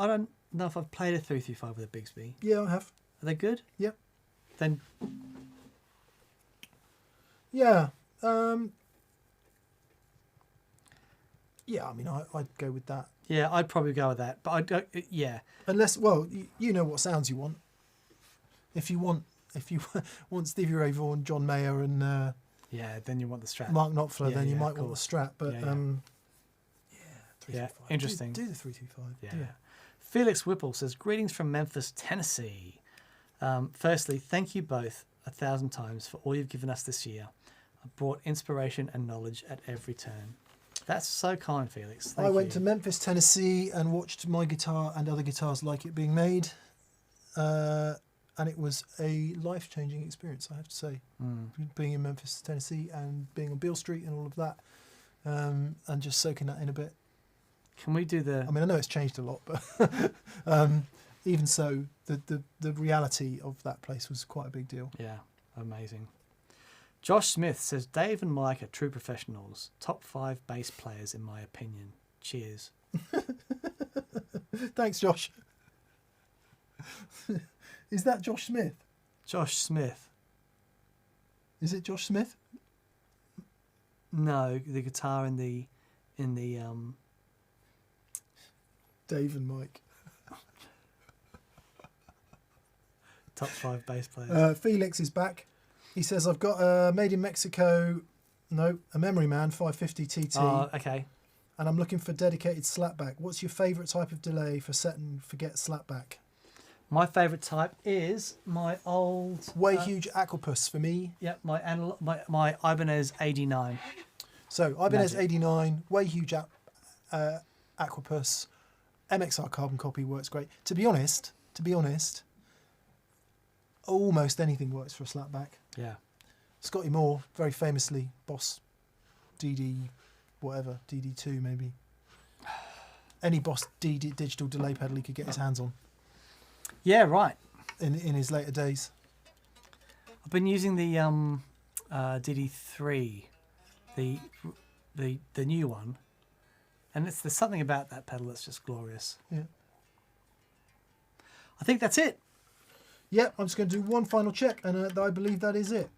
don't know if I've played a 335 with a Bigsby. Yeah, I have. Are they good? Yep. Then Yeah. Yeah, I mean, I'd go with that. yeah, I'd probably go with that. But I'd go, yeah. Unless, well, you know what sounds you want. If you want Stevie Ray Vaughan, John Mayer, and Yeah, then you want the Strat. Mark Knopfler, Yeah, then you yeah, might of want the course. Strat. But Yeah, yeah, Yeah, 325. interesting. Do the 325. Yeah. Yeah. Felix Whipple says, greetings from Memphis, Tennessee. Firstly, thank you both 1,000 times for all you've given us this year. I've brought inspiration and knowledge at every turn. That's so kind, Felix. Thank I went you. to Memphis, Tennessee, and watched my guitar and other guitars like it being made, and it was a life-changing experience, I have to say. Being in Memphis, Tennessee, and being on Beale Street and all of that, and just soaking that in a bit. Can we do the... I mean, I know it's changed a lot, but even so, the reality of that place was quite a big deal. Yeah, amazing. Josh Smith says, Dave and Mike are true professionals. Top 5 bass players, in my opinion. Cheers. Thanks, Josh. Is that Josh Smith? Josh Smith. Is it Josh Smith? No, the guitar in the Dave and Mike. top 5 bass players. Felix is back. He says, I've got a made in Mexico, a Memory Man 550 TT. Oh, okay. And I'm looking for dedicated slapback. What's your favourite type of delay for set and forget slapback? My favourite type is my old... Way Huge Aquapus for me. Yeah, my Ibanez 89. So Ibanez Magic. 89, Way Huge Aquapus, MXR carbon copy works great. To be honest, almost anything works for a slapback. Yeah. Scotty Moore, very famously, Boss DD, whatever, DD2 maybe. Any Boss DD digital delay pedal he could get his hands on Yeah, right. in his later days. I've been using the DD3, the new one, and there's something about that pedal that's just glorious. Yeah. I think that's it. Yeah, I'm just going to do one final check, and I believe that is it.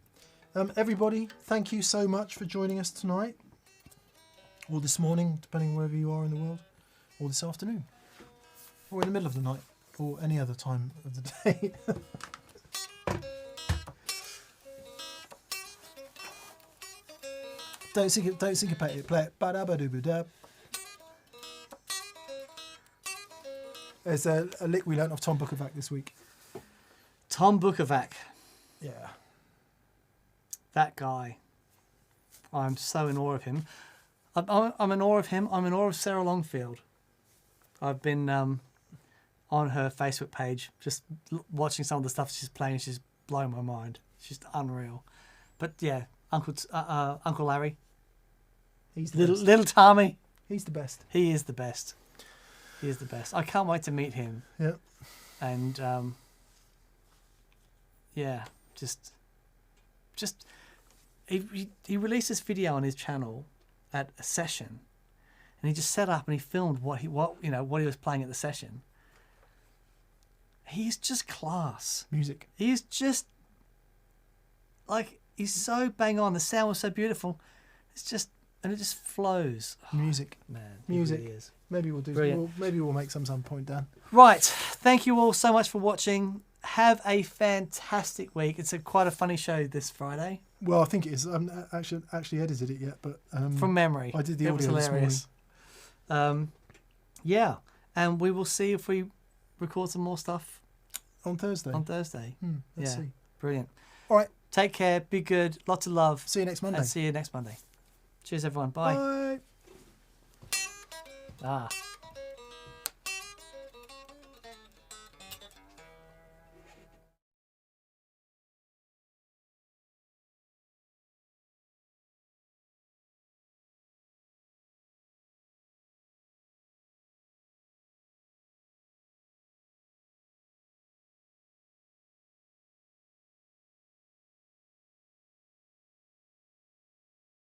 Everybody, thank you so much for joining us tonight, or this morning, depending wherever you are in the world, or this afternoon, or in the middle of the night, or any other time of the day. Don't syncopate it. Play it. Ba-da-ba-doo-ba-da. There's a lick we learnt off Tom Bukovac this week. Tom Bukovac, Yeah. that guy. I'm so in awe of him. I'm in awe of him. I'm in awe of Sarah Longfield. I've been on her Facebook page, just watching some of the stuff she's playing. She's blowing my mind. She's unreal. But yeah, Uncle Larry, He's the best. little Tommy. He's the best. He is the best. He is the best. I can't wait to meet him. Yeah. And yeah, just he released this video on his channel at a session, and he just set up and he filmed what he was playing at the session. He's just class. Music. He's just like, he's so bang on. The sound was so beautiful. It's just, and it just flows. Music. Man, Music. It really is. Maybe we'll do. Brilliant. Maybe we'll make some point, Dan. Right. Thank you all so much for watching. Have a fantastic week. It's quite a funny show this Friday. Well, I think it is. I haven't actually edited it yet, but From memory. I did the It audio was this morning. hilarious. Yeah. And we will see if we record some more stuff On Thursday. on Thursday. Let's Yeah. see. Brilliant. All right. Take care. Be good. Lots of love. See you next Monday. And see you next Monday. Cheers, everyone. Bye. Bye. Ah.